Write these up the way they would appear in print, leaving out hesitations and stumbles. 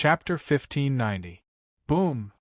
Chapter 1590. Boom!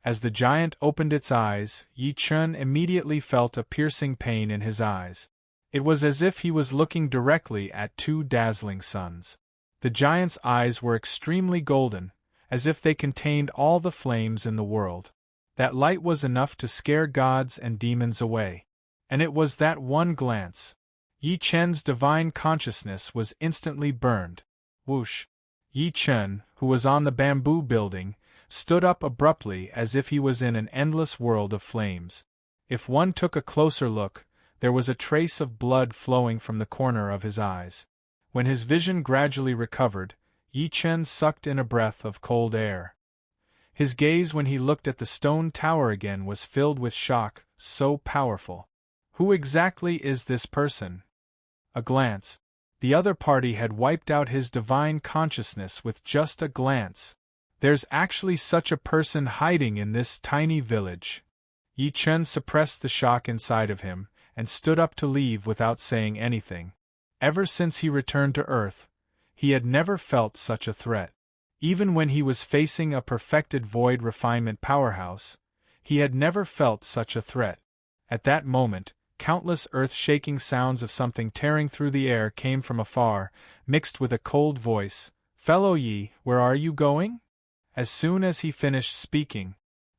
As the giant opened its eyes, Yi Chun immediately felt a piercing pain in his eyes. It was as if he was looking directly at two dazzling suns. The giant's eyes were extremely golden, as if they contained all the flames in the world. That light was enough to scare gods and demons away. And it was that one glance. Yi Chen's divine consciousness was instantly burned. Whoosh! Yi Chen, who was on the bamboo building, stood up abruptly as if he was in an endless world of flames. If one took a closer look, there was a trace of blood flowing from the corner of his eyes. When his vision gradually recovered, Yi Chen sucked in a breath of cold air. His gaze when he looked at the stone tower again was filled with shock, so powerful. Who exactly is this person? A glance. The other party had wiped out his divine consciousness with just a glance. There's actually such a person hiding in this tiny village. Yi Chen suppressed the shock inside of him, and stood up to leave without saying anything. Ever since he returned to Earth, he had never felt such a threat. Even when he was facing a perfected void refinement powerhouse, he had never felt such a threat. At that moment, countless earth-shaking sounds of something tearing through the air came from afar, mixed with a cold voice. "Fellow Yi, where are you going?" As soon as he finished speaking,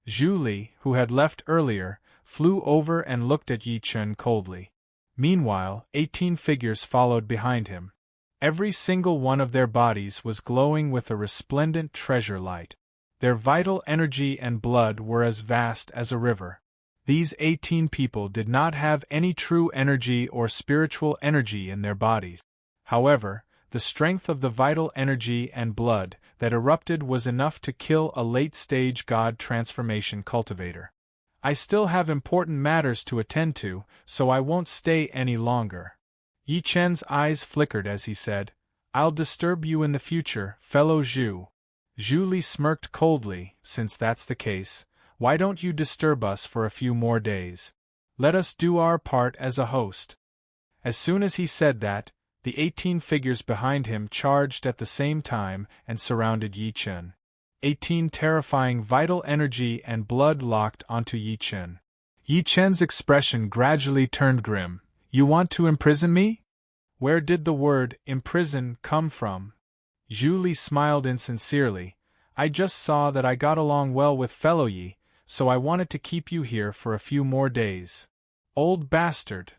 Zhu Li, who had left earlier, flew over and looked at Yi Chen coldly. Meanwhile, 18 figures followed behind him. Every single one of their bodies was glowing with a resplendent treasure light. Their vital energy and blood were as vast as a river. These 18 people did not have any true energy or spiritual energy in their bodies. However, the strength of the vital energy and blood that erupted was enough to kill a late-stage god transformation cultivator. I still have important matters to attend to, so I won't stay any longer. Yi Chen's eyes flickered as he said, "I'll disturb you in the future, fellow Zhu." Zhu Li smirked coldly. "Since that's the case, why don't you disturb us for a few more days? Let us do our part as a host." As soon as he said that, the 18 figures behind him charged at the same time and surrounded Yi Chen. 18 terrifying vital energy and blood locked onto Yi Chen. Yi Chen's expression gradually turned grim. "You want to imprison me?" Where did the word imprison come from? Zhu Li smiled insincerely. "I just saw that I got along well with fellow Yi, so I wanted to keep you here for a few more days." Old bastard!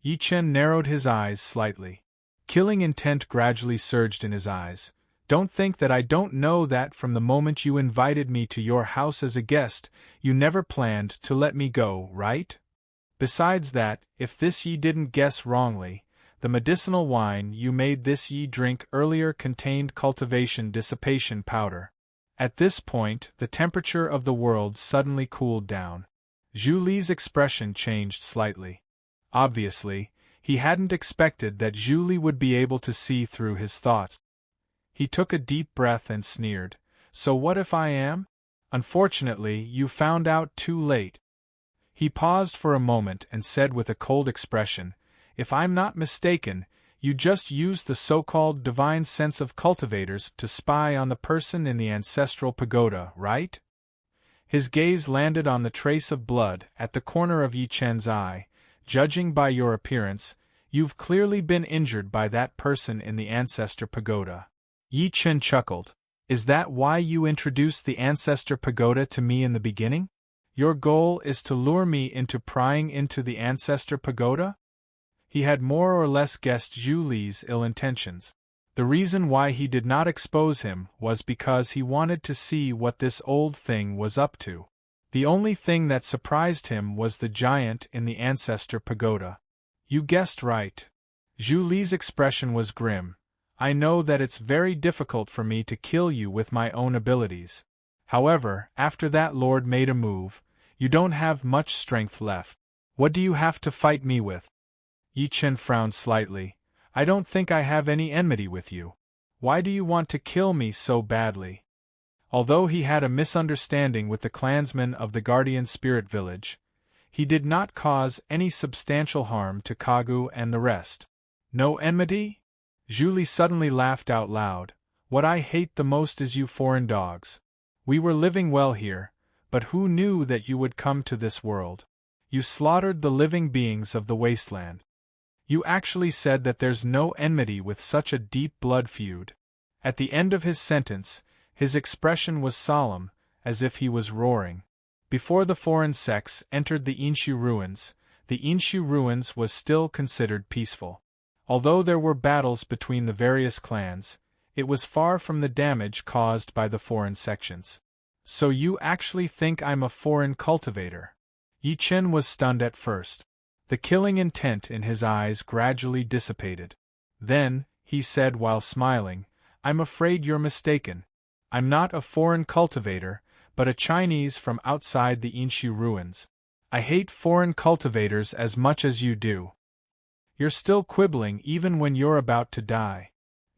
Yi Chen narrowed his eyes slightly. Killing intent gradually surged in his eyes. "Don't think that I don't know that from the moment you invited me to your house as a guest, you never planned to let me go, right? Besides that, if this Yi didn't guess wrongly, the medicinal wine you made this Yi drink earlier contained cultivation dissipation powder." At this point, the temperature of the world suddenly cooled down. Zhu Li's expression changed slightly. Obviously, he hadn't expected that Zhu Li would be able to see through his thoughts. He took a deep breath and sneered. "So what if I am? Unfortunately, you found out too late." He paused for a moment and said with a cold expression, "If I'm not mistaken, you just used the so-called divine sense of cultivators to spy on the person in the ancestral pagoda, right?" His gaze landed on the trace of blood at the corner of Yi Chen's eye. "Judging by your appearance, you've clearly been injured by that person in the ancestor pagoda." Yi Chen chuckled. "Is that why you introduced the ancestor pagoda to me in the beginning? Your goal is to lure me into prying into the ancestor pagoda?" He had more or less guessed Zhu Li's ill intentions. The reason why he did not expose him was because he wanted to see what this old thing was up to. The only thing that surprised him was the giant in the ancestor pagoda. "You guessed right." Zhu Li's expression was grim. "I know that it's very difficult for me to kill you with my own abilities. However, after that lord made a move, you don't have much strength left. What do you have to fight me with?" Yi Chen frowned slightly. "I don't think I have any enmity with you. Why do you want to kill me so badly?" Although he had a misunderstanding with the clansmen of the Guardian Spirit Village, he did not cause any substantial harm to Kagu and the rest. "No enmity?" Zhu Li suddenly laughed out loud. What I hate the most is you foreign dogs. We were living well here, but who knew that you would come to this world? You slaughtered the living beings of the wasteland. You actually said that there's no enmity with such a deep blood feud. At the end of his sentence, his expression was solemn, as if he was roaring. Before the foreign sects entered the Inshu ruins, the Inshu ruins was still considered peaceful. Although there were battles between the various clans, it was far from the damage caused by the foreign sections. So you actually think I'm a foreign cultivator? Yi Chen was stunned at first. The killing intent in his eyes gradually dissipated. Then, he said while smiling, I'm afraid you're mistaken. I'm not a foreign cultivator, but a Chinese from outside the Inshu ruins. I hate foreign cultivators as much as you do. You're still quibbling even when you're about to die.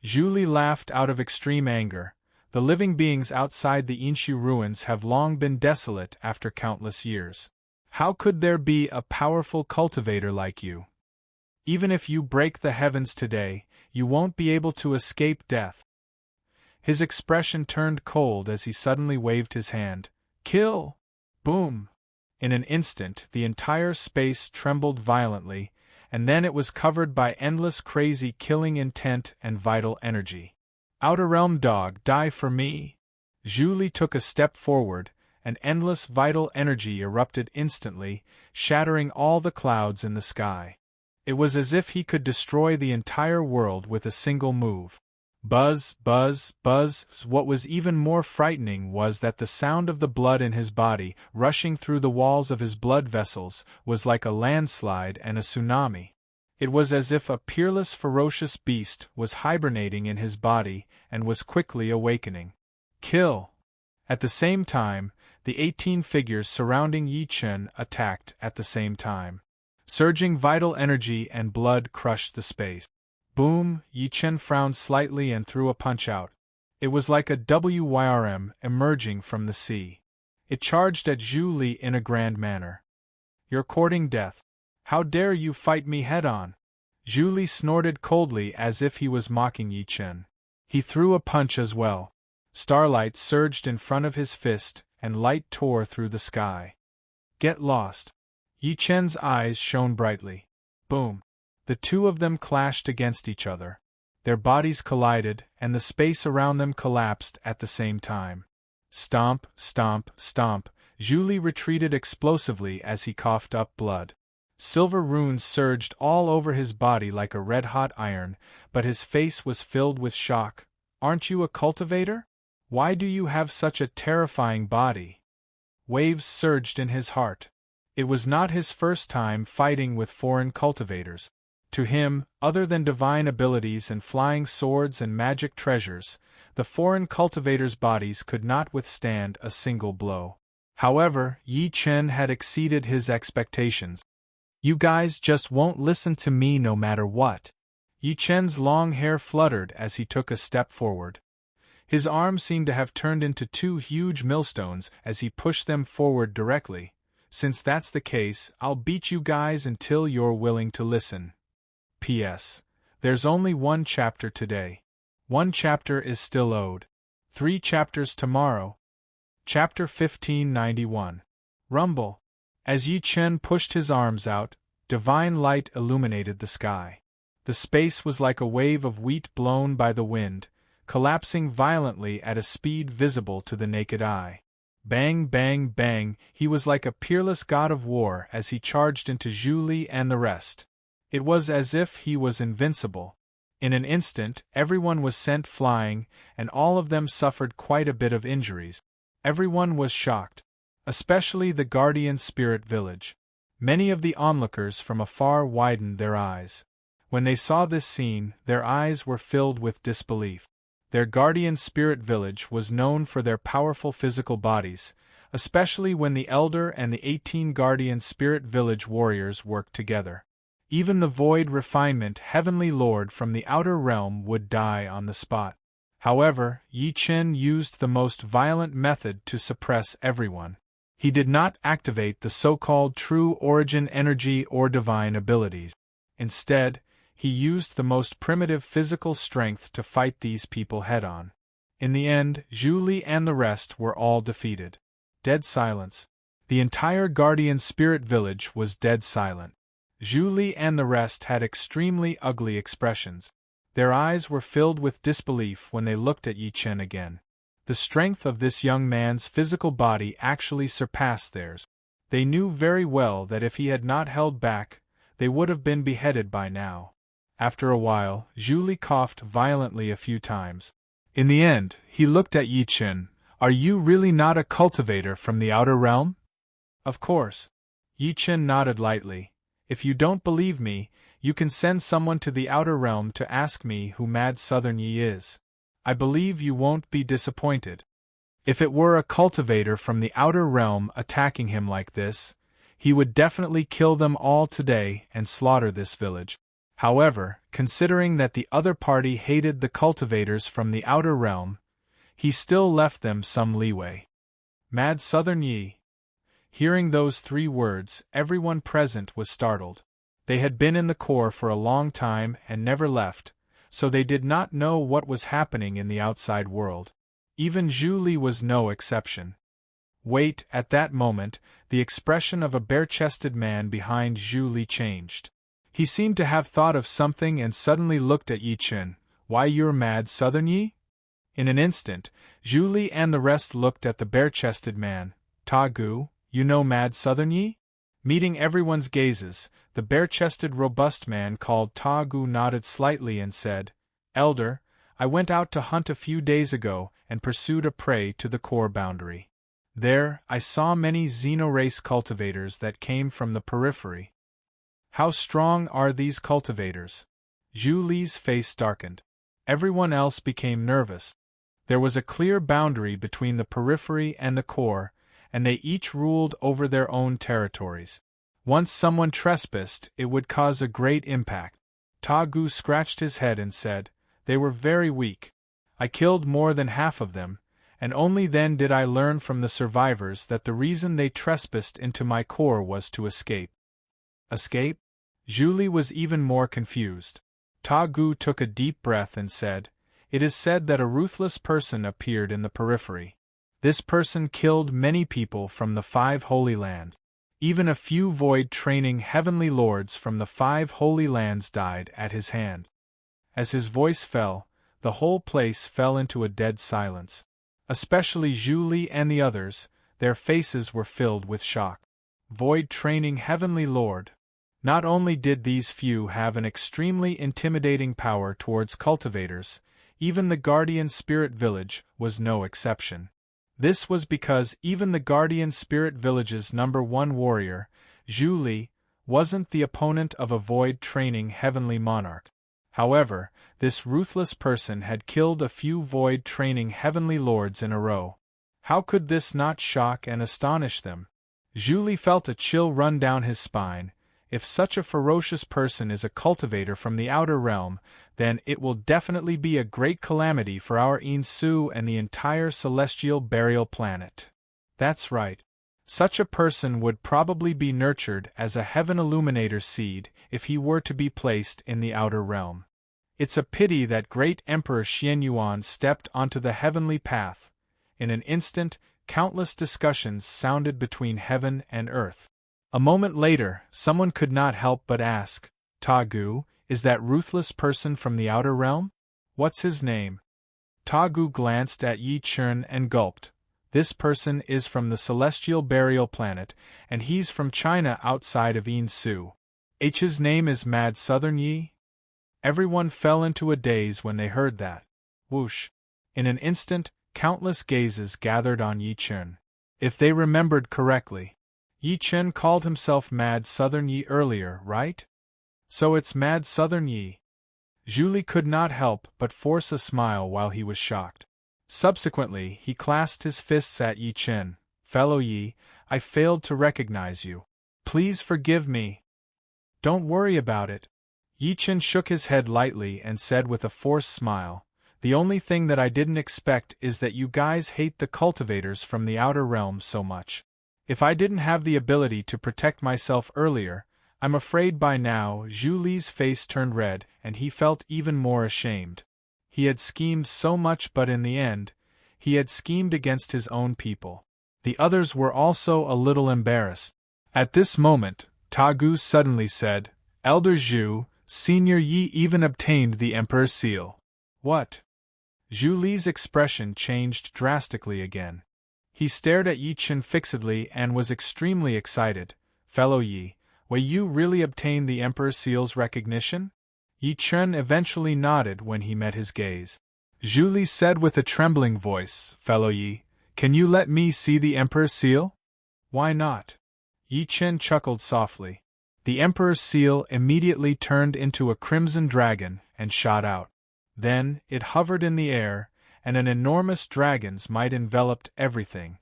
Zhu Li laughed out of extreme anger. The living beings outside the Inshu ruins have long been desolate after countless years. How could there be a powerful cultivator like you? Even if you break the heavens today, you won't be able to escape death. His expression turned cold as he suddenly waved his hand. Kill! Boom! In an instant, the entire space trembled violently, and then it was covered by endless crazy killing intent and vital energy. Outer Realm dog, die for me! Zhu Li took a step forward, and endless vital energy erupted instantly, shattering all the clouds in the sky. It was as if he could destroy the entire world with a single move. Buzz, buzz, buzz. What was even more frightening was that the sound of the blood in his body, rushing through the walls of his blood vessels, was like a landslide and a tsunami. It was as if a peerless, ferocious beast was hibernating in his body and was quickly awakening. Kill! At the same time, the 18 figures surrounding Yi Chen attacked at the same time. Surging vital energy and blood crushed the space. Boom! Yi Chen frowned slightly and threw a punch out. It was like a WYRM emerging from the sea. It charged at Zhu Li in a grand manner. You're courting death. How dare you fight me head-on? Zhu Li snorted coldly as if he was mocking Yi Chen. He threw a punch as well. Starlight surged in front of his fist, and light tore through the sky. Get lost. Yi Chen's eyes shone brightly. Boom! The two of them clashed against each other. Their bodies collided, and the space around them collapsed at the same time. Stomp, stomp, stomp. Zhu Li retreated explosively as he coughed up blood. Silver runes surged all over his body like a red-hot iron, but his face was filled with shock. Aren't you a cultivator? Why do you have such a terrifying body? Waves surged in his heart. It was not his first time fighting with foreign cultivators. To him, other than divine abilities and flying swords and magic treasures, the foreign cultivators' bodies could not withstand a single blow. However, Yi Chen had exceeded his expectations. You guys just won't listen to me no matter what. Yi Chen's long hair fluttered as he took a step forward. His arms seemed to have turned into two huge millstones as he pushed them forward directly. Since that's the case, I'll beat you guys until you're willing to listen. P.S. There's only one chapter today. One chapter is still owed. 3 chapters tomorrow. Chapter 1591. Rumble. As Yi Chen pushed his arms out, divine light illuminated the sky. The space was like a wave of wheat blown by the wind, collapsing violently at a speed visible to the naked eye. Bang, bang, bang, he was like a peerless god of war as he charged into Zhu Li and the rest. It was as if he was invincible. In an instant, everyone was sent flying, and all of them suffered quite a bit of injuries. Everyone was shocked. Especially the Guardian Spirit Village. Many of the onlookers from afar widened their eyes. When they saw this scene, their eyes were filled with disbelief. Their Guardian Spirit Village was known for their powerful physical bodies, especially when the Elder and the 18 Guardian Spirit Village warriors worked together. Even the Void Refinement Heavenly Lord from the Outer Realm would die on the spot. However, Yi Chen used the most violent method to suppress everyone. He did not activate the so-called true origin energy or divine abilities. Instead, he used the most primitive physical strength to fight these people head-on. In the end, Zhu Li and the rest were all defeated. Dead silence. The entire guardian spirit village was dead silent. Zhu Li and the rest had extremely ugly expressions. Their eyes were filled with disbelief when they looked at Yi Chen again. The strength of this young man's physical body actually surpassed theirs. They knew very well that if he had not held back, they would have been beheaded by now. After a while, Zhu Li coughed violently a few times. In the end, he looked at Yi Chen. Are you really not a cultivator from the outer realm? Of course. Yi Chen nodded lightly. If you don't believe me, you can send someone to the outer realm to ask me who Mad Southern Yi is. I believe you won't be disappointed. If it were a cultivator from the outer realm attacking him like this, he would definitely kill them all today and slaughter this village. However, considering that the other party hated the cultivators from the outer realm, he still left them some leeway. Mad Southern Yi. Hearing those 3 words, everyone present was startled. They had been in the core for a long time and never left, so they did not know what was happening in the outside world. Even Zhu Li was no exception. Wait, at that moment, the expression of a bare-chested man behind Zhu Li changed. He seemed to have thought of something and suddenly looked at Yi Chen. Why, you're Mad Southern Yi? In an instant, Zhu Li and the rest looked at the bare-chested man. Ta Gu, you know Mad Southern Yi? Meeting everyone's gazes, the bare-chested robust man called Ta Gu nodded slightly and said, Elder, I went out to hunt a few days ago and pursued a prey to the core boundary. There, I saw many xenorace cultivators that came from the periphery. How strong are these cultivators? Zhu Li's face darkened. Everyone else became nervous. There was a clear boundary between the periphery and the core, and they each ruled over their own territories. Once someone trespassed, it would cause a great impact. Ta Gu scratched his head and said, They were very weak. I killed more than half of them, and only then did I learn from the survivors that the reason they trespassed into my core was to escape. Escape? Zhu Li was even more confused. Ta Gu took a deep breath and said, It is said that a ruthless person appeared in the periphery. This person killed many people from the 5 Holy Lands. Even a few void-training heavenly lords from the 5 Holy Lands died at his hand. As his voice fell, the whole place fell into a dead silence. Especially Zhu Li and the others, their faces were filled with shock. Void-training heavenly lord. Not only did these few have an extremely intimidating power towards cultivators, even the Guardian Spirit Village was no exception. This was because even the Guardian Spirit Village's #1 warrior, Zhu Li, wasn't the opponent of a void-training heavenly monarch. However, this ruthless person had killed a few void-training heavenly lords in a row. How could this not shock and astonish them? Zhu Li felt a chill run down his spine. If such a ferocious person is a cultivator from the outer realm, then it will definitely be a great calamity for our Insu and the entire celestial burial planet. That's right. Such a person would probably be nurtured as a heaven illuminator seed if he were to be placed in the outer realm. It's a pity that great Emperor Xian Yuan stepped onto the heavenly path. In an instant, countless discussions sounded between heaven and earth. A moment later, someone could not help but ask, Ta Gu, is that ruthless person from the outer realm? What's his name? Ta Gu glanced at Yi Chen and gulped. This person is from the celestial burial planet, and he's from China outside of Insu. His name is Mad Southern Yi? Everyone fell into a daze when they heard that. Whoosh! In an instant, countless gazes gathered on Yi Chen. If they remembered correctly, Yi Chen called himself Mad Southern Yi earlier, right? So it's Mad Southern Yi. Zhu Li could not help but force a smile while he was shocked. Subsequently, he clasped his fists at Yi Chen. Fellow Yi, I failed to recognize you. Please forgive me. Don't worry about it. Yi Chen shook his head lightly and said with a forced smile, The only thing that I didn't expect is that you guys hate the cultivators from the outer realm so much. If I didn't have the ability to protect myself earlier, I'm afraid by now. Zhu Li's face turned red and he felt even more ashamed. He had schemed so much, but in the end, he had schemed against his own people. The others were also a little embarrassed. At this moment, Tagu suddenly said, "Elder Zhu, Senior, ye even obtained the Emperor's seal." "What?" Zhu Li's expression changed drastically again. He stared at Yi Chen fixedly and was extremely excited. "Fellow Yi, will you really obtain the Emperor's seal's recognition?" Yi Chen eventually nodded when he met his gaze. Zhu Li said with a trembling voice, "Fellow Yi, can you let me see the Emperor's seal?" "Why not?" Yi Chen chuckled softly. The Emperor's seal immediately turned into a crimson dragon and shot out. Then, it hovered in the air, and an enormous dragon's might enveloped everything.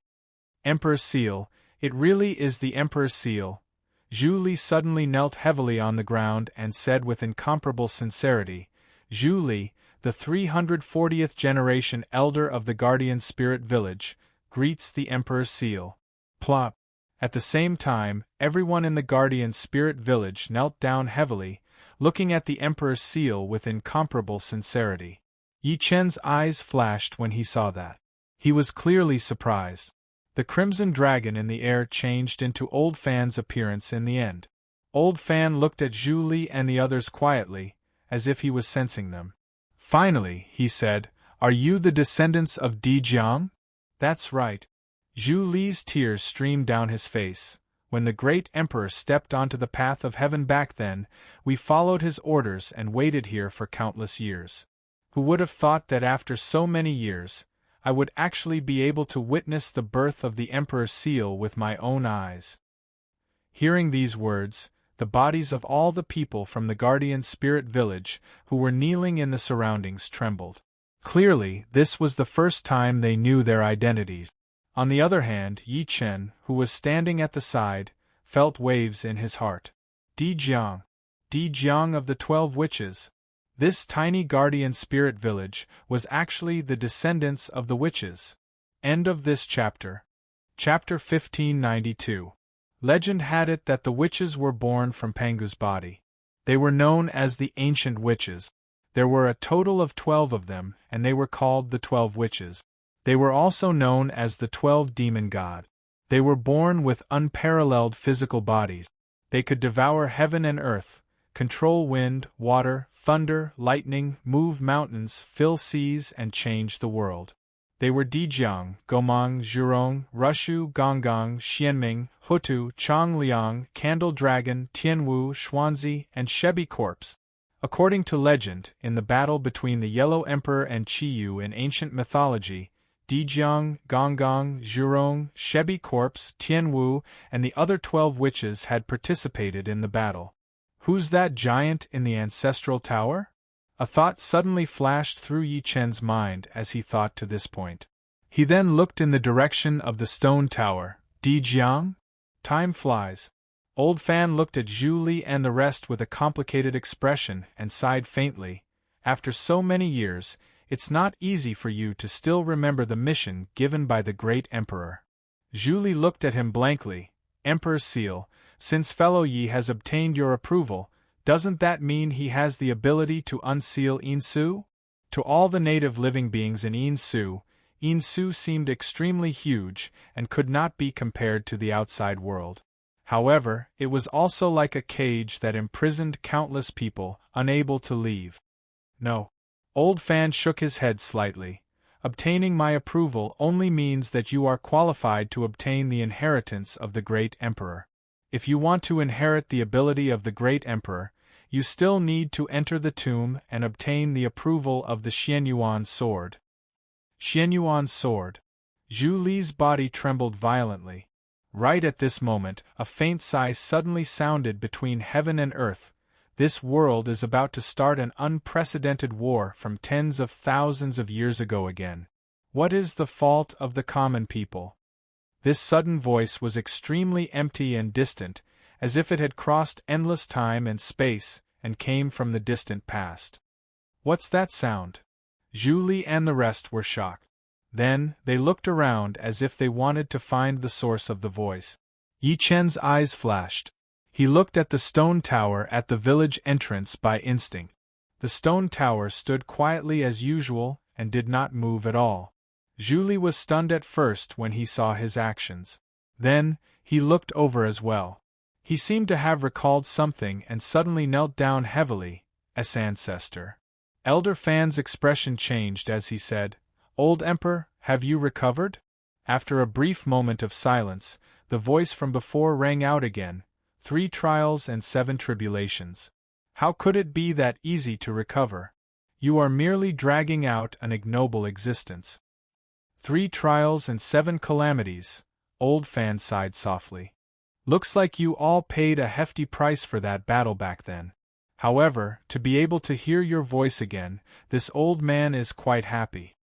"Emperor's seal, it really is the Emperor's seal." Zhu Li suddenly knelt heavily on the ground and said with incomparable sincerity, "Zhu Li, the 340th generation elder of the Guardian Spirit Village, greets the Emperor's seal." Plop! At the same time, everyone in the Guardian Spirit Village knelt down heavily, looking at the Emperor's seal with incomparable sincerity. Yi Chen's eyes flashed when he saw that. He was clearly surprised. The crimson dragon in the air changed into Old Fan's appearance in the end. Old Fan looked at Zhu Li and the others quietly, as if he was sensing them. Finally, he said, "Are you the descendants of Di Jiang?" "That's right." Zhu Li's tears streamed down his face. "When the great emperor stepped onto the path of heaven back then, we followed his orders and waited here for countless years. Who would have thought that after so many years, I would actually be able to witness the birth of the Emperor's seal with my own eyes?" Hearing these words, the bodies of all the people from the Guardian Spirit Village, who were kneeling in the surroundings, trembled. Clearly, this was the first time they knew their identities. On the other hand, Yi Chen, who was standing at the side, felt waves in his heart. Di Jiang of the 12 Witches. This tiny Guardian Spirit Village was actually the descendants of the witches. End of this chapter. Chapter 1592. Legend had it that the witches were born from Pangu's body. They were known as the Ancient Witches. There were a total of 12 of them, and they were called the 12 Witches. They were also known as the 12 Demon God. They were born with unparalleled physical bodies. They could devour heaven and earth, control wind, water, thunder, lightning, move mountains, fill seas, and change the world. They were Dijiang, Gomang, Zhurong, Rushu, Gonggong, Xianming, Hutu, Changliang, Candle Dragon, Tianwu, Xuanzi, and Shebi Corpse. According to legend, in the battle between the Yellow Emperor and Qiyu in ancient mythology, Dijiang, Gonggong, Zhurong, Shebi Corpse, Tianwu, and the other 12 witches had participated in the battle. Who's that giant in the ancestral tower? A thought suddenly flashed through Yi Chen's mind as he thought to this point. He then looked in the direction of the stone tower. Dijiang? Time flies. Old Fan looked at Zhu Li and the rest with a complicated expression and sighed faintly. After so many years, it's not easy for you to still remember the mission given by the great emperor. Zhu Li looked at him blankly. Emperor's seal, since fellow Yi has obtained your approval, doesn't that mean he has the ability to unseal Yinsu? To all the native living beings in Yinsu seemed extremely huge and could not be compared to the outside world. However, it was also like a cage that imprisoned countless people, unable to leave. No. Old Fan shook his head slightly. Obtaining my approval only means that you are qualified to obtain the inheritance of the great emperor. If you want to inherit the ability of the great emperor, you still need to enter the tomb and obtain the approval of the Xianyuan sword. Xianyuan sword. Zhu Li's body trembled violently. Right at this moment, a faint sigh suddenly sounded between heaven and earth. This world is about to start an unprecedented war from tens of thousands of years ago again. What is the fault of the common people? This sudden voice was extremely empty and distant, as if it had crossed endless time and space and came from the distant past. What's that sound? Zhu Li and the rest were shocked. Then, they looked around as if they wanted to find the source of the voice. Yi Chen's eyes flashed. He looked at the stone tower at the village entrance by instinct. The stone tower stood quietly as usual and did not move at all. Julie was stunned at first when he saw his actions. Then, he looked over as well. He seemed to have recalled something and suddenly knelt down heavily, as ancestor. Elder Fan's expression changed as he said, "Old Emperor, have you recovered?" After a brief moment of silence, the voice from before rang out again, 3 trials and 7 tribulations. How could it be that easy to recover? You are merely dragging out an ignoble existence. 3 trials and 7 calamities, Old Fan sighed softly. Looks like you all paid a hefty price for that battle back then. However, to be able to hear your voice again, this old man is quite happy.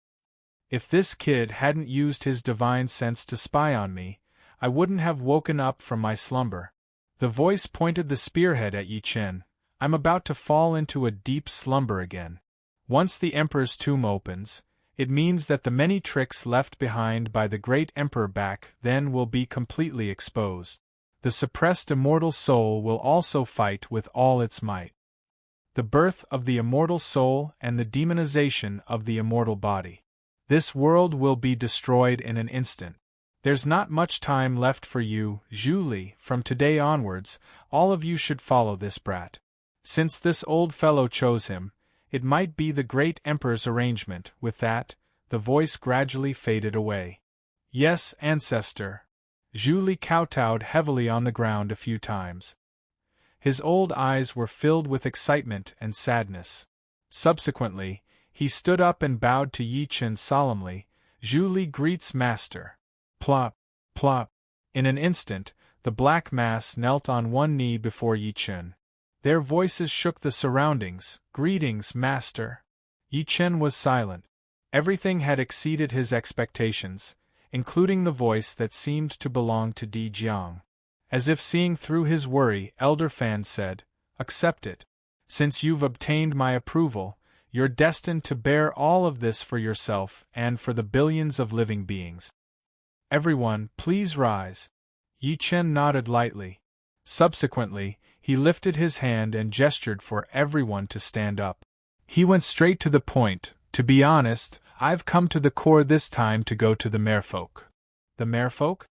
If this kid hadn't used his divine sense to spy on me, I wouldn't have woken up from my slumber. The voice pointed the spearhead at Yi Chen. I'm about to fall into a deep slumber again. Once the Emperor's tomb opens, it means that the many tricks left behind by the great Emperor back then will be completely exposed. The suppressed immortal soul will also fight with all its might. The birth of the immortal soul and the demonization of the immortal body. This world will be destroyed in an instant. There's not much time left for you, Julie. From today onwards, all of you should follow this brat. Since this old fellow chose him, it might be the great Emperor's arrangement. With that, the voice gradually faded away. Yes, ancestor. Julie kowtowed heavily on the ground a few times. His old eyes were filled with excitement and sadness. Subsequently, he stood up and bowed to Yi Chen solemnly. Julie greets master. Plop, plop. In an instant, the black mass knelt on one knee before Yi Chen. Their voices shook the surroundings. Greetings, master. Yi Chen was silent. Everything had exceeded his expectations, including the voice that seemed to belong to Di Jiang. As if seeing through his worry, Elder Fan said, "Accept it. Since you've obtained my approval, you're destined to bear all of this for yourself and for the billions of living beings. Everyone, please rise." Yi Chen nodded lightly. Subsequently, he lifted his hand and gestured for everyone to stand up. He went straight to the point. To be honest, I've come to the core this time to go to the merfolk. The merfolk?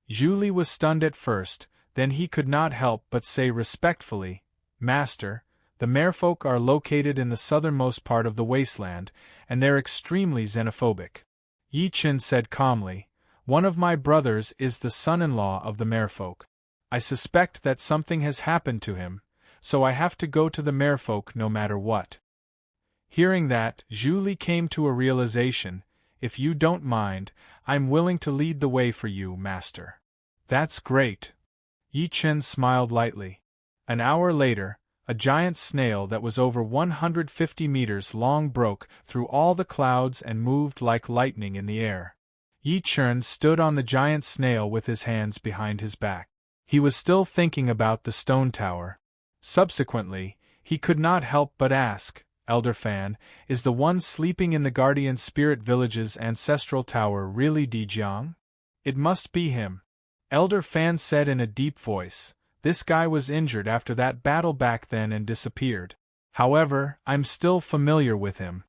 Julie was stunned at first, then he could not help but say respectfully, "Master, the merfolk are located in the southernmost part of the wasteland, and they're extremely xenophobic." Yi Chen said calmly, "One of my brothers is the son-in-law of the merfolk. I suspect that something has happened to him, so I have to go to the merfolk no matter what." Hearing that, Julie came to a realization. "If you don't mind, I'm willing to lead the way for you, master." "That's great." Yi Chen smiled lightly. An hour later, a giant snail that was over 150 meters long broke through all the clouds and moved like lightning in the air. Yi Chen stood on the giant snail with his hands behind his back. He was still thinking about the stone tower. Subsequently, he could not help but ask, "Elder Fan, is the one sleeping in the Guardian Spirit Village's ancestral tower really Di Jiang?" "It must be him," Elder Fan said in a deep voice. "This guy was injured after that battle back then and disappeared. However, I'm still familiar with him.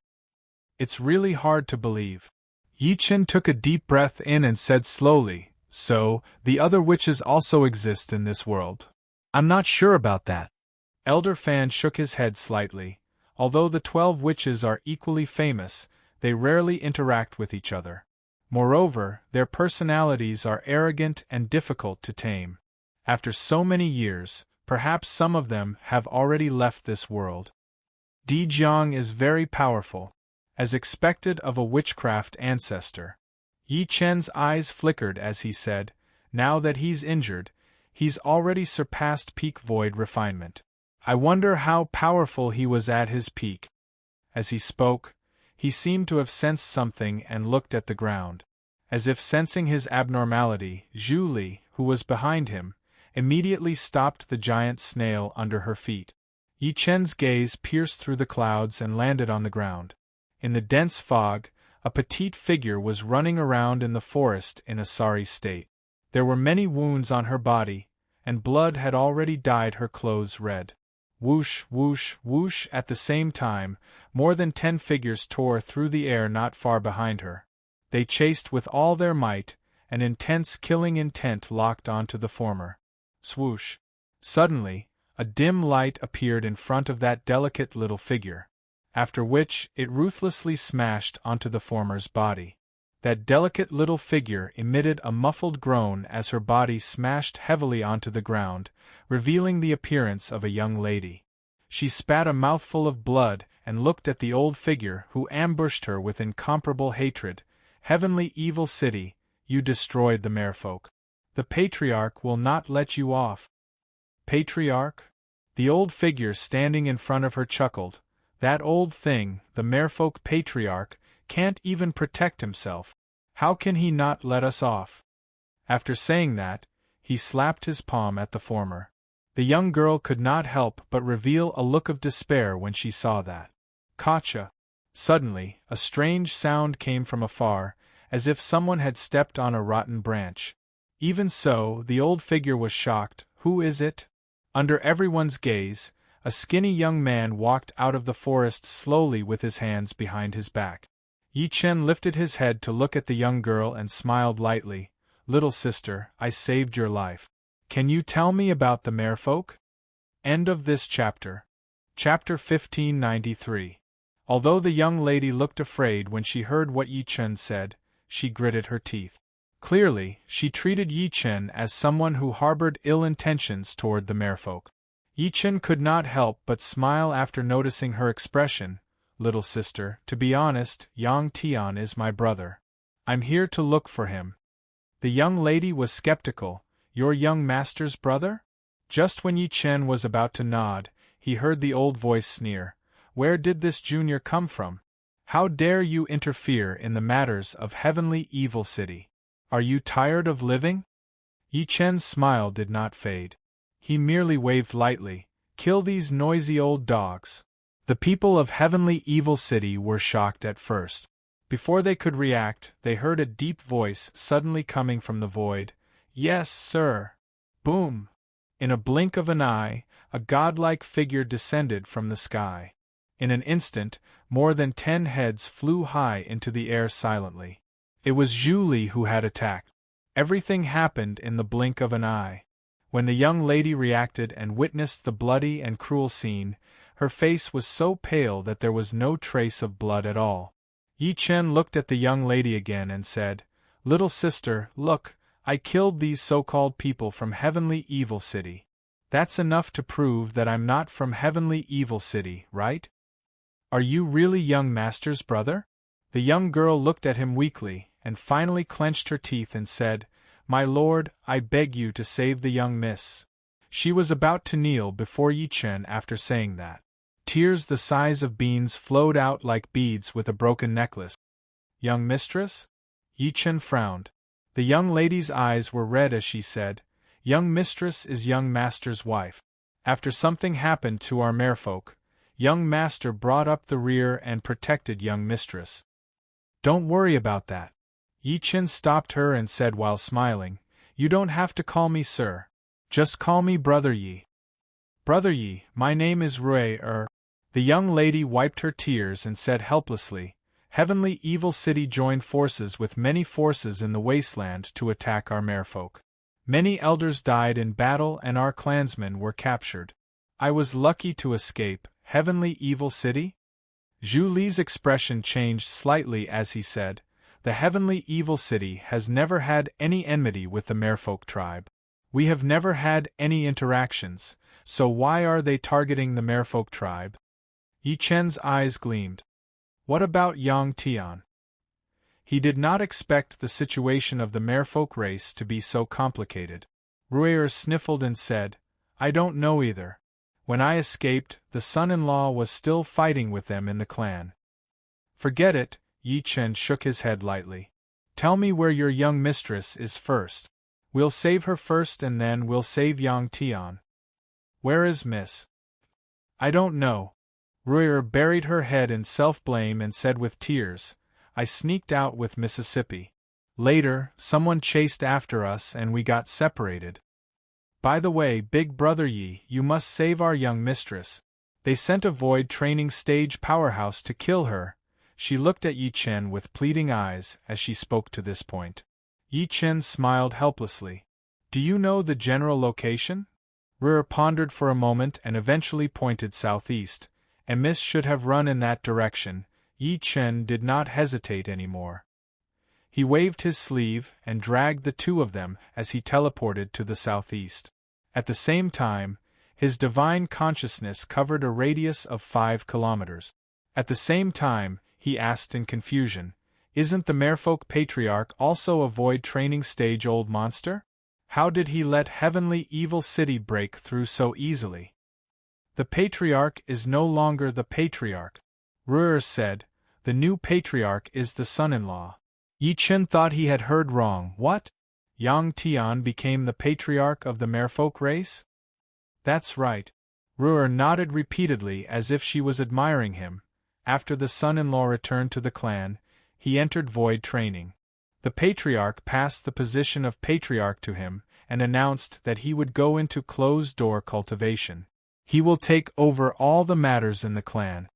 It's really hard to believe." Yi Chen took a deep breath in and said slowly, "So, the other witches also exist in this world?" "I'm not sure about that." Elder Fan shook his head slightly. Although the 12 witches are equally famous, they rarely interact with each other. Moreover, their personalities are arrogant and difficult to tame. After so many years, perhaps some of them have already left this world. Di Jiang is very powerful, as expected of a witchcraft ancestor. Yi Chen's eyes flickered as he said, "Now that he's injured, he's already surpassed peak void refinement. I wonder how powerful he was at his peak." As he spoke, he seemed to have sensed something and looked at the ground. As if sensing his abnormality, Julie, who was behind him, immediately stopped the giant snail under her feet. Yi Chen's gaze pierced through the clouds and landed on the ground. In the dense fog, a petite figure was running around in the forest in a sorry state. There were many wounds on her body, and blood had already dyed her clothes red. Whoosh, whoosh, whoosh. At the same time, more than 10 figures tore through the air not far behind her. They chased with all their might, an intense killing intent locked onto the former. Swoosh. Suddenly, a dim light appeared in front of that delicate little figure, after which it ruthlessly smashed onto the former's body. That delicate little figure emitted a muffled groan as her body smashed heavily onto the ground, revealing the appearance of a young lady. She spat a mouthful of blood and looked at the old figure who ambushed her with incomparable hatred. Heavenly evil city, you destroyed the merfolk. The patriarch will not let you off. Patriarch? The old figure standing in front of her chuckled. That old thing, the merfolk patriarch, can't even protect himself. How can he not let us off? After saying that, he slapped his palm at the former. The young girl could not help but reveal a look of despair when she saw that. Gotcha! Suddenly, a strange sound came from afar, as if someone had stepped on a rotten branch. Even so, the old figure was shocked. Who is it? Under everyone's gaze, a skinny young man walked out of the forest slowly with his hands behind his back. Yi Chen lifted his head to look at the young girl and smiled lightly. Little sister, I saved your life. Can you tell me about the merfolk? End of this chapter. Chapter 1593. Although the young lady looked afraid when she heard what Yi Chen said, she gritted her teeth. Clearly, she treated Yi Chen as someone who harbored ill intentions toward the merfolk. Yi Chen could not help but smile after noticing her expression. Little sister, to be honest, Yang Tian is my brother. I'm here to look for him. The young lady was skeptical. Your young master's brother? Just when Yi Chen was about to nod, he heard the old voice sneer. Where did this junior come from? How dare you interfere in the matters of heavenly evil city? Are you tired of living? Yi Chen's smile did not fade. He merely waved lightly. Kill these noisy old dogs. The people of heavenly evil city were shocked at first. Before they could react, they heard a deep voice suddenly coming from the void. Yes, sir. Boom! In a blink of an eye, a godlike figure descended from the sky. In an instant, more than 10 heads flew high into the air silently. It was Zhu Li who had attacked. Everything happened in the blink of an eye. When the young lady reacted and witnessed the bloody and cruel scene, her face was so pale that there was no trace of blood at all. Yi Chen looked at the young lady again and said, Little sister, look, I killed these so-called people from Heavenly Evil City. That's enough to prove that I'm not from Heavenly Evil City, right? Are you really young master's brother? The young girl looked at him weakly, and finally clenched her teeth and said, My lord, I beg you to save the young miss. She was about to kneel before Yi Chen after saying that. Tears the size of beans flowed out like beads with a broken necklace. Young mistress? Yi Chen frowned. The young lady's eyes were red as she said, Young mistress is young master's wife. After something happened to our merfolk, young master brought up the rear and protected young mistress. Don't worry about that. Yi Chen stopped her and said while smiling, You don't have to call me sir. Just call me Brother Yi. Brother Yi, my name is Rui. The young lady wiped her tears and said helplessly, Heavenly Evil City joined forces with many forces in the wasteland to attack our merfolk. Many elders died in battle and our clansmen were captured. I was lucky to escape. Heavenly Evil City? Zhu Li's expression changed slightly as he said, The Heavenly Evil City has never had any enmity with the merfolk tribe. We have never had any interactions, so why are they targeting the merfolk tribe? Yi Chen's eyes gleamed. What about Yang Tian? He did not expect the situation of the merfolk race to be so complicated. Ruier sniffled and said, I don't know either. When I escaped, the son-in-law was still fighting with them in the clan. Forget it, Yi Chen shook his head lightly. Tell me where your young mistress is first. We'll save her first and then we'll save Yang Tian. Where is Miss? I don't know. Ruier buried her head in self-blame and said with tears, I sneaked out with Mississippi. Later, someone chased after us and we got separated. By the way, big brother Yi, you must save our young mistress. They sent a void training stage powerhouse to kill her. She looked at Yi Chen with pleading eyes as she spoke to this point. Yi Chen smiled helplessly. Do you know the general location? Ruer pondered for a moment and eventually pointed southeast, and Miss should have run in that direction. Yi Chen did not hesitate anymore. He waved his sleeve and dragged the two of them as he teleported to the southeast. At the same time, his divine consciousness covered a radius of 5 kilometers. At the same time, he asked in confusion, isn't the Merfolk Patriarch also a void training stage old monster? How did he let Heavenly Evil City break through so easily? The Patriarch is no longer the Patriarch, Ruer said. The new Patriarch is the son-in-law. Yi Chen thought he had heard wrong. What? Yang Tian became the Patriarch of the Merfolk race? That's right. Ruer nodded repeatedly as if she was admiring him. After the son-in-law returned to the clan, he entered void training. The Patriarch passed the position of Patriarch to him and announced that he would go into closed-door cultivation. He will take over all the matters in the clan.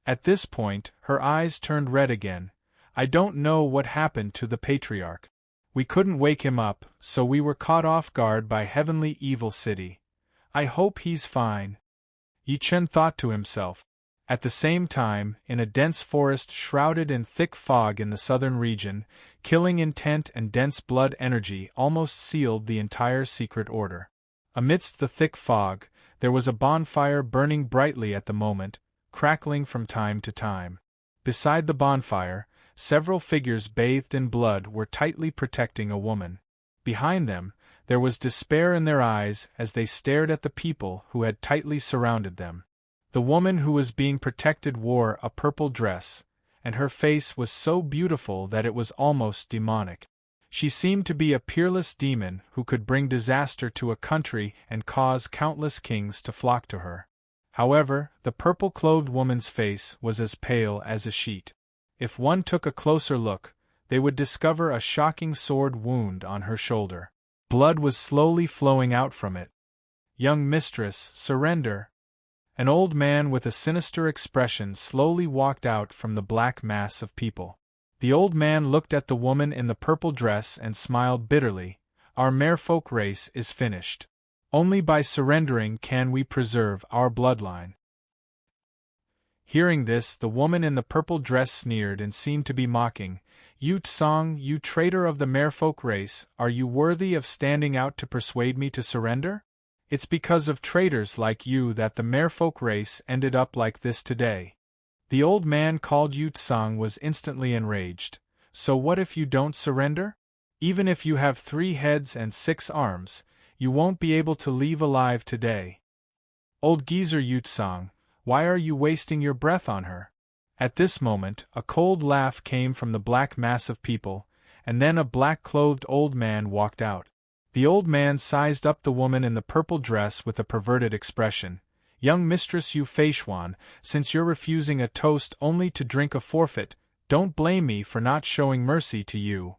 At this point, her eyes turned red again. I don't know what happened to the Patriarch. We couldn't wake him up, so we were caught off guard by Heavenly Evil City. I hope he's fine. Yi Chen thought to himself. At the same time, in a dense forest shrouded in thick fog in the southern region, killing intent and dense blood energy almost sealed the entire secret order. Amidst the thick fog, there was a bonfire burning brightly at the moment, crackling from time to time. Beside the bonfire, several figures bathed in blood were tightly protecting a woman. Behind them, there was despair in their eyes as they stared at the people who had tightly surrounded them. The woman who was being protected wore a purple dress, and her face was so beautiful that it was almost demonic. She seemed to be a peerless demon who could bring disaster to a country and cause countless kings to flock to her. However, the purple-clothed woman's face was as pale as a sheet. If one took a closer look, they would discover a shocking sword wound on her shoulder. Blood was slowly flowing out from it. Young mistress, surrender. An old man with a sinister expression slowly walked out from the black mass of people. The old man looked at the woman in the purple dress and smiled bitterly. Our Merfolk race is finished. Only by surrendering can we preserve our bloodline. Hearing this, the woman in the purple dress sneered and seemed to be mocking. Yu Tsang, you traitor of the Merfolk race, are you worthy of standing out to persuade me to surrender? It's because of traitors like you that the Merfolk race ended up like this today. The old man called Yu Tsang was instantly enraged. So what if you don't surrender? Even if you have 3 heads and 6 arms, you won't be able to leave alive today. Old geezer Yu Tsang, why are you wasting your breath on her? At this moment, a cold laugh came from the black mass of people, and then a black-clothed old man walked out. The old man sized up the woman in the purple dress with a perverted expression. Young Mistress Yu Feishuan, since you're refusing a toast only to drink a forfeit, don't blame me for not showing mercy to you.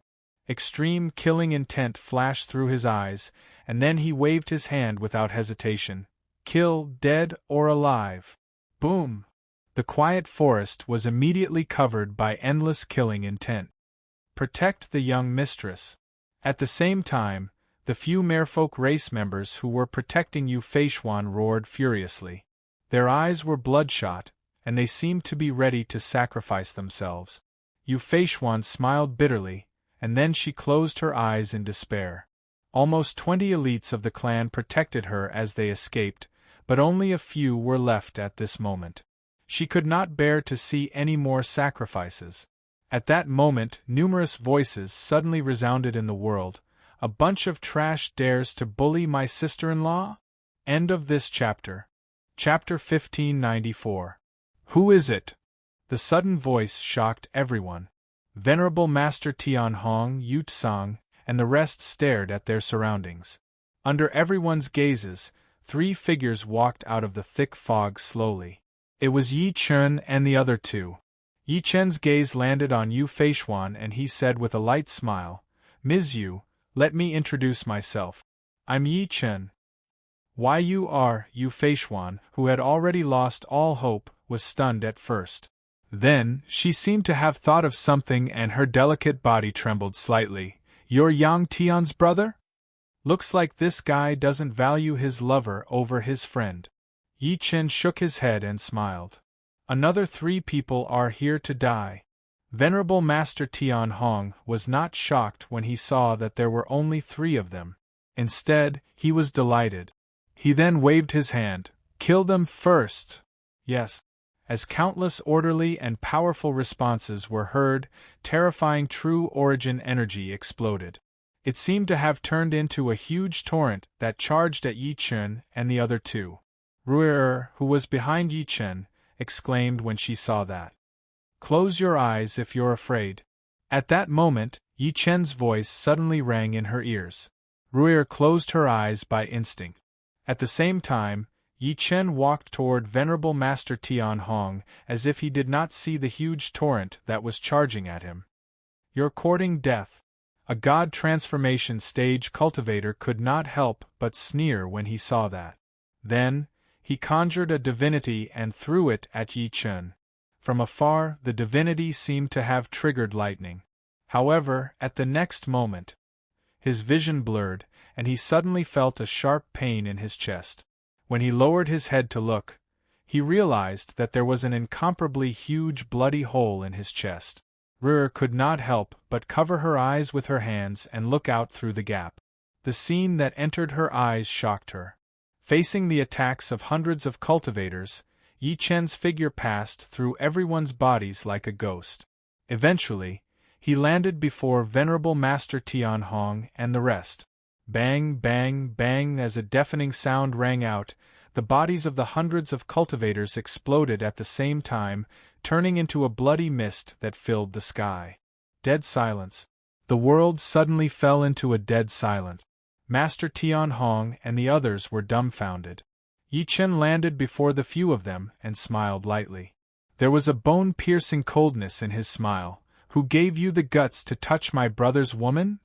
Extreme killing intent flashed through his eyes, and then he waved his hand without hesitation. Kill, dead or alive. Boom! The quiet forest was immediately covered by endless killing intent. Protect the young mistress. At the same time, the few Merfolk race members who were protecting Yu Feishuan roared furiously. Their eyes were bloodshot, and they seemed to be ready to sacrifice themselves. Yu Feishuan smiled bitterly, and then she closed her eyes in despair. Almost 20 elites of the clan protected her as they escaped, but only a few were left at this moment. She could not bear to see any more sacrifices. At that moment, numerous voices suddenly resounded in the world. A bunch of trash dares to bully my sister-in-law? End of this chapter. Chapter 1594. Who is it? The sudden voice shocked everyone. Venerable Master Tian Hong, Yu Tsang, and the rest stared at their surroundings. Under everyone's gazes, 3 figures walked out of the thick fog slowly. It was Yi Chen and the other 2. Yi Chen's gaze landed on Yu Feishuan and he said with a light smile, Ms. Yu, let me introduce myself. I'm Yi Chen, Why you Feishuan, who had already lost all hope, was stunned at first. Then, she seemed to have thought of something and her delicate body trembled slightly. You're Yang Tian's brother? Looks like this guy doesn't value his lover over his friend. Yi Chen shook his head and smiled. Another 3 people are here to die. Venerable Master Tian Hong was not shocked when he saw that there were only 3 of them. Instead, he was delighted. He then waved his hand. Kill them first! Yes. As countless orderly and powerful responses were heard, terrifying true origin energy exploded. It seemed to have turned into a huge torrent that charged at Yi Chen and the other 2. Rui'er, who was behind Yi Chen, exclaimed when she saw that. Close your eyes if you're afraid. At that moment, Yi Chen's voice suddenly rang in her ears. Rui'er closed her eyes by instinct. At the same time, Yi Chen walked toward Venerable Master Tian Hong as if he did not see the huge torrent that was charging at him. You're courting death. A god transformation stage cultivator could not help but sneer when he saw that. Then, he conjured a divinity and threw it at Yi Chen. From afar, the divinity seemed to have triggered lightning. However, at the next moment, his vision blurred, and he suddenly felt a sharp pain in his chest. When he lowered his head to look, he realized that there was an incomparably huge bloody hole in his chest. Rui'er could not help but cover her eyes with her hands and look out through the gap. The scene that entered her eyes shocked her. Facing the attacks of hundreds of cultivators, Yi Chen's figure passed through everyone's bodies like a ghost. Eventually, he landed before Venerable Master Tian Hong and the rest. Bang, bang, bang as a deafening sound rang out, the bodies of the hundreds of cultivators exploded at the same time, turning into a bloody mist that filled the sky. Dead silence. The world suddenly fell into a dead silence. Master Tian Hong and the others were dumbfounded. Yi Chen landed before the few of them and smiled lightly. There was a bone-piercing coldness in his smile. Who gave you the guts to touch my brother's woman?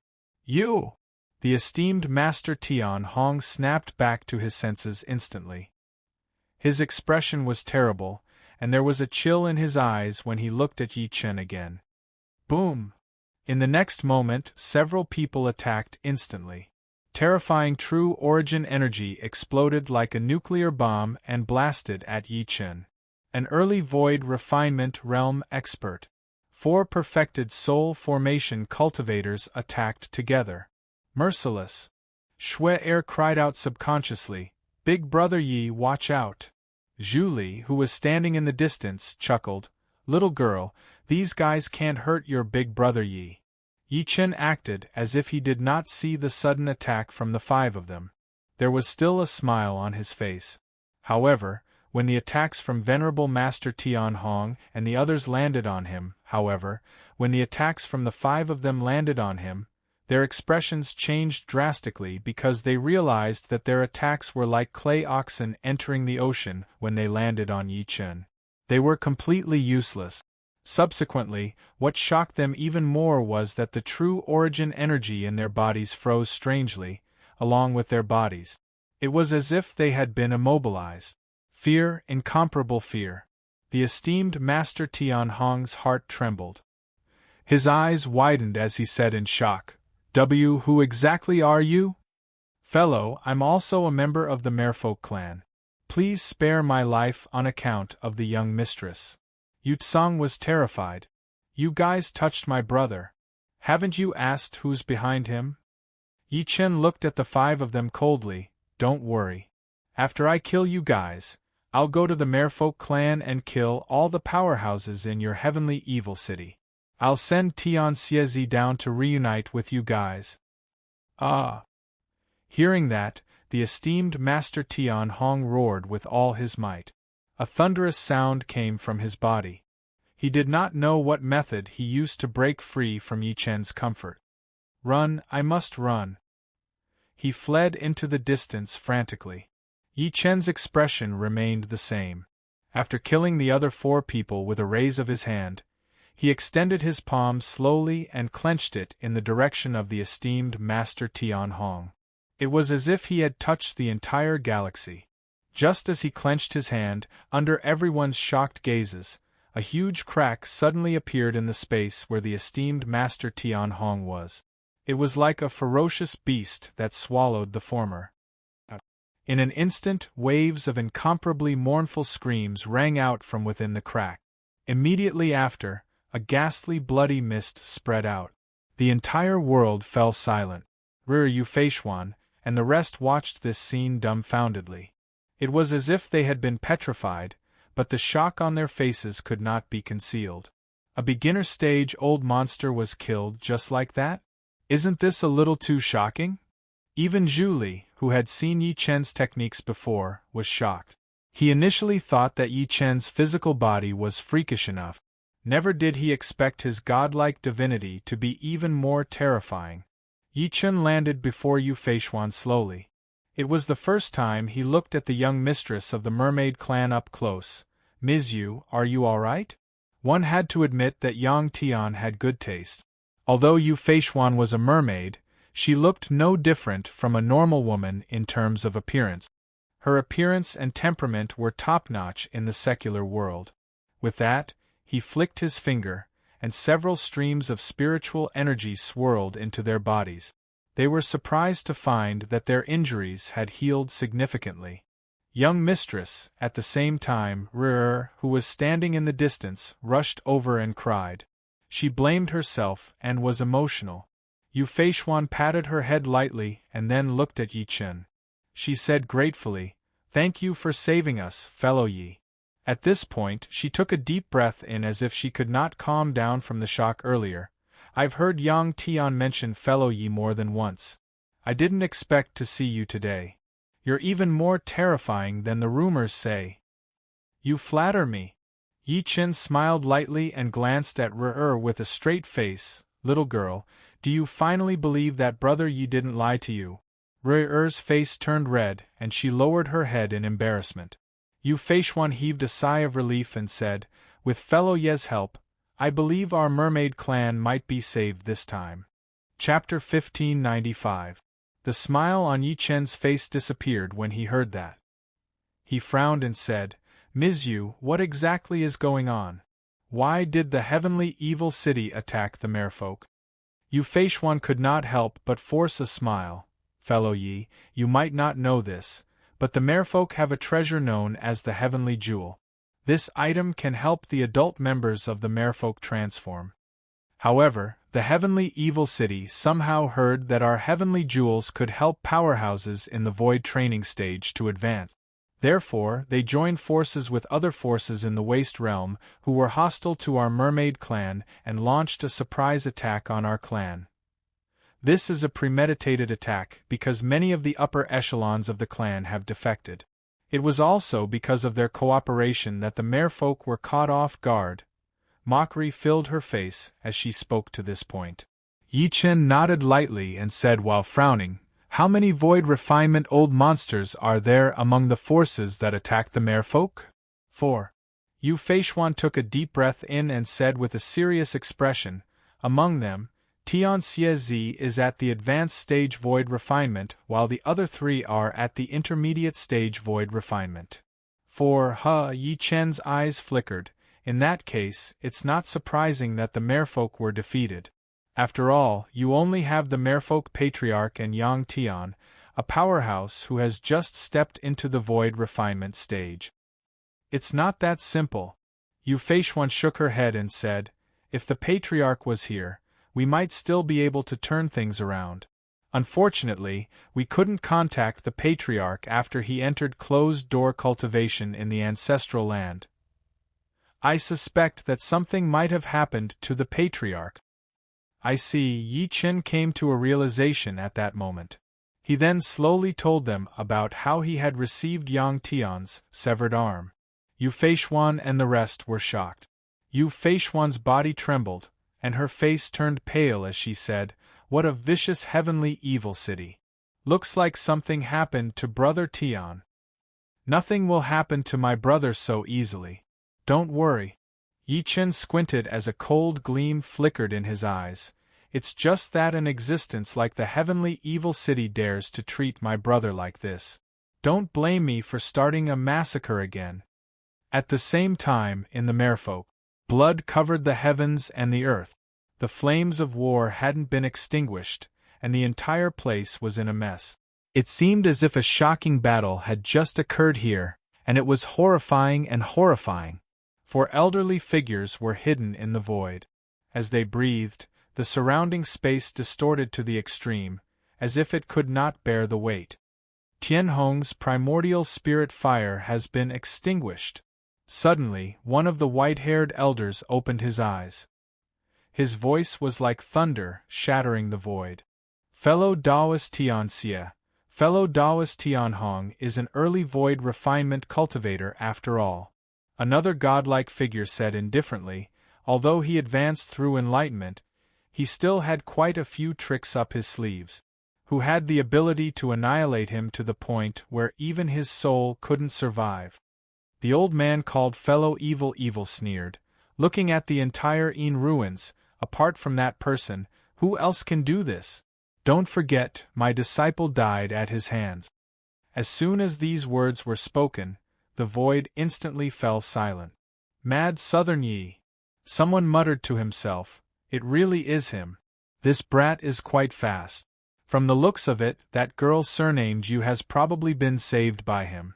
You! The esteemed Master Tian Hong snapped back to his senses instantly. His expression was terrible, and there was a chill in his eyes when he looked at Yi Chen again. Boom! In the next moment, several people attacked instantly. Terrifying true origin energy exploded like a nuclear bomb and blasted at Yi Chen. An early void refinement realm expert. 4 perfected soul formation cultivators attacked together. Merciless. Shui cried out subconsciously, Big Brother Yi, watch out. Zhu Li, who was standing in the distance, chuckled, Little girl, these guys can't hurt your big brother Yi. Yi Chen acted as if he did not see the sudden attack from the 5 of them. There was still a smile on his face. However, when the attacks from Venerable Master Tian Hong and the others landed on him, when the attacks from the 5 of them landed on him, their expressions changed drastically because they realized that their attacks were like clay oxen entering the ocean when they landed on Yi Chen. They were completely useless. Subsequently, what shocked them even more was that the true origin energy in their bodies froze strangely, along with their bodies. It was as if they had been immobilized. Fear, incomparable fear. The esteemed Master Tian Hong's heart trembled. His eyes widened as he said in shock, Who exactly are you? Fellow, I'm also a member of the Merfolk clan. Please spare my life on account of the young mistress. Yu Tsang was terrified. You guys touched my brother. Haven't you asked who's behind him? Yi Chen looked at the 5 of them coldly. Don't worry. After I kill you guys, I'll go to the Merfolk clan and kill all the powerhouses in your heavenly evil city. I'll send Tian Xiezi down to reunite with you guys. Ah! Hearing that, the esteemed Master Tian Hong roared with all his might. A thunderous sound came from his body. He did not know what method he used to break free from Yi Chen's comfort. Run, I must run. He fled into the distance frantically. Yi Chen's expression remained the same. After killing the other 4 people with a raise of his hand, he extended his palm slowly and clenched it in the direction of the esteemed Master Tian Hong. It was as if he had touched the entire galaxy. Just as he clenched his hand, under everyone's shocked gazes, a huge crack suddenly appeared in the space where the esteemed Master Tian Hong was. It was like a ferocious beast that swallowed the former. In an instant, waves of incomparably mournful screams rang out from within the crack. Immediately after, a ghastly bloody mist spread out. The entire world fell silent. Yu Feishuan and the rest watched this scene dumbfoundedly. It was as if they had been petrified, but the shock on their faces could not be concealed. A beginner-stage old monster was killed just like that? Isn't this a little too shocking? Even Zhu Li, who had seen Yi Chen's techniques before, was shocked. He initially thought that Yi Chen's physical body was freakish enough. Never did he expect his godlike divinity to be even more terrifying. Yi Chen landed before Yu Feishuan slowly. It was the first time he looked at the young mistress of the mermaid clan up close. "Ms. Yu, are you all right?" One had to admit that Yang Tian had good taste. Although Yu Feishuan was a mermaid, she looked no different from a normal woman in terms of appearance. Her appearance and temperament were top-notch in the secular world. With that, he flicked his finger, and several streams of spiritual energy swirled into their bodies. They were surprised to find that their injuries had healed significantly. Young mistress, at the same time, who was standing in the distance, rushed over and cried. She blamed herself and was emotional. Yu Feishuan patted her head lightly and then looked at Yi Chen. She said gratefully, "Thank you for saving us, fellow Yi." At this point, she took a deep breath in as if she could not calm down from the shock earlier. "I've heard Yang Tian mention fellow Yi more than once. I didn't expect to see you today. You're even more terrifying than the rumors say." "You flatter me." Yi Chen smiled lightly and glanced at with a straight face. "Little girl, do you finally believe that brother Yi didn't lie to you?" Ru'er's face turned red, and she lowered her head in embarrassment. Yu Feishuan heaved a sigh of relief and said, "With fellow Ye's help, I believe our mermaid clan might be saved this time." Chapter 1595. The smile on Yi Chen's face disappeared when he heard that. He frowned and said, "Ms. Yu, what exactly is going on? Why did the heavenly evil city attack the merfolk?" Yu Feishuan could not help but force a smile. "Fellow Yi, you might not know this, but the merfolk have a treasure known as the Heavenly Jewel. This item can help the adult members of the merfolk transform. However, the Heavenly Evil City somehow heard that our Heavenly Jewels could help powerhouses in the Void training stage to advance. Therefore, they joined forces with other forces in the Waste Realm who were hostile to our mermaid clan and launched a surprise attack on our clan. This is a premeditated attack because many of the upper echelons of the clan have defected. It was also because of their cooperation that the merfolk were caught off guard." Mockery filled her face as she spoke to this point. Yi Chen nodded lightly and said while frowning, "How many void refinement old monsters are there among the forces that attacked the merfolk?" 4. Yu Feishuan took a deep breath in and said with a serious expression, "Among them, Tian Xie is at the advanced stage void refinement, while the other three are at the intermediate stage void refinement." Yi Chen's eyes flickered. In that case, it's not surprising that the merfolk were defeated. After all, you only have the merfolk patriarch and Yang Tian, a powerhouse who has just stepped into the void refinement stage. It's not that simple. Yu Feishuan shook her head and said, "If the patriarch was here, we might still be able to turn things around. Unfortunately, we couldn't contact the patriarch after he entered closed-door cultivation in the ancestral land. I suspect that something might have happened to the patriarch." "I see." Yi Chen came to a realization at that moment. He then slowly told them about how he had received Yang Tian's severed arm. Yu Feishuan and the rest were shocked. Yu Feishuan's body trembled, and her face turned pale as she said, "What a vicious heavenly evil city. Looks like something happened to Brother Tian." "Nothing will happen to my brother so easily. Don't worry." Yi Chen squinted as a cold gleam flickered in his eyes. It's just that an existence like the heavenly evil city dares to treat my brother like this. Don't blame me for starting a massacre again. At the same time, in the merfolk, blood covered the heavens and the earth. The flames of war hadn't been extinguished, and the entire place was in a mess. It seemed as if a shocking battle had just occurred here, and it was horrifying and horrifying. For elderly figures were hidden in the void. As they breathed, the surrounding space distorted to the extreme, as if it could not bear the weight. Tianhong's primordial spirit fire has been extinguished. Suddenly, one of the white-haired elders opened his eyes. His voice was like thunder, shattering the void. Fellow Taoist Tianxie, fellow Taoist Tianhong is an early void refinement cultivator after all. Another godlike figure said indifferently, although he advanced through enlightenment, he still had quite a few tricks up his sleeves. Who had the ability to annihilate him to the point where even his soul couldn't survive. The old man called fellow evil sneered, looking at the entire in ruins. Apart from that person, who else can do this? Don't forget, my disciple died at his hands. As soon as these words were spoken, the void instantly fell silent. Mad Southern Yi. Someone muttered to himself, it really is him. This brat is quite fast. From the looks of it, that girl surnamed Yu has probably been saved by him.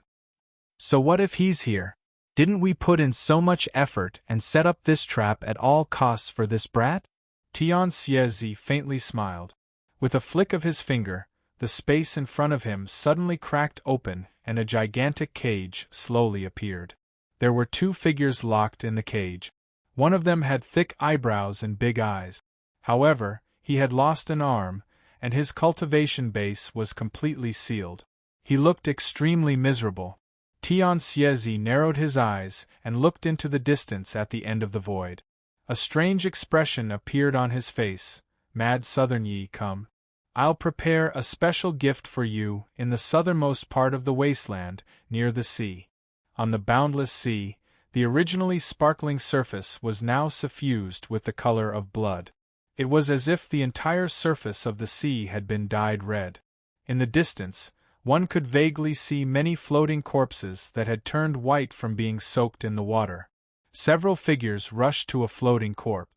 So what if he's here? Didn't we put in so much effort and set up this trap at all costs for this brat? Tianxie faintly smiled. With a flick of his finger, the space in front of him suddenly cracked open and a gigantic cage slowly appeared. There were two figures locked in the cage. One of them had thick eyebrows and big eyes. However, he had lost an arm, and his cultivation base was completely sealed. He looked extremely miserable. Tianxie narrowed his eyes and looked into the distance at the end of the void. A strange expression appeared on his face. Mad Southern Yi, come. I'll prepare a special gift for you in the southernmost part of the wasteland, near the sea. On the boundless sea, the originally sparkling surface was now suffused with the color of blood. It was as if the entire surface of the sea had been dyed red. In the distance, one could vaguely see many floating corpses that had turned white from being soaked in the water. Several figures rushed to a floating corpse.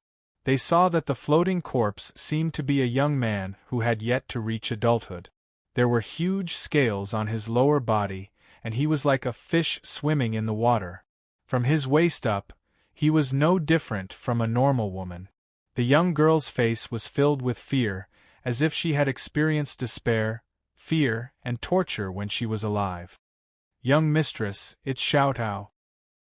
They saw that the floating corpse seemed to be a young man who had yet to reach adulthood. There were huge scales on his lower body, and he was like a fish swimming in the water. From his waist up, he was no different from a normal woman. The young girl's face was filled with fear, as if she had experienced despair, fear, and torture when she was alive. Young mistress, it's Xiaotao.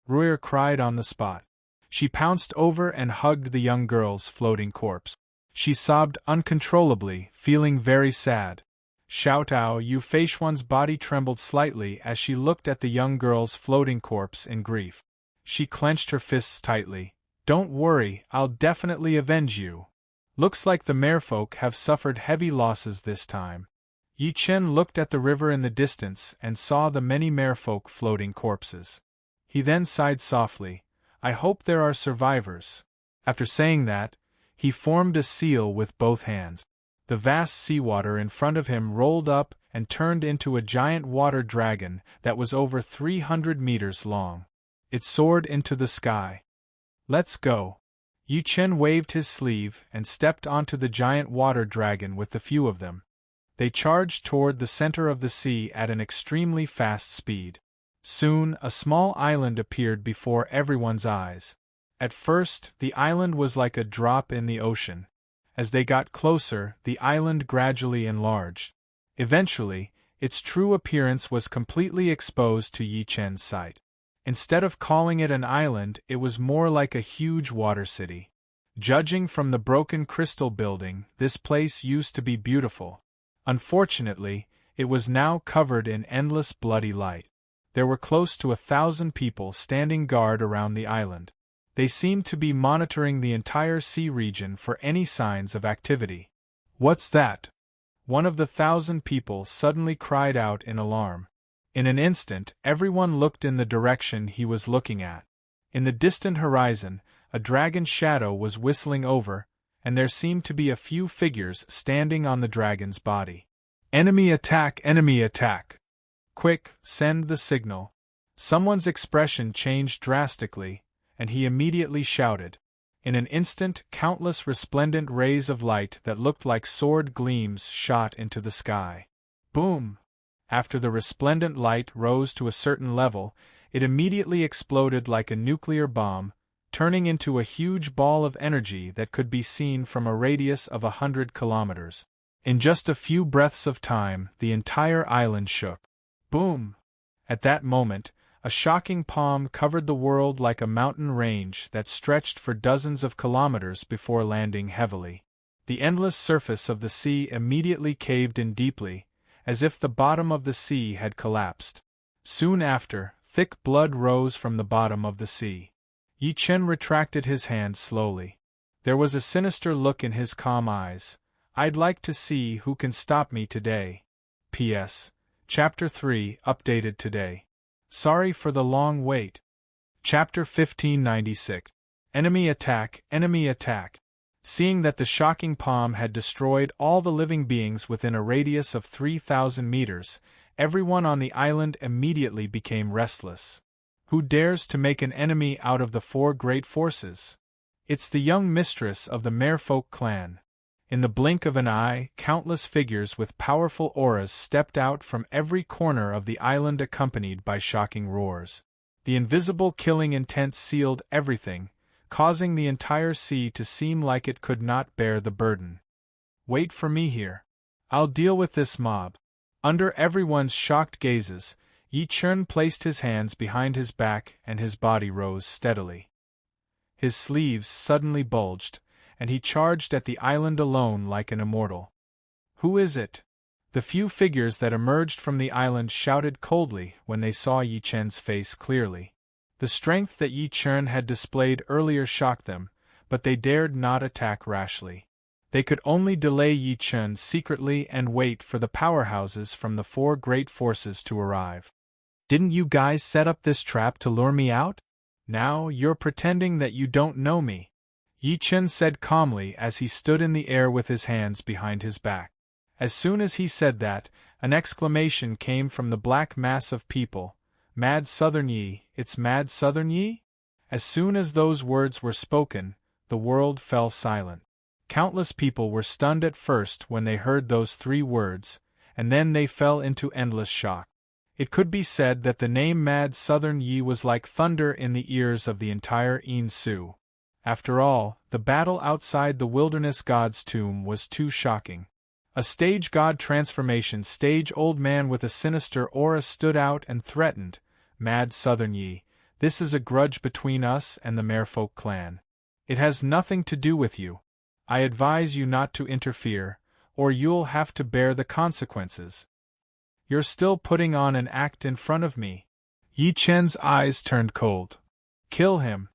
Ruyer cried on the spot. She pounced over and hugged the young girl's floating corpse. She sobbed uncontrollably, feeling very sad. Xiaotao Yu Feishuan's body trembled slightly as she looked at the young girl's floating corpse in grief. She clenched her fists tightly. Don't worry, I'll definitely avenge you. Looks like the merfolk have suffered heavy losses this time. Yi Chen looked at the river in the distance and saw the many merfolk floating corpses. He then sighed softly, I hope there are survivors. After saying that, he formed a seal with both hands. The vast seawater in front of him rolled up and turned into a giant water dragon that was over 300 meters long. It soared into the sky. Let's go. Yi Chen waved his sleeve and stepped onto the giant water dragon with the few of them. They charged toward the center of the sea at an extremely fast speed. Soon, a small island appeared before everyone's eyes. At first, the island was like a drop in the ocean. As they got closer, the island gradually enlarged. Eventually, its true appearance was completely exposed to Yi Chen's sight. Instead of calling it an island, it was more like a huge water city. Judging from the broken crystal building, this place used to be beautiful. Unfortunately, it was now covered in endless bloody light. There were close to 1,000 people standing guard around the island. They seemed to be monitoring the entire sea region for any signs of activity. What's that? One of the 1,000 people suddenly cried out in alarm. In an instant, everyone looked in the direction he was looking at. In the distant horizon, a dragon shadow was whistling over, and there seemed to be a few figures standing on the dragon's body. Enemy attack! Enemy attack! Quick, send the signal. Someone's expression changed drastically, and he immediately shouted. In an instant, countless resplendent rays of light that looked like sword gleams shot into the sky. Boom! After the resplendent light rose to a certain level, it immediately exploded like a nuclear bomb, turning into a huge ball of energy that could be seen from a radius of 100 kilometers. In just a few breaths of time, the entire island shook. Boom! At that moment, a shocking palm covered the world like a mountain range that stretched for dozens of kilometers before landing heavily. The endless surface of the sea immediately caved in deeply, as if the bottom of the sea had collapsed. Soon after, thick blood rose from the bottom of the sea. Yi Chen retracted his hand slowly. There was a sinister look in his calm eyes. I'd like to see who can stop me today. P.S. Chapter 3 updated today. Sorry for the long wait. Chapter 1596. Enemy attack! Enemy attack! Seeing that the shocking palm had destroyed all the living beings within a radius of 3,000 meters, everyone on the island immediately became restless. Who dares to make an enemy out of the four great forces? It's the young mistress of the Merfolk clan. In the blink of an eye, countless figures with powerful auras stepped out from every corner of the island accompanied by shocking roars. The invisible killing intent sealed everything, causing the entire sea to seem like it could not bear the burden. Wait for me here. I'll deal with this mob. Under everyone's shocked gazes, Yi Chen placed his hands behind his back and his body rose steadily. His sleeves suddenly bulged, and he charged at the island alone like an immortal. Who is it? The few figures that emerged from the island shouted coldly when they saw Yi Chen's face clearly. The strength that Yi Chen had displayed earlier shocked them, but they dared not attack rashly. They could only delay Yi Chen secretly and wait for the powerhouses from the four great forces to arrive. Didn't you guys set up this trap to lure me out? Now you're pretending that you don't know me. Yi Chen said calmly as he stood in the air with his hands behind his back. As soon as he said that, an exclamation came from the black mass of people. Mad Southern Yi, it's Mad Southern Yi? As soon as those words were spoken, the world fell silent. Countless people were stunned at first when they heard those three words, and then they fell into endless shock. It could be said that the name Mad Southern Yi was like thunder in the ears of the entire Yin Su. After all, the battle outside the wilderness god's tomb was too shocking. A stage god transformation stage old man with a sinister aura stood out and threatened, Mad Southern Yi, this is a grudge between us and the Merfolk clan. It has nothing to do with you. I advise you not to interfere, or you'll have to bear the consequences. You're still putting on an act in front of me. Yi Chen's eyes turned cold. Kill him.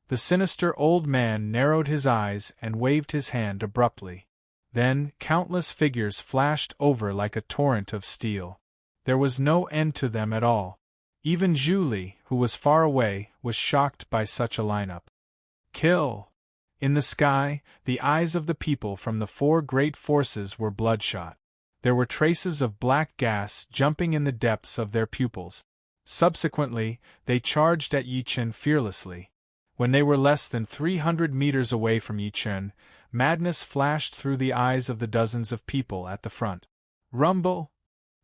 The sinister old man narrowed his eyes and waved his hand abruptly. Then, countless figures flashed over like a torrent of steel. There was no end to them at all. Even Zhu Li, who was far away, was shocked by such a lineup. Kill! In the sky, the eyes of the people from the four great forces were bloodshot. There were traces of black gas jumping in the depths of their pupils. Subsequently, they charged at Yi Chen fearlessly. When they were less than 300 meters away from Yi Chen, madness flashed through the eyes of the dozens of people at the front. Rumble!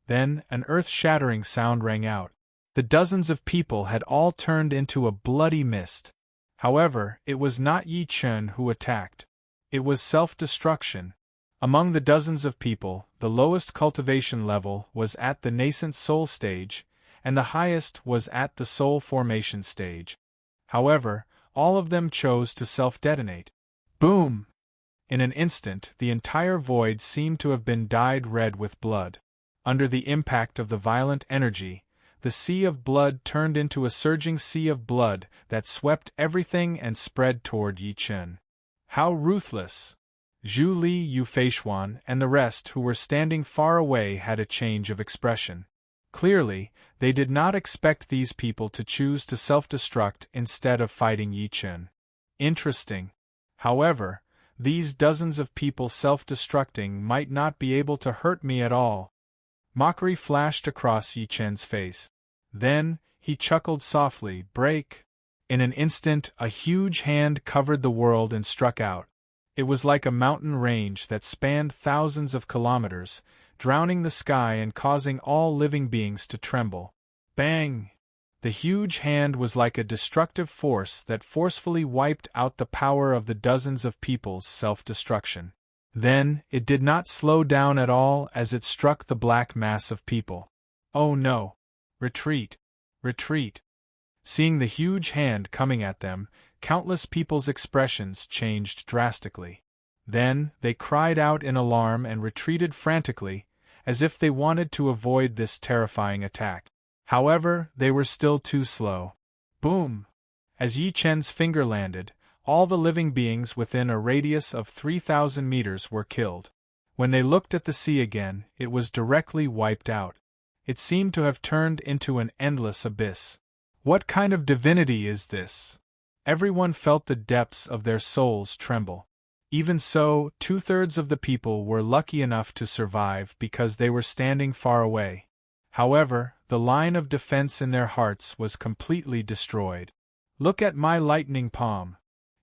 Then, an earth-shattering sound rang out. The dozens of people had all turned into a bloody mist. However, it was not Yi Chen who attacked. It was self-destruction. Among the dozens of people, the lowest cultivation level was at the nascent soul stage, and the highest was at the soul formation stage. However, all of them chose to self-detonate. Boom! In an instant, the entire void seemed to have been dyed red with blood. Under the impact of the violent energy, the sea of blood turned into a surging sea of blood that swept everything and spread toward Yi Chen. How ruthless! Zhu Li, Yu Feishuan, and the rest who were standing far away had a change of expression. Clearly, they did not expect these people to choose to self-destruct instead of fighting Yi Chen. Interesting. However, These dozens of people self-destructing might not be able to hurt me at all. Mockery flashed across Yi Chen's face. Then, he chuckled softly, break. In an instant, a huge hand covered the world and struck out. It was like a mountain range that spanned thousands of kilometers, drowning the sky and causing all living beings to tremble. Bang! The huge hand was like a destructive force that forcefully wiped out the power of the dozens of people's self-destruction. Then, it did not slow down at all as it struck the black mass of people. Oh no! Retreat! Retreat! Seeing the huge hand coming at them, countless people's expressions changed drastically. Then, they cried out in alarm and retreated frantically, as if they wanted to avoid this terrifying attack. However, they were still too slow. Boom! As Yi Chen's finger landed, all the living beings within a radius of 3,000 meters were killed. When they looked at the sea again, it was directly wiped out. It seemed to have turned into an endless abyss. What kind of divinity is this? Everyone felt the depths of their souls tremble. Even so, 2/3 of the people were lucky enough to survive because they were standing far away. However, the line of defense in their hearts was completely destroyed. Look at my lightning palm.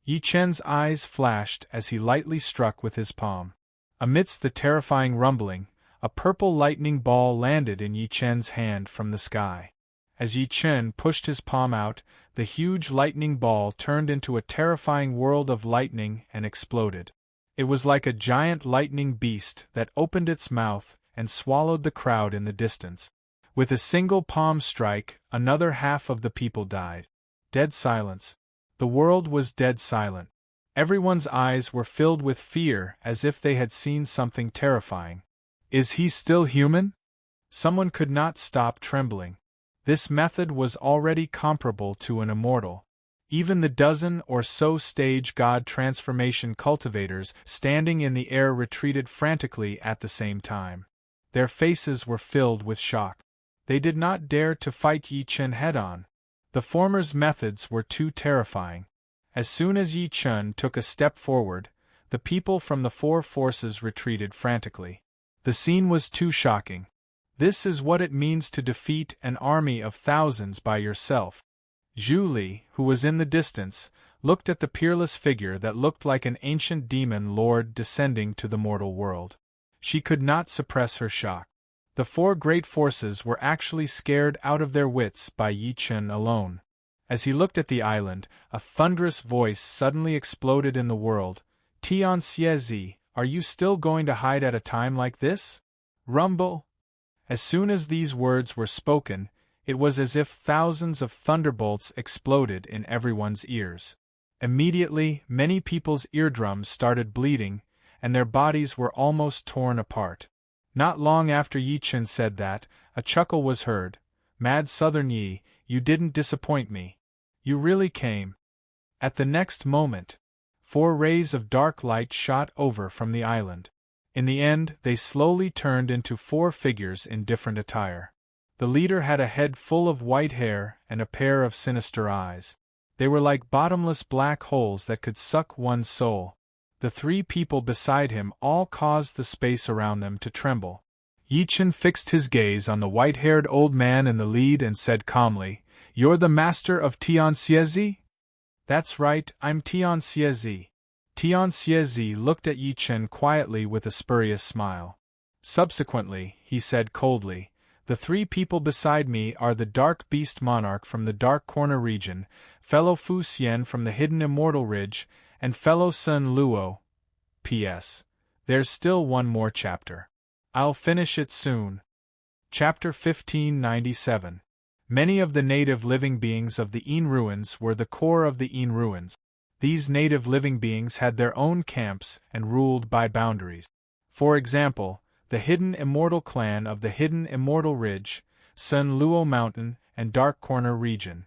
Yi Chen's eyes flashed as he lightly struck with his palm. Amidst the terrifying rumbling, a purple lightning ball landed in Yi Chen's hand from the sky. As Yi Chen pushed his palm out, the huge lightning ball turned into a terrifying world of lightning and exploded. It was like a giant lightning beast that opened its mouth and swallowed the crowd in the distance. With a single palm strike, another half of the people died. Dead silence. The world was dead silent. Everyone's eyes were filled with fear as if they had seen something terrifying. Is he still human? Someone could not stop trembling. This method was already comparable to an immortal. Even the dozen or so stage god transformation cultivators standing in the air retreated frantically at the same time. Their faces were filled with shock. They did not dare to fight Yi Chen head-on. The former's methods were too terrifying. As soon as Yi Chen took a step forward, the people from the four forces retreated frantically. The scene was too shocking. This is what it means to defeat an army of thousands by yourself. Zhu Li, who was in the distance, looked at the peerless figure that looked like an ancient demon lord descending to the mortal world. She could not suppress her shock. The four great forces were actually scared out of their wits by Yi Chen alone. As he looked at the island, a thunderous voice suddenly exploded in the world. Tian Xiezi, are you still going to hide at a time like this? Rumble! As soon as these words were spoken, it was as if thousands of thunderbolts exploded in everyone's ears. Immediately, many people's eardrums started bleeding, and their bodies were almost torn apart. Not long after Yi Chen said that, a chuckle was heard. Mad Southern Yi, you didn't disappoint me. You really came. At the next moment, 4 rays of dark light shot over from the island. In the end, they slowly turned into 4 figures in different attire. The leader had a head full of white hair and a pair of sinister eyes. They were like bottomless black holes that could suck one's soul. The 3 people beside him all caused the space around them to tremble. Yi Chen fixed his gaze on the white-haired old man in the lead and said calmly, "You're the master of Tian Xiezi?" "That's right, I'm Tian Xiezi." Tian Xiezi looked at Yi Chen quietly with a spurious smile. Subsequently, he said coldly, "The 3 people beside me are the Dark Beast Monarch from the Dark Corner region, fellow Fu Xian from the Hidden Immortal Ridge, and fellow Sun Luo. P.S. There's still one more chapter. I'll finish it soon." Chapter 1597. Many of the native living beings of the Yin ruins were the core of the Yin ruins. These native living beings had their own camps and ruled by boundaries. For example, the Hidden Immortal Clan of the Hidden Immortal Ridge, Sun Luo Mountain, and Dark Corner region.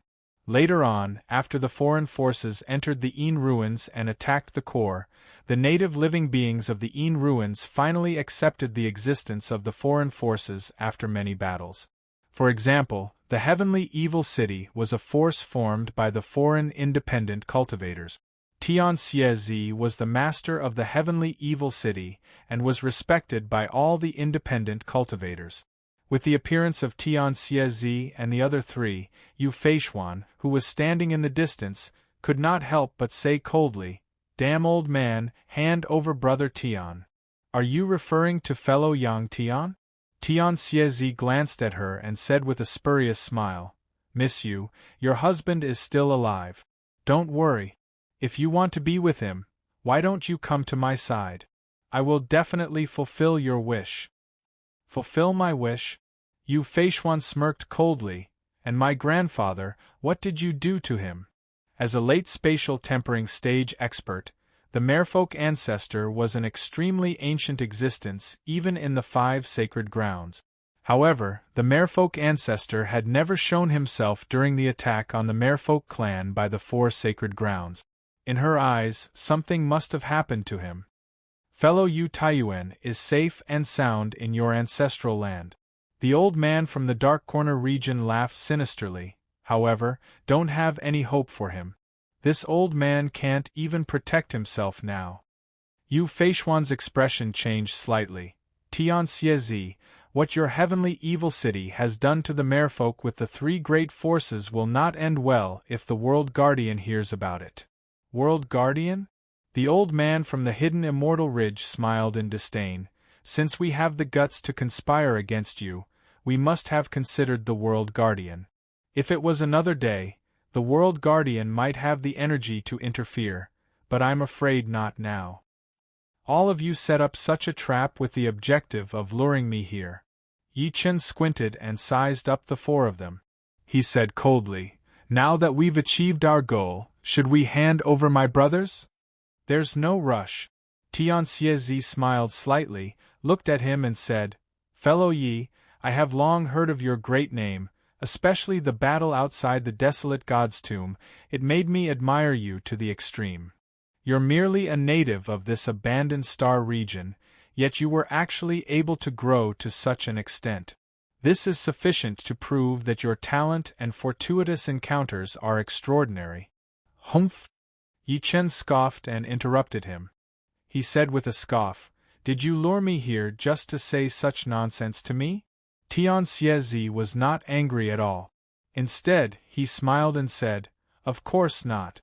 Later on, after the foreign forces entered the Yin ruins and attacked the core, the native living beings of the Yin ruins finally accepted the existence of the foreign forces after many battles. For example, the Heavenly Evil City was a force formed by the foreign independent cultivators. Tian Xie was the master of the heavenly evil city and was respected by all the independent cultivators. With the appearance of Tian Xie and the other three, Yu Feishuan, who was standing in the distance, could not help but say coldly, "Damn old man, hand over brother Tian." "Are you referring to fellow Yang Tian?" Tian Xie glanced at her and said with a spurious smile, "Miss Yu, your husband is still alive. Don't worry. If you want to be with him, why don't you come to my side? I will definitely fulfill your wish." "Fulfill my wish?" Yu Feishuan smirked coldly. "And my grandfather, what did you do to him?" As a late spatial tempering stage expert, the merfolk ancestor was an extremely ancient existence even in the 5 sacred grounds. However, the merfolk ancestor had never shown himself during the attack on the merfolk clan by the 4 sacred grounds. In her eyes, something must have happened to him. "Fellow Yu Taiyuan is safe and sound in your ancestral land." The old man from the Dark Corner region laughed sinisterly. "However, don't have any hope for him. This old man can't even protect himself now." Yu Feishuan's expression changed slightly. "Tian Xie, what your heavenly evil city has done to the merfolk with the 3 great forces will not end well if the World Guardian hears about it." "World Guardian?" The old man from the hidden immortal ridge smiled in disdain. "Since we have the guts to conspire against you, we must have considered the World Guardian. If it was another day, the World Guardian might have the energy to interfere, but I'm afraid not now. All of you set up such a trap with the objective of luring me here." Yi Chen squinted and sized up the 4 of them. He said coldly, "Now that we've achieved our goal, should we hand over my brothers?" "There's no rush." Tian Xie smiled slightly, looked at him and said, "Fellow Yi, I have long heard of your great name, especially the battle outside the desolate god's tomb. It made me admire you to the extreme. You're merely a native of this abandoned star region, yet you were actually able to grow to such an extent. This is sufficient to prove that your talent and fortuitous encounters are extraordinary." "Humph!" Yi Chen scoffed and interrupted him. He said with a scoff, "Did you lure me here just to say such nonsense to me?" Tian Xie was not angry at all. Instead, he smiled and said, "Of course not.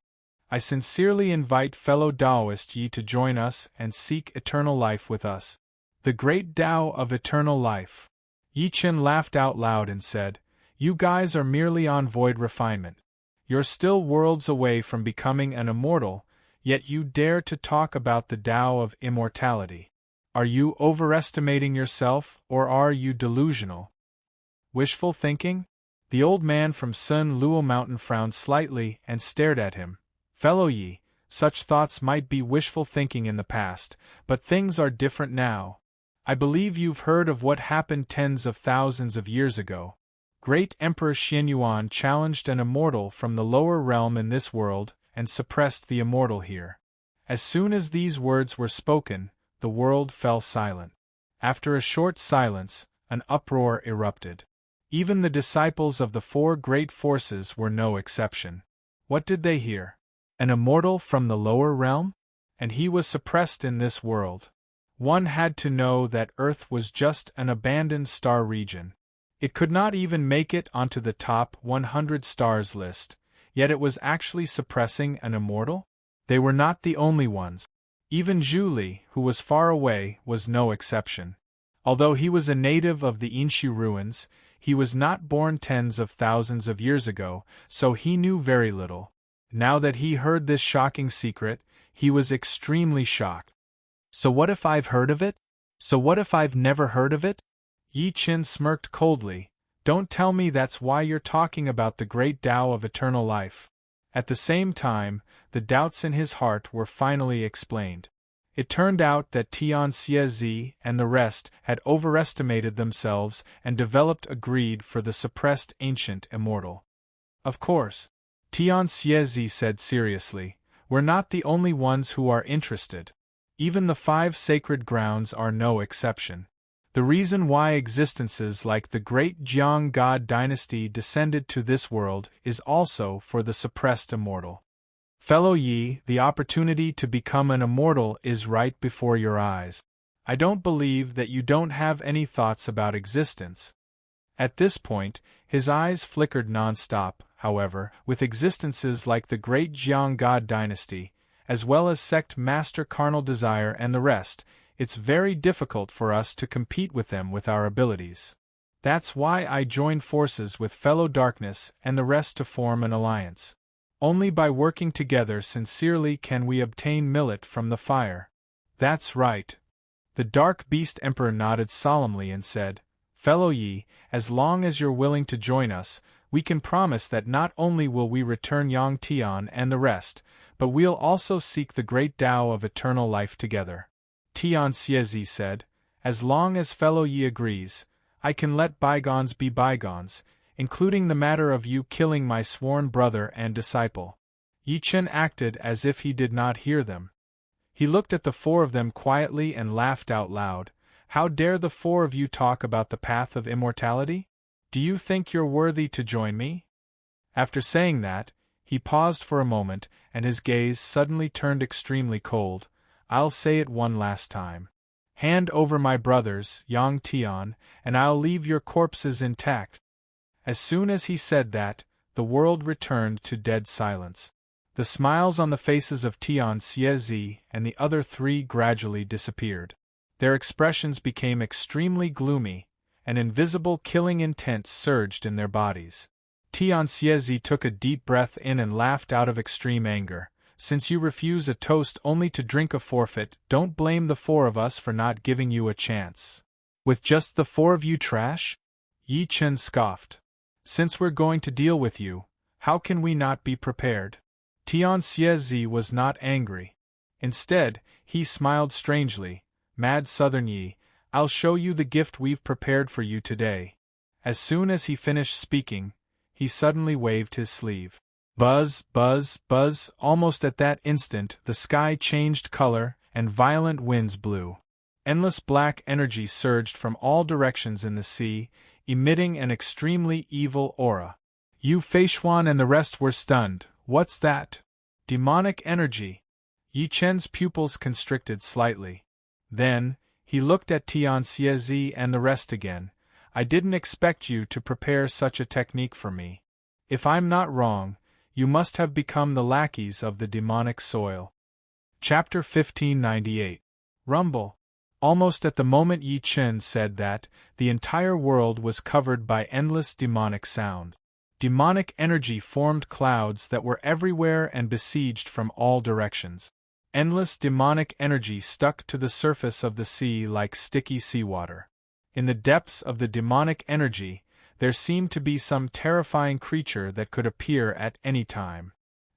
I sincerely invite fellow Taoist Yi to join us and seek eternal life with us. The great Tao of eternal life." Yi Chen laughed out loud and said, "You guys are merely on void refinement. You're still worlds away from becoming an immortal, yet you dare to talk about the Tao of immortality. Are you overestimating yourself, or are you delusional? Wishful thinking?" The old man from Sun Luo Mountain frowned slightly and stared at him. "Fellow Yi, such thoughts might be wishful thinking in the past, but things are different now. I believe you've heard of what happened tens of thousands of years ago. Great Emperor Xianyuan challenged an immortal from the lower realm in this world and suppressed the immortal here. As soon as these words were spoken, the world fell silent. After a short silence, an uproar erupted. Even the disciples of the 4 great forces were no exception. What did they hear? An immortal from the lower realm? And he was suppressed in this world. One had to know that Earth was just an abandoned star region. It could not even make it onto the top 100 stars list, yet it was actually suppressing an immortal? They were not the only ones. Even Zhu Li, who was far away, was no exception. Although he was a native of the Inshu ruins, he was not born tens of thousands of years ago, so he knew very little. Now that he heard this shocking secret, he was extremely shocked. "So what if I've heard of it? So what if I've never heard of it?" Yi Chen smirked coldly. "Don't tell me that's why you're talking about the great Tao of eternal life." At the same time, the doubts in his heart were finally explained. It turned out that Tian Xie and the rest had overestimated themselves and developed a greed for the suppressed ancient immortal. "Of course," Tian Xie said seriously, "we're not the only ones who are interested. Even the 5 sacred grounds are no exception. The reason why existences like the great Jiang God dynasty descended to this world is also for the suppressed immortal. Fellow Yi, the opportunity to become an immortal is right before your eyes. I don't believe that you don't have any thoughts about existence. At this point, his eyes flickered non-stop, however, with existences like the great Jiang God dynasty, as well as sect master carnal desire and the rest. It's very difficult for us to compete with them with our abilities. That's why I joined forces with fellow darkness and the rest to form an alliance. Only by working together sincerely can we obtain millet from the fire. That's right. The Dark Beast Emperor nodded solemnly and said, Fellow Yi, as long as you're willing to join us, we can promise that not only will we return Yang Tian and the rest, but we'll also seek the great Tao of eternal life together. Tian Xiezi said, As long as Fellow Yi agrees, I can let bygones be bygones, including the matter of you killing my sworn brother and disciple. Yi Chen acted as if he did not hear them. He looked at the four of them quietly and laughed out loud. How dare the four of you talk about the path of immortality? Do you think you're worthy to join me? After saying that, he paused for a moment, and his gaze suddenly turned extremely cold. I'll say it one last time. Hand over my brothers, Yang Tian, and I'll leave your corpses intact. As soon as he said that, the world returned to dead silence. The smiles on the faces of Tian Xiezi and the other three gradually disappeared. Their expressions became extremely gloomy, an invisible killing intent surged in their bodies. Tian Xiezi took a deep breath in and laughed out of extreme anger. Since you refuse a toast only to drink a forfeit, don't blame the four of us for not giving you a chance. With just the four of you trash? Yi Chen scoffed. Since we're going to deal with you, how can we not be prepared? Tian Xiezi was not angry. Instead, he smiled strangely. Mad Southern Yi, I'll show you the gift we've prepared for you today. As soon as he finished speaking, he suddenly waved his sleeve. Buzz, buzz, buzz. Almost at that instant, the sky changed color, and violent winds blew. Endless black energy surged from all directions in the sea, emitting an extremely evil aura. Yu Feishuan and the rest were stunned. What's that? Demonic energy. Yi Chen's pupils constricted slightly. Then, he looked at Tian Xiezi and the rest again. I didn't expect you to prepare such a technique for me. If I'm not wrong, you must have become the lackeys of the demonic soil. Chapter 1598. Rumble. Almost at the moment Yi Chen said that, the entire world was covered by endless demonic sound. Demonic energy formed clouds that were everywhere and besieged from all directions. Endless demonic energy stuck to the surface of the sea like sticky seawater. In the depths of the demonic energy, there seemed to be some terrifying creature that could appear at any time.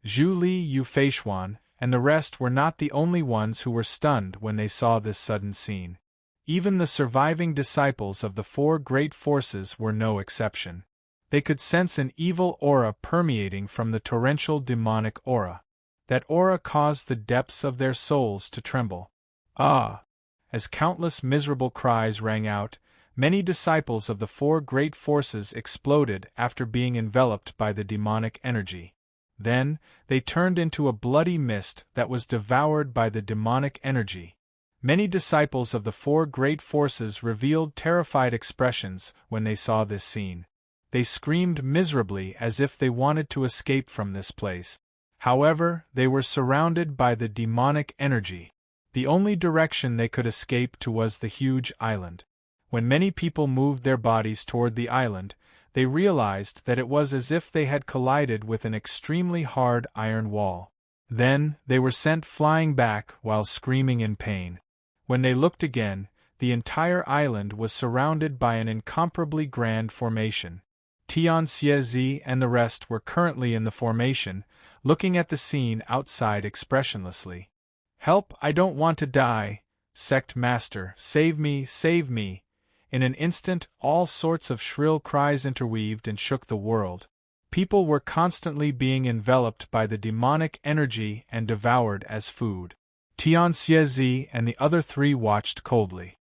Zhu Li, Yu Feishuan, and the rest were not the only ones who were stunned when they saw this sudden scene. Even the surviving disciples of the four great forces were no exception. They could sense an evil aura permeating from the torrential demonic aura. That aura caused the depths of their souls to tremble. Ah! As countless miserable cries rang out, many disciples of the four great forces exploded after being enveloped by the demonic energy. Then, they turned into a bloody mist that was devoured by the demonic energy. Many disciples of the four great forces revealed terrified expressions when they saw this scene. They screamed miserably as if they wanted to escape from this place. However, they were surrounded by the demonic energy. The only direction they could escape to was the huge island. When many people moved their bodies toward the island, they realized that it was as if they had collided with an extremely hard iron wall. Then, they were sent flying back while screaming in pain. When they looked again, the entire island was surrounded by an incomparably grand formation. Tian Xiezi and the rest were currently in the formation, looking at the scene outside expressionlessly. Help, I don't want to die. Sect Master, save me, save me. In an instant, all sorts of shrill cries interweaved and shook the world. People were constantly being enveloped by the demonic energy and devoured as food. Tian Xiezi and the other three watched coldly.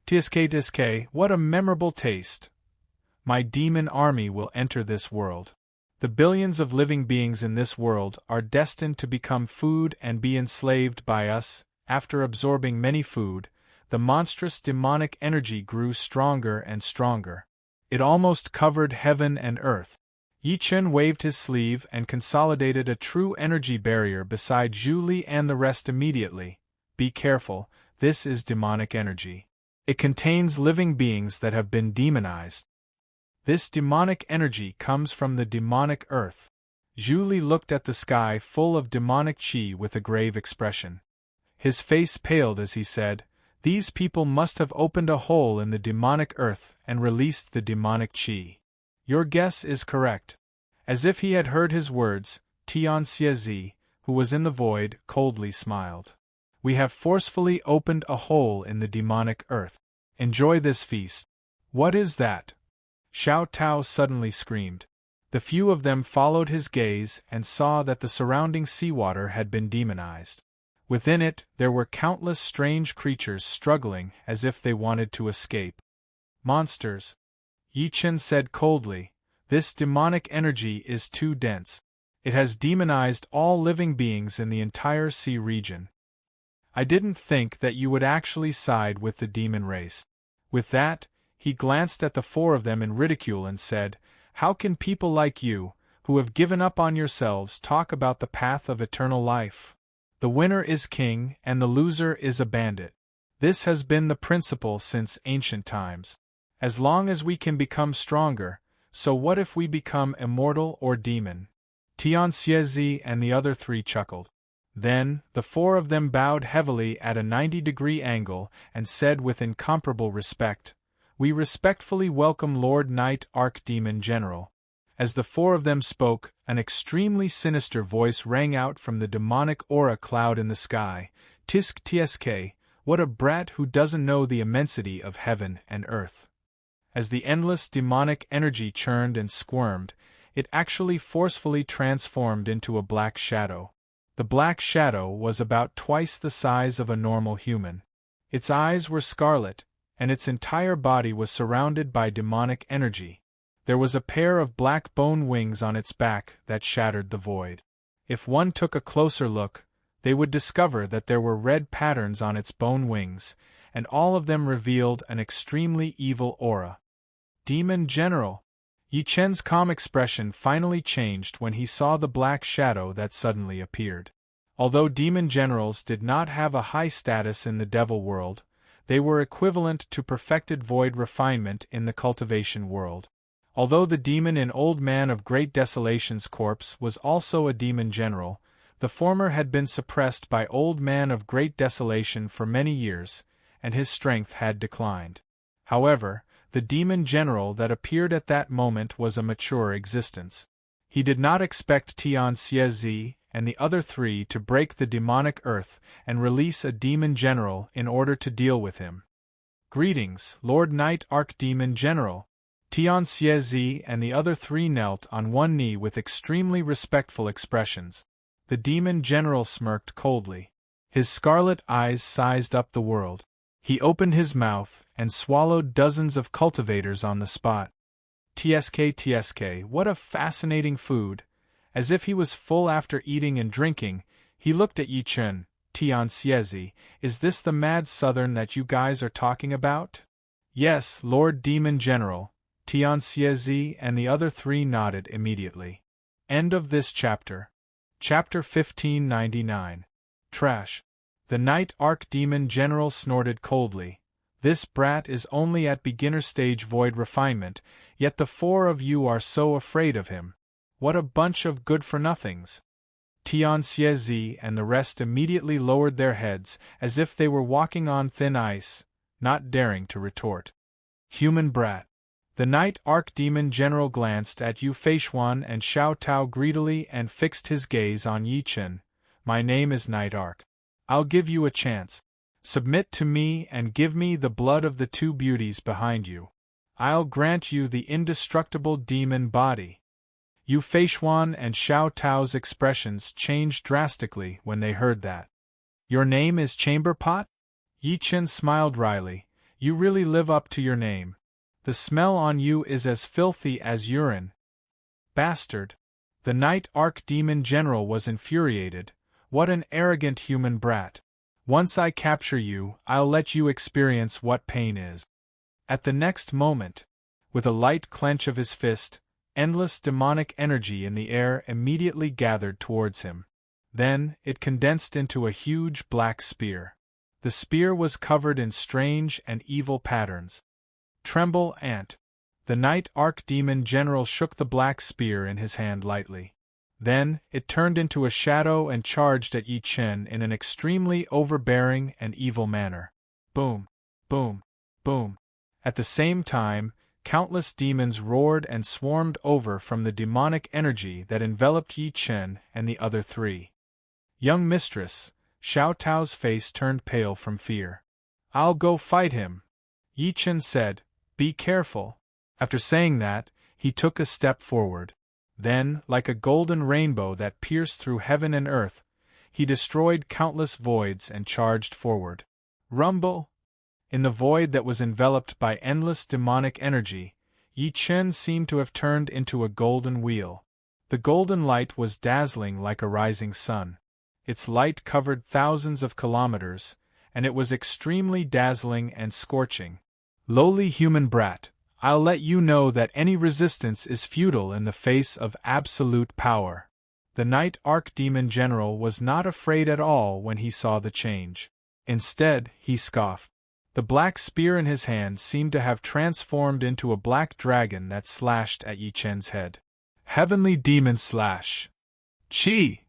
Tiske, what a memorable taste! My demon army will enter this world. The billions of living beings in this world are destined to become food and be enslaved by us. After absorbing many food, the monstrous demonic energy grew stronger and stronger. It almost covered heaven and earth. Yi Chen waved his sleeve and consolidated a true energy barrier beside Zhu Li and the rest immediately. Be careful, this is demonic energy. It contains living beings that have been demonized. This demonic energy comes from the demonic earth. Zhu Li looked at the sky full of demonic qi with a grave expression. His face paled as he said, "These people must have opened a hole in the demonic earth and released the demonic qi." "Your guess is correct." As if he had heard his words, Tian Xiezi, who was in the void, coldly smiled. "We have forcefully opened a hole in the demonic earth. Enjoy this feast." "What is that?" Xiao Tao suddenly screamed. The few of them followed his gaze and saw that the surrounding seawater had been demonized. Within it, there were countless strange creatures struggling as if they wanted to escape. "Monsters," Yi Chen said coldly. "This demonic energy is too dense. It has demonized all living beings in the entire sea region. I didn't think that you would actually side with the demon race." With that, he glanced at the four of them in ridicule and said, "How can people like you, who have given up on yourselves, talk about the path of eternal life? The winner is king and the loser is a bandit. This has been the principle since ancient times. As long as we can become stronger, so what if we become immortal or demon?" Tian Xiezi and the other three chuckled. Then, the four of them bowed heavily at a 90-degree angle and said with incomparable respect, "We respectfully welcome Lord Knight Archdemon General." As the four of them spoke, an extremely sinister voice rang out from the demonic aura cloud in the sky. "Tisk tsk, what a brat who doesn't know the immensity of heaven and earth." As the endless demonic energy churned and squirmed, it actually forcefully transformed into a black shadow. The black shadow was about twice the size of a normal human. Its eyes were scarlet, and its entire body was surrounded by demonic energy. There was a pair of black bone wings on its back that shattered the void. If one took a closer look, they would discover that there were red patterns on its bone wings, and all of them revealed an extremely evil aura. "Demon General!" Yi Chen's calm expression finally changed when he saw the black shadow that suddenly appeared. Although demon generals did not have a high status in the devil world, they were equivalent to perfected void refinement in the cultivation world. Although the demon in Old Man of Great Desolation's corpse was also a demon general, the former had been suppressed by Old Man of Great Desolation for many years, and his strength had declined. However, the demon general that appeared at that moment was a mature existence. He did not expect Tian Xiezi and the other three to break the demonic earth and release a demon general in order to deal with him. "Greetings, Lord Knight Archdemon General." Tian Xiezi and the other three knelt on one knee with extremely respectful expressions. The demon general smirked coldly. His scarlet eyes sized up the world. He opened his mouth and swallowed dozens of cultivators on the spot. Tsk, what a fascinating food! As if he was full after eating and drinking, he looked at Yi Chen. "Tian Xiezi, is this the mad southern that you guys are talking about?" "Yes, Lord Demon General." Tian Xiezi and the other three nodded immediately. End of this chapter. Chapter 1599. Trash. The Night Archdemon General snorted coldly. "This brat is only at beginner stage void refinement, yet the four of you are so afraid of him. What a bunch of good-for-nothings." Tian Xiezi and the rest immediately lowered their heads as if they were walking on thin ice, not daring to retort. "Human brat." The Night Archdemon General glanced at Yu Feishuan and Xiao Tao greedily and fixed his gaze on Yi Chen. "My name is Night Arc. I'll give you a chance. Submit to me and give me the blood of the two beauties behind you. I'll grant you the indestructible demon body." Yu Feishuan and Xiao Tao's expressions changed drastically when they heard that. "Your name is Chamberpot?" Yi Chen smiled wryly. "You really live up to your name. The smell on you is as filthy as urine." "Bastard!" The Night Archdemon General was infuriated. What an arrogant human brat. Once I capture you, I'll let you experience what pain is. At the next moment, with a light clench of his fist, endless demonic energy in the air immediately gathered towards him. Then, it condensed into a huge black spear. The spear was covered in strange and evil patterns. Tremble, Ant. The Night Archdemon General shook the black spear in his hand lightly. Then, it turned into a shadow and charged at Yi Chen in an extremely overbearing and evil manner. Boom! Boom! Boom! At the same time, countless demons roared and swarmed over from the demonic energy that enveloped Yi Chen and the other three. Young mistress, Xiao Tao's face turned pale from fear. I'll go fight him, Yi Chen said. Be careful. After saying that, he took a step forward. Then, like a golden rainbow that pierced through heaven and earth, he destroyed countless voids and charged forward. Rumble! In the void that was enveloped by endless demonic energy, Yi Chen seemed to have turned into a golden wheel. The golden light was dazzling like a rising sun. Its light covered thousands of kilometers, and it was extremely dazzling and scorching. Lowly human brat, I'll let you know that any resistance is futile in the face of absolute power. The Night Archdemon General was not afraid at all when he saw the change. Instead, he scoffed. The black spear in his hand seemed to have transformed into a black dragon that slashed at Yi Chen's head. Heavenly Demon Slash! Chi!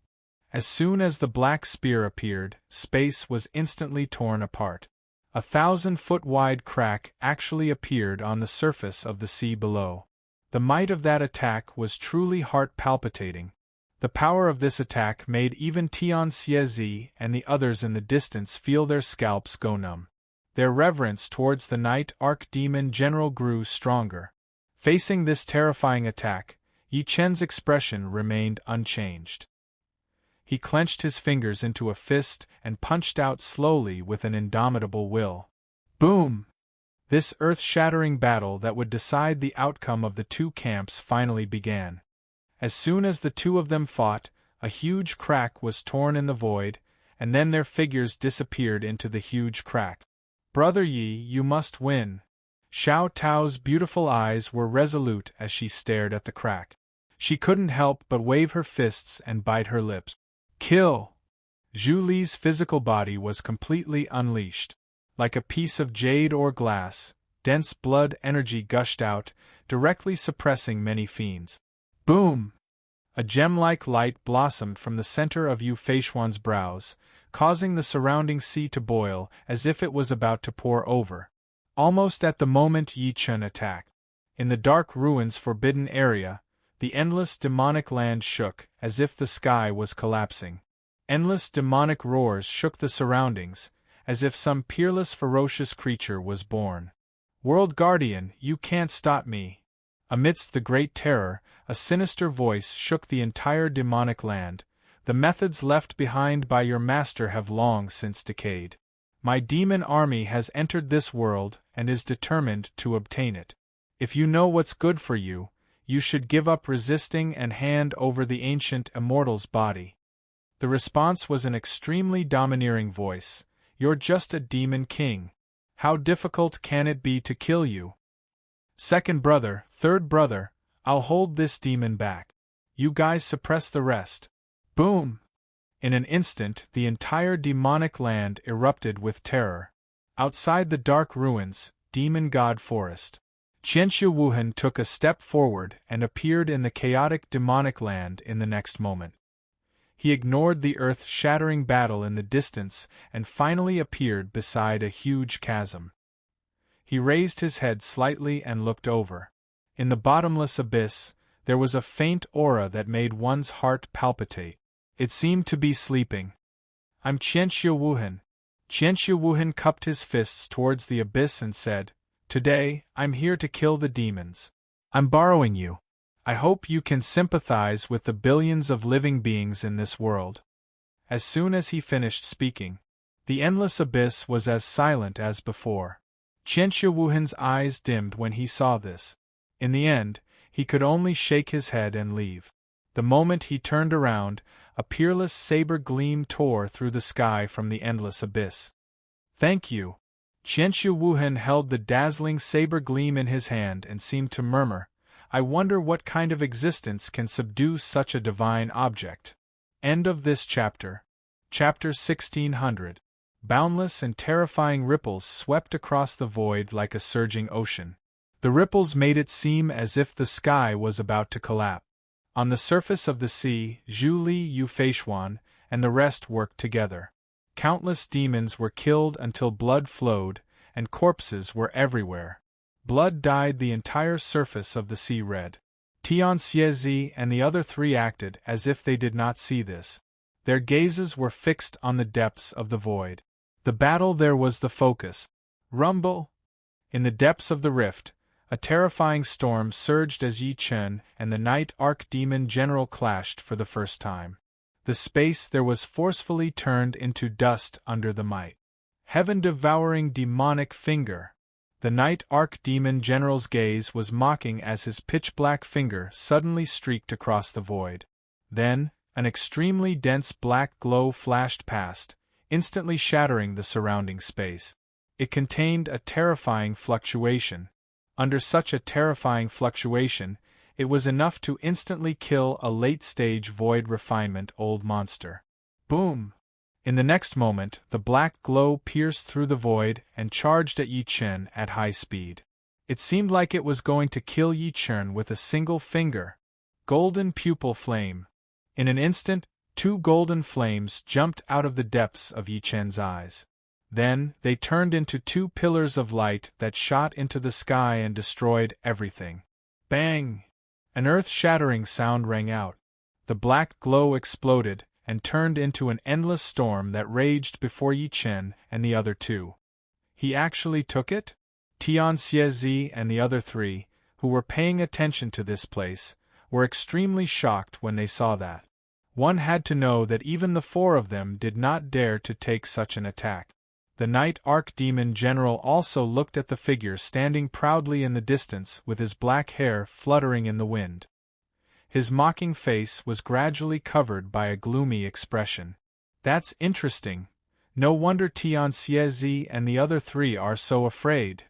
As soon as the black spear appeared, space was instantly torn apart. 1,000-foot-wide crack actually appeared on the surface of the sea below. The might of that attack was truly heart-palpitating. The power of this attack made even Tian Xiezi and the others in the distance feel their scalps go numb. Their reverence towards the Night Archdemon General grew stronger. Facing this terrifying attack, Yi Chen's expression remained unchanged. He clenched his fingers into a fist and punched out slowly with an indomitable will. Boom! This earth-shattering battle that would decide the outcome of the two camps finally began. As soon as the two of them fought, a huge crack was torn in the void, and then their figures disappeared into the huge crack. Brother Yi, you must win. Xiao Tao's beautiful eyes were resolute as she stared at the crack. She couldn't help but wave her fists and bite her lips. Kill! Zhu Li's physical body was completely unleashed. Like a piece of jade or glass, dense blood energy gushed out, directly suppressing many fiends. Boom! A gem-like light blossomed from the center of Yu Feishuan's brows, causing the surrounding sea to boil as if it was about to pour over. Almost at the moment Yi Chen attacked. In the dark ruins forbidden area, the endless demonic land shook, as if the sky was collapsing. Endless demonic roars shook the surroundings, as if some peerless ferocious creature was born. World Guardian, you can't stop me! Amidst the great terror, a sinister voice shook the entire demonic land. The methods left behind by your master have long since decayed. My demon army has entered this world and is determined to obtain it. If you know what's good for you, you should give up resisting and hand over the ancient immortal's body. The response was an extremely domineering voice. You're just a demon king. How difficult can it be to kill you? Second brother, third brother, I'll hold this demon back. You guys suppress the rest. Boom! In an instant, the entire demonic land erupted with terror. Outside the dark ruins, Demon God Forest, Qianxia Wuhan took a step forward and appeared in the chaotic demonic land in the next moment. He ignored the earth-shattering battle in the distance and finally appeared beside a huge chasm. He raised his head slightly and looked over. In the bottomless abyss, there was a faint aura that made one's heart palpitate. It seemed to be sleeping. I'm Qianxia Wuhan. Qianxia Wuhan cupped his fists towards the abyss and said, Today, I'm here to kill the demons. I'm borrowing you. I hope you can sympathize with the billions of living beings in this world. As soon as he finished speaking, the endless abyss was as silent as before. Qianxia Wuhan's eyes dimmed when he saw this. In the end, he could only shake his head and leave. The moment he turned around, a peerless saber gleam tore through the sky from the endless abyss. "Thank you." Qianxu Wuhan held the dazzling saber gleam in his hand and seemed to murmur, "I wonder what kind of existence can subdue such a divine object." End of this chapter. Chapter 1600. Boundless and terrifying ripples swept across the void like a surging ocean. The ripples made it seem as if the sky was about to collapse. On the surface of the sea, Zhu Li Yu Feishuan and the rest worked together. Countless demons were killed until blood flowed, and corpses were everywhere. Blood dyed the entire surface of the sea red. Tian Xiezi and the other three acted as if they did not see this. Their gazes were fixed on the depths of the void. The battle there was the focus. Rumble! In the depths of the rift, a terrifying storm surged as Yi Chen and the Night Archdemon General clashed for the first time. The space there was forcefully turned into dust under the might. Heaven-devouring demonic finger! The Night Archdemon General's gaze was mocking as his pitch-black finger suddenly streaked across the void. Then, an extremely dense black glow flashed past, instantly shattering the surrounding space. It contained a terrifying fluctuation. Under such a terrifying fluctuation, it was enough to instantly kill a late-stage void refinement old monster. Boom! In the next moment, the black glow pierced through the void and charged at Yi Chen at high speed. It seemed like it was going to kill Yi Chen with a single finger. Golden pupil flame. In an instant, 2 golden flames jumped out of the depths of Yi Chen's eyes. Then, they turned into 2 pillars of light that shot into the sky and destroyed everything. Bang! An earth-shattering sound rang out. The black glow exploded and turned into an endless storm that raged before Yi Chen and the other 2. He actually took it? Tian Xiezi and the other 3, who were paying attention to this place, were extremely shocked when they saw that. One had to know that even the 4 of them did not dare to take such an attack. The Night Archdemon General also looked at the figure standing proudly in the distance with his black hair fluttering in the wind. His mocking face was gradually covered by a gloomy expression. "That's interesting. No wonder Tian Xiezi and the other 3 are so afraid."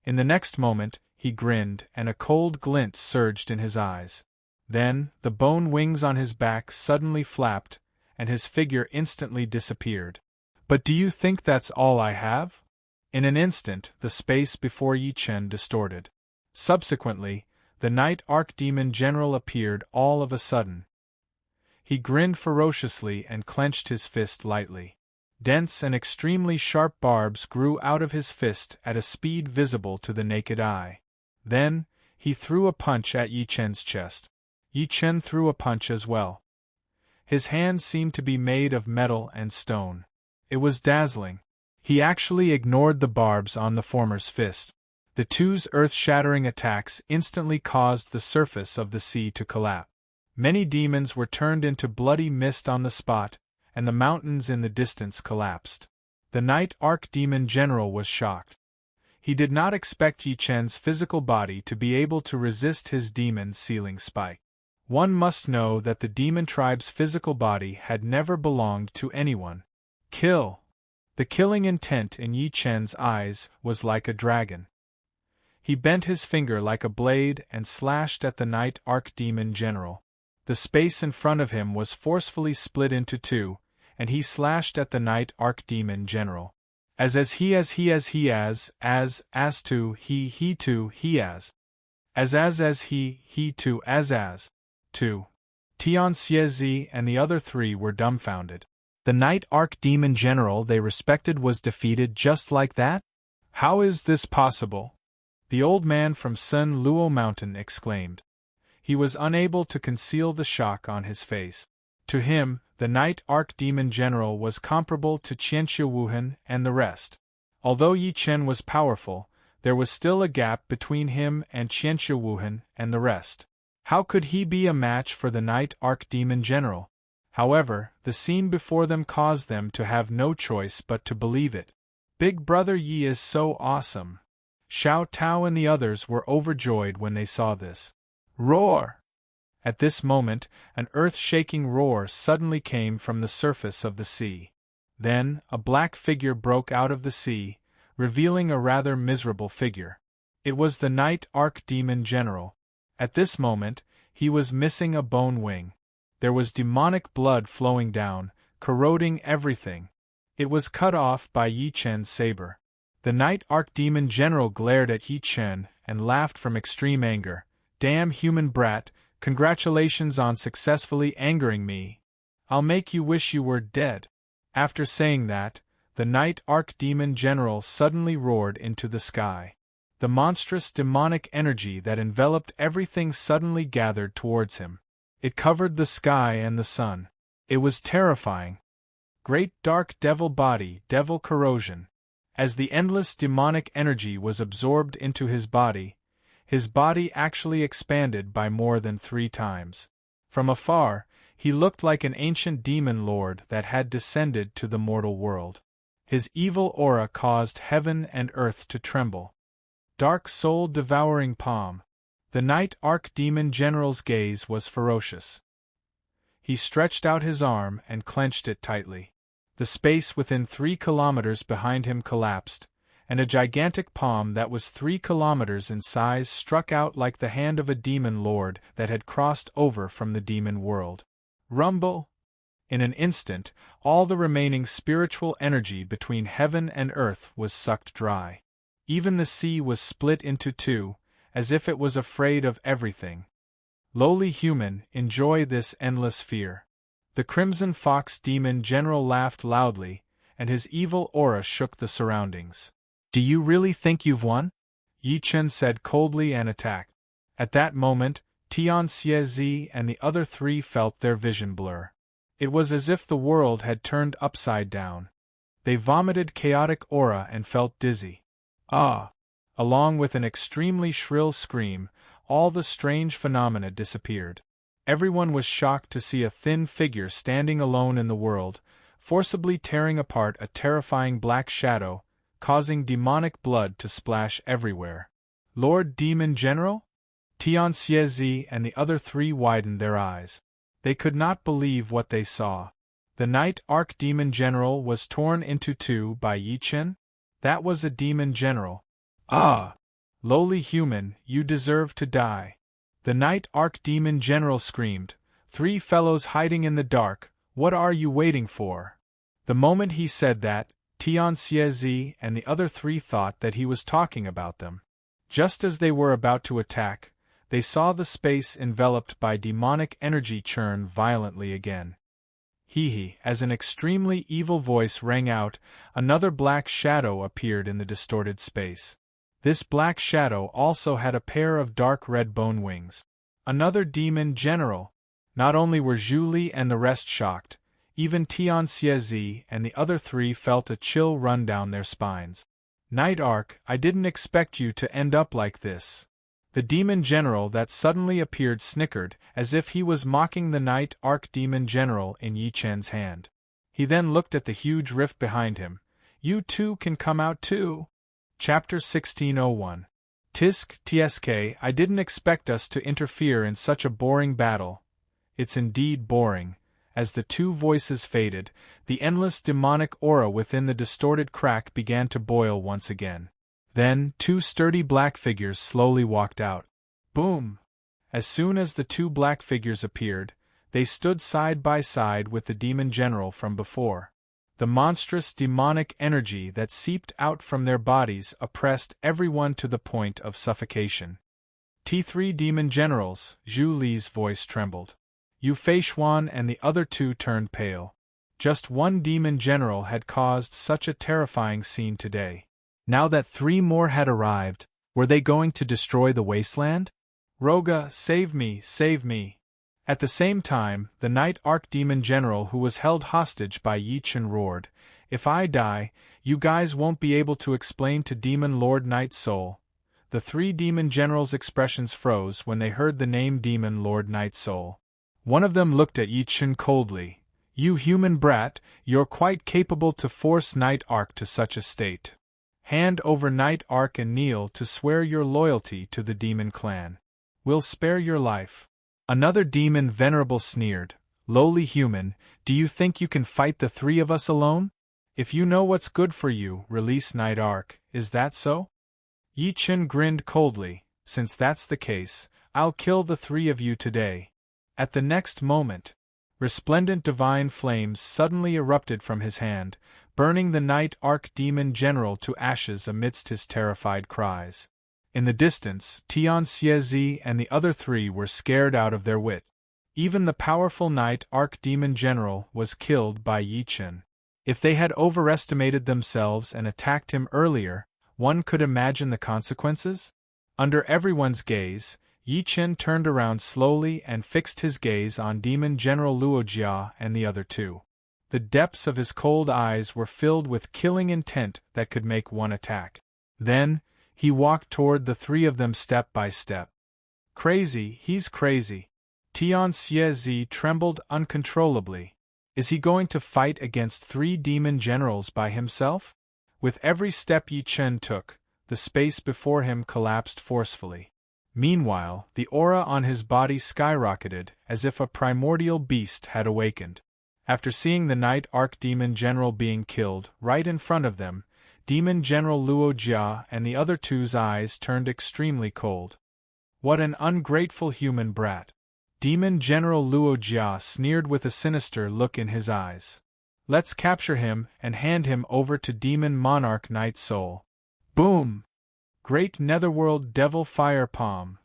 In the next moment, he grinned and a cold glint surged in his eyes. Then, the bone wings on his back suddenly flapped, and his figure instantly disappeared. "But do you think that's all I have?" In an instant, the space before Yi Chen distorted. Subsequently, the Night Archdemon General appeared all of a sudden. He grinned ferociously and clenched his fist lightly. Dense and extremely sharp barbs grew out of his fist at a speed visible to the naked eye. Then, he threw a punch at Yi Chen's chest. Yi Chen threw a punch as well. His hand seemed to be made of metal and stone. It was dazzling. He actually ignored the barbs on the former's fist. The 2's earth-shattering attacks instantly caused the surface of the sea to collapse. Many demons were turned into bloody mist on the spot, and the mountains in the distance collapsed. The Night Archdemon General was shocked. He did not expect Yi Chen's physical body to be able to resist his demon-sealing spike. One must know that the demon tribe's physical body had never belonged to anyone. Kill! The killing intent in Yi Chen's eyes was like a dragon. He bent his finger like a blade and slashed at the Night Archdemon General. The space in front of him was forcefully split into 2, and he slashed at the Night Archdemon General. As he as he as he as to he to he as he to as to. Tian Xiezi and the other 3 were dumbfounded. The Night Archdemon General they respected was defeated just like that? How is this possible? The old man from Sun Luo Mountain exclaimed. He was unable to conceal the shock on his face. To him, the Night Archdemon General was comparable to Qianxu Wuhan and the rest. Although Yi Chen was powerful, there was still a gap between him and Qianxu Wuhan and the rest. How could he be a match for the Night Archdemon General? However, the scene before them caused them to have no choice but to believe it. Big Brother Yi is so awesome. Xiao Tao and the others were overjoyed when they saw this. Roar! At this moment, an earth-shaking roar suddenly came from the surface of the sea. Then, a black figure broke out of the sea, revealing a rather miserable figure. It was the Night Archdemon General. At this moment, he was missing a bone wing. There was demonic blood flowing down, corroding everything. It was cut off by Yi Chen's saber. The Night Archdemon General glared at Yi Chen and laughed from extreme anger. "Damn human brat, congratulations on successfully angering me. I'll make you wish you were dead." After saying that, the Night Archdemon General suddenly roared into the sky. The monstrous demonic energy that enveloped everything suddenly gathered towards him. It covered the sky and the sun. It was terrifying. Great dark devil body, devil corrosion. As the endless demonic energy was absorbed into his body actually expanded by more than 3 times. From afar, he looked like an ancient demon lord that had descended to the mortal world. His evil aura caused heaven and earth to tremble. Dark soul-devouring palm. The Night Archdemon General's gaze was ferocious. He stretched out his arm and clenched it tightly. The space within 3 kilometers behind him collapsed, and a gigantic palm that was 3 kilometers in size struck out like the hand of a demon lord that had crossed over from the demon world. Rumble! In an instant, all the remaining spiritual energy between heaven and earth was sucked dry. Even the sea was split into 2, as if it was afraid of everything. Lowly human, enjoy this endless fear. The Crimson Fox Demon General laughed loudly, and his evil aura shook the surroundings. "Do you really think you've won?" Yi Chen said coldly and attacked. At that moment, Tian Xie and the other 3 felt their vision blur. It was as if the world had turned upside down. They vomited chaotic aura and felt dizzy. Ah! Along with an extremely shrill scream, all the strange phenomena disappeared. Everyone was shocked to see a thin figure standing alone in the world, forcibly tearing apart a terrifying black shadow, causing demonic blood to splash everywhere. Lord Demon General? Tian Xie and the other 3 widened their eyes. They could not believe what they saw. The Night Archdemon General was torn into 2 by Yi Chen? That was a demon general. Ah! Lowly human, you deserve to die. The Night Archdemon General screamed. 3 fellows hiding in the dark, what are you waiting for? The moment he said that, Tian Xie and the other 3 thought that he was talking about them. Just as they were about to attack, they saw the space enveloped by demonic energy churn violently again. Hee, as an extremely evil voice rang out, another black shadow appeared in the distorted space. This black shadow also had a pair of dark red bone wings. Another demon general. Not only were Zhu Li and the rest shocked, even Tian Xie and the other 3 felt a chill run down their spines. Night Arc, I didn't expect you to end up like this. The demon general that suddenly appeared snickered, as if he was mocking the Night Archdemon General in Yi Chen's hand. He then looked at the huge rift behind him. You too can come out too. Chapter 1601. Tsk, I didn't expect us to interfere in such a boring battle. It's indeed boring. As the 2 voices faded, the endless demonic aura within the distorted crack began to boil once again. Then, 2 sturdy black figures slowly walked out. Boom! As soon as the 2 black figures appeared, they stood side by side with the demon general from before. The monstrous demonic energy that seeped out from their bodies oppressed everyone to the point of suffocation. T3 demon generals, Zhu Li's voice trembled. Yu Feishuan and the other 2 turned pale. Just 1 demon general had caused such a terrifying scene today. Now that 3 more had arrived, were they going to destroy the wasteland? Roga, save me, save me. At the same time, the Night Archdemon General who was held hostage by Yi Chen roared, If I die, you guys won't be able to explain to Demon Lord Night Soul. The 3 demon generals' expressions froze when they heard the name Demon Lord Night Soul. One of them looked at Yi Chen coldly. You human brat, you're quite capable to force Night Arc to such a state. Hand over Night Arc and kneel to swear your loyalty to the demon clan. We'll spare your life. Another demon venerable sneered, "Lowly human, do you think you can fight the three of us alone? If you know what's good for you, release Night Arc, is that so?" Yi Chen grinned coldly, "Since that's the case, I'll kill the three of you today." At the next moment, resplendent divine flames suddenly erupted from his hand, burning the Night Arc-demon general to ashes amidst his terrified cries. In the distance, Tian Xiezi and the other three were scared out of their wit. Even the powerful Night Arc-demon general was killed by Yi Chen. If they had overestimated themselves and attacked him earlier, one could imagine the consequences? Under everyone's gaze, Yi Chen turned around slowly and fixed his gaze on Demon General Luojia and the other two. The depths of his cold eyes were filled with killing intent that could make one attack. Then, he walked toward the three of them step by step. "Crazy, he's crazy." Tian Xiezi trembled uncontrollably. Is he going to fight against three demon generals by himself? With every step Yi Chen took, the space before him collapsed forcefully. Meanwhile, the aura on his body skyrocketed, as if a primordial beast had awakened. After seeing the Night Arc-demon general being killed right in front of them, Demon General Luojia and the other two's eyes turned extremely cold. What an ungrateful human brat! Demon General Luojia sneered with a sinister look in his eyes. "Let's capture him and hand him over to Demon Monarch Night Soul." Boom! Great Netherworld Devil Fire Palm!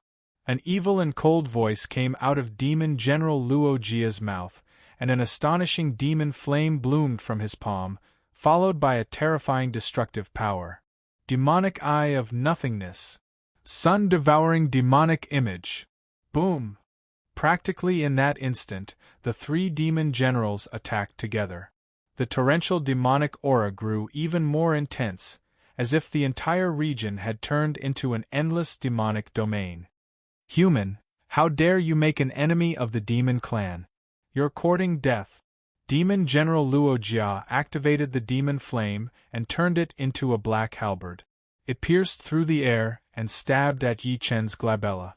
An evil and cold voice came out of Demon General Luojia's mouth, and an astonishing demon flame bloomed from his palm, followed by a terrifying destructive power. Demonic Eye of Nothingness. Sun-devouring demonic image. Boom! Practically in that instant, the three demon generals attacked together. The torrential demonic aura grew even more intense, as if the entire region had turned into an endless demonic domain. "Human, how dare you make an enemy of the demon clan? You're courting death." Demon General Luojia activated the demon flame and turned it into a black halberd. It pierced through the air and stabbed at Yi Chen's glabella.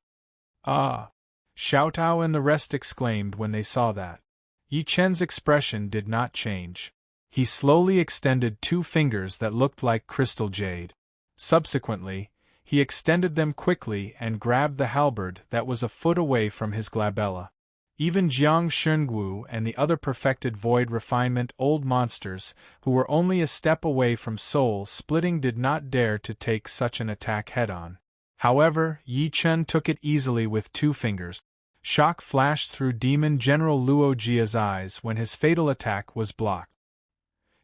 "Ah!" Xiaotao and the rest exclaimed when they saw that. Yi Chen's expression did not change. He slowly extended two fingers that looked like crystal jade. Subsequently, he extended them quickly and grabbed the halberd that was a foot away from his glabella. Even Jiang Shunguo and the other perfected void refinement old monsters, who were only a step away from soul splitting, did not dare to take such an attack head-on. However, Yi Chen took it easily with two fingers. Shock flashed through Demon General Luojia's eyes when his fatal attack was blocked.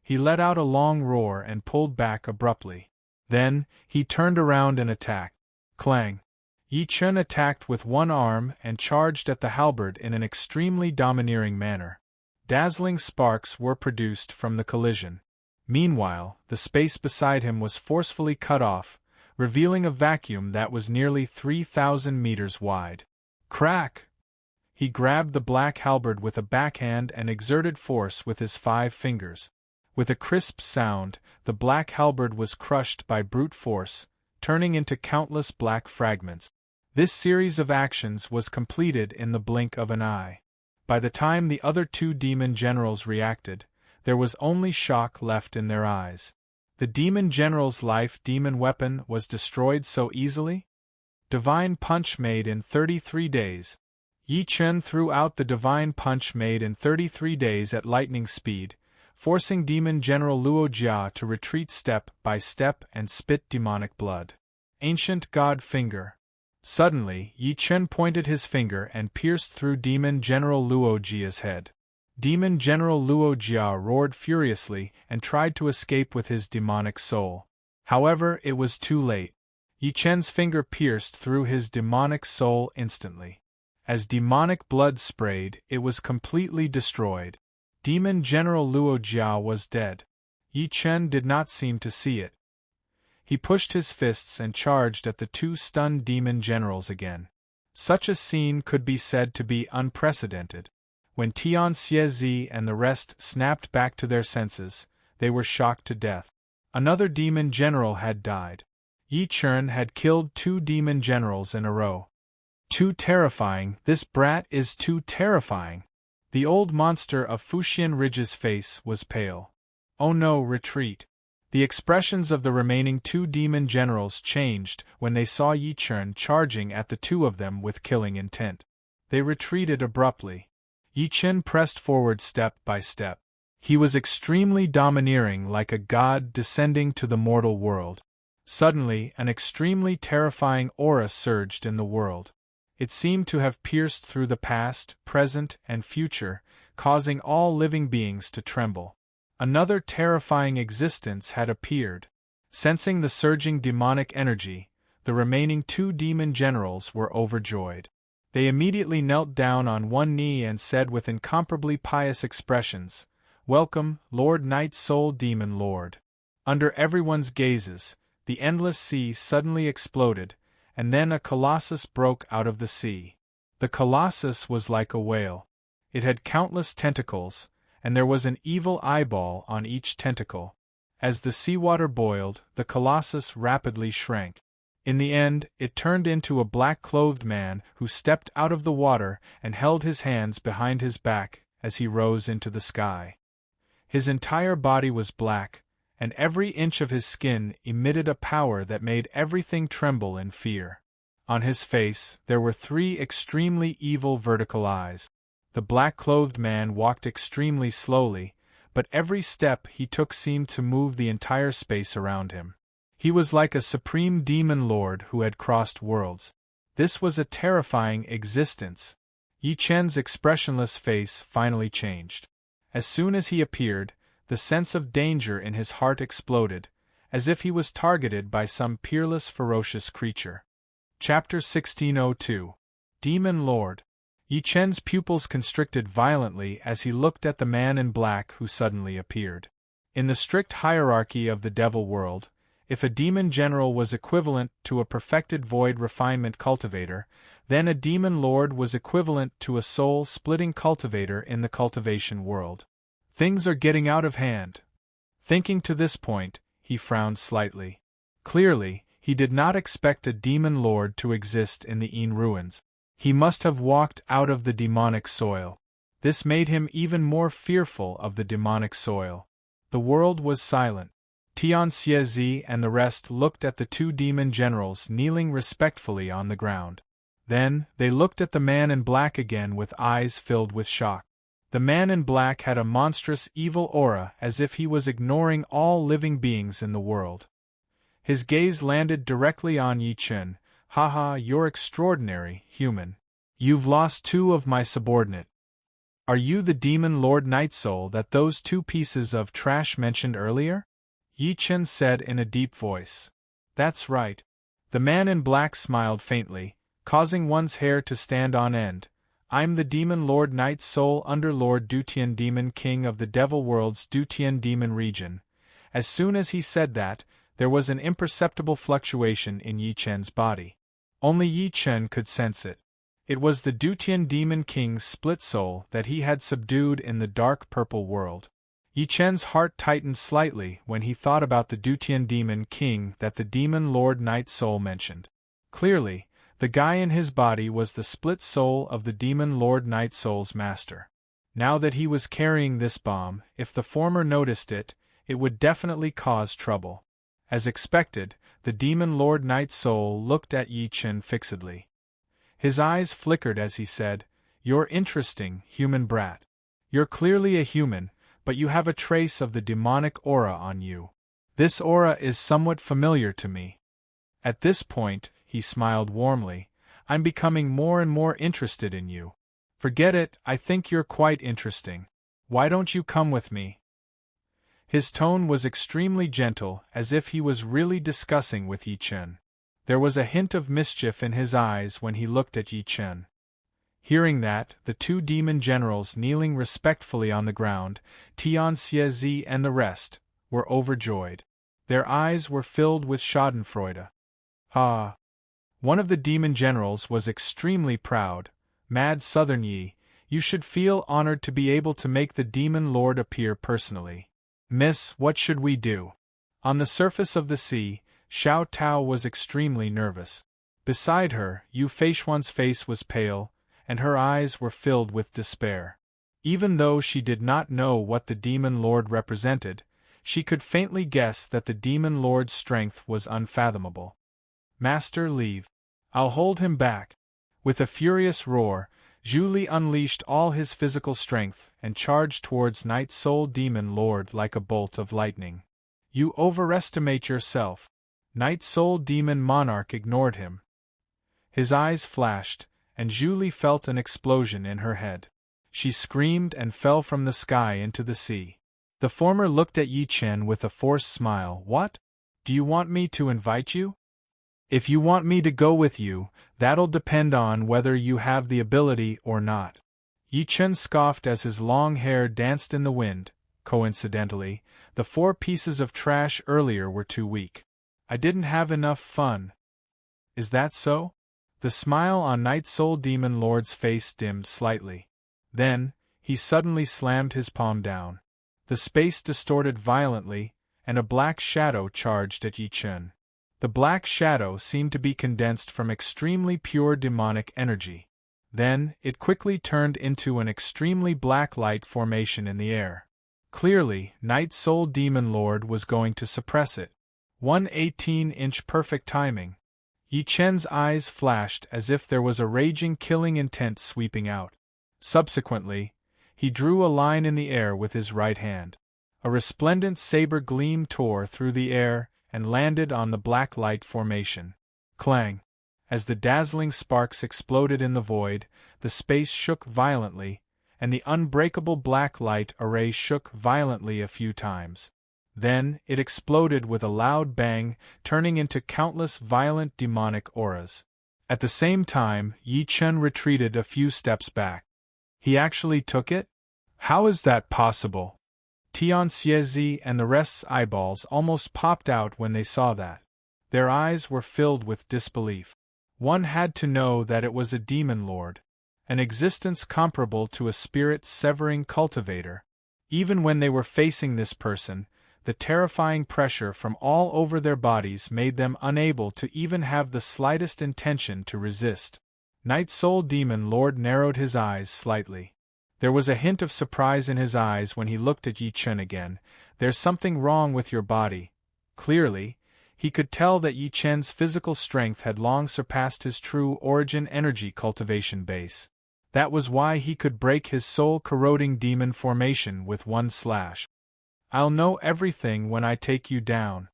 He let out a long roar and pulled back abruptly. Then, he turned around and attacked. Clang! Yi Chen attacked with one arm and charged at the halberd in an extremely domineering manner. Dazzling sparks were produced from the collision. Meanwhile, the space beside him was forcefully cut off, revealing a vacuum that was nearly 3,000 meters wide. Crack! He grabbed the black halberd with a backhand and exerted force with his 5 fingers. With a crisp sound, the black halberd was crushed by brute force, turning into countless black fragments. This series of actions was completed in the blink of an eye. By the time the other two demon generals reacted, there was only shock left in their eyes. The demon general's life demon weapon was destroyed so easily? Divine punch made in 33 days. Yi Chen threw out the divine punch made in 33 days at lightning speed, forcing Demon General Luojia to retreat step by step and spit demonic blood. Ancient God Finger. Suddenly, Yi Chen pointed his finger and pierced through Demon General Luojia's head. Demon General Luojia roared furiously and tried to escape with his demonic soul. However, it was too late. Yi Chen's finger pierced through his demonic soul instantly. As demonic blood sprayed, it was completely destroyed. Demon General Luojia was dead. Yi Chen did not seem to see it. He pushed his fists and charged at the two stunned demon generals again. Such a scene could be said to be unprecedented. When Tian Xiezi and the rest snapped back to their senses, they were shocked to death. Another demon general had died. Yi Chen had killed 2 demon generals in a row. Too terrifying, this brat is too terrifying. The old monster of Fuxian Ridge's face was pale. Oh no, retreat. The expressions of the remaining two demon generals changed when they saw Yi Chen charging at the two of them with killing intent. They retreated abruptly. Yi Chen pressed forward step by step. He was extremely domineering, like a god descending to the mortal world. Suddenly, an extremely terrifying aura surged in the world. It seemed to have pierced through the past, present, and future, causing all living beings to tremble. Another terrifying existence had appeared. Sensing the surging demonic energy, the remaining two demon generals were overjoyed. They immediately knelt down on one knee and said with incomparably pious expressions, "Welcome, Lord Night Soul Demon Lord." Under everyone's gazes, the endless sea suddenly exploded, and then a colossus broke out of the sea. The colossus was like a whale. It had countless tentacles, and there was an evil eyeball on each tentacle. As the seawater boiled, the colossus rapidly shrank. In the end, it turned into a black-clothed man who stepped out of the water and held his hands behind his back as he rose into the sky. His entire body was black, and every inch of his skin emitted a power that made everything tremble in fear. On his face, there were three extremely evil vertical eyes. The black-clothed man walked extremely slowly, but every step he took seemed to move the entire space around him. He was like a supreme demon lord who had crossed worlds. This was a terrifying existence. Yi Chen's expressionless face finally changed. As soon as he appeared, the sense of danger in his heart exploded, as if he was targeted by some peerless ferocious creature. Chapter 1602. Demon Lord. Yi Chen's pupils constricted violently as he looked at the man in black who suddenly appeared. In the strict hierarchy of the devil world, if a demon general was equivalent to a perfected void refinement cultivator, then a demon lord was equivalent to a soul-splitting cultivator in the cultivation world. Things are getting out of hand. Thinking to this point, he frowned slightly. Clearly, he did not expect a demon lord to exist in the Yin ruins. He must have walked out of the demonic soil. This made him even more fearful of the demonic soil. The world was silent. Tian Xie and the rest looked at the two demon generals kneeling respectfully on the ground. Then, they looked at the man in black again with eyes filled with shock. The man in black had a monstrous evil aura as if he was ignoring all living beings in the world. His gaze landed directly on Yi Chen. "Haha, you're extraordinary, human. You've lost two of my subordinate. Are you the demon Lord Nightsoul that those two pieces of trash mentioned earlier?" Yi Chen said in a deep voice. "That's right." The man in black smiled faintly, causing one's hair to stand on end. "I'm the demon Lord Nightsoul Underlord Dutian Demon King of the Devil World's Dutian Demon region." As soon as he said that, there was an imperceptible fluctuation in Yi Chen's body. Only Yi Chen could sense it. It was the Dutian Demon King's split soul that he had subdued in the dark purple world. Yi Chen's heart tightened slightly when he thought about the Dutian Demon King that the Demon Lord Night Soul mentioned. Clearly, the guy in his body was the split soul of the Demon Lord Night Soul's master. Now that he was carrying this bomb, if the former noticed it, it would definitely cause trouble. As expected, the Demon Lord Night Soul looked at Yi Chen fixedly. His eyes flickered as he said, "You're interesting, human brat. You're clearly a human, but you have a trace of the demonic aura on you. This aura is somewhat familiar to me." At this point, he smiled warmly, "I'm becoming more and more interested in you. Forget it, I think you're quite interesting. Why don't you come with me?" His tone was extremely gentle, as if he was really discussing with Yi Chen. There was a hint of mischief in his eyes when he looked at Yi Chen. Hearing that, the two demon generals kneeling respectfully on the ground, Tian Xie and the rest, were overjoyed. Their eyes were filled with schadenfreude. Ah! One of the demon generals was extremely proud. "Mad Southern Yi, you should feel honored to be able to make the demon lord appear personally. Miss, what should we do?" On the surface of the sea, Xiao Tao was extremely nervous. Beside her, Yu Feishuan's face was pale, and her eyes were filled with despair. Even though she did not know what the Demon Lord represented, she could faintly guess that the Demon Lord's strength was unfathomable. Master, leave. I'll hold him back. With a furious roar, Zhu Li unleashed all his physical strength and charged towards Night Soul Demon Lord like a bolt of lightning. You overestimate yourself. Night Soul Demon Monarch ignored him. His eyes flashed, and Zhu Li felt an explosion in her head. She screamed and fell from the sky into the sea. The former looked at Yi Chen with a forced smile. What? Do you want me to invite you? If you want me to go with you, that'll depend on whether you have the ability or not. Yi Chen scoffed as his long hair danced in the wind. Coincidentally, the 4 pieces of trash earlier were too weak. I didn't have enough fun. Is that so? The smile on Night Soul Demon Lord's face dimmed slightly. Then, he suddenly slammed his palm down. The space distorted violently, and a black shadow charged at Yi Chen. The black shadow seemed to be condensed from extremely pure demonic energy. Then, it quickly turned into an extremely black light formation in the air. Clearly, Night Soul Demon Lord was going to suppress it. 118-inch perfect timing. Yi Chen's eyes flashed as if there was a raging killing intent sweeping out. Subsequently, he drew a line in the air with his right hand. A resplendent saber gleam tore through the air and landed on the black light formation. Clang! As the dazzling sparks exploded in the void, the space shook violently, and the unbreakable black light array shook violently a few times. Then, it exploded with a loud bang, turning into countless violent demonic auras. At the same time, Yi Chen retreated a few steps back. He actually took it? How is that possible? Tian Xiezi and the rest's eyeballs almost popped out when they saw that. Their eyes were filled with disbelief. One had to know that it was a demon lord, an existence comparable to a spirit-severing cultivator. Even when they were facing this person, the terrifying pressure from all over their bodies made them unable to even have the slightest intention to resist. Night Soul Demon Lord narrowed his eyes slightly. There was a hint of surprise in his eyes when he looked at Yi Chen again. There's something wrong with your body. Clearly, he could tell that Yi Chen's physical strength had long surpassed his true origin energy cultivation base. That was why he could break his soul-corroding demon formation with one slash. I'll know everything when I take you down.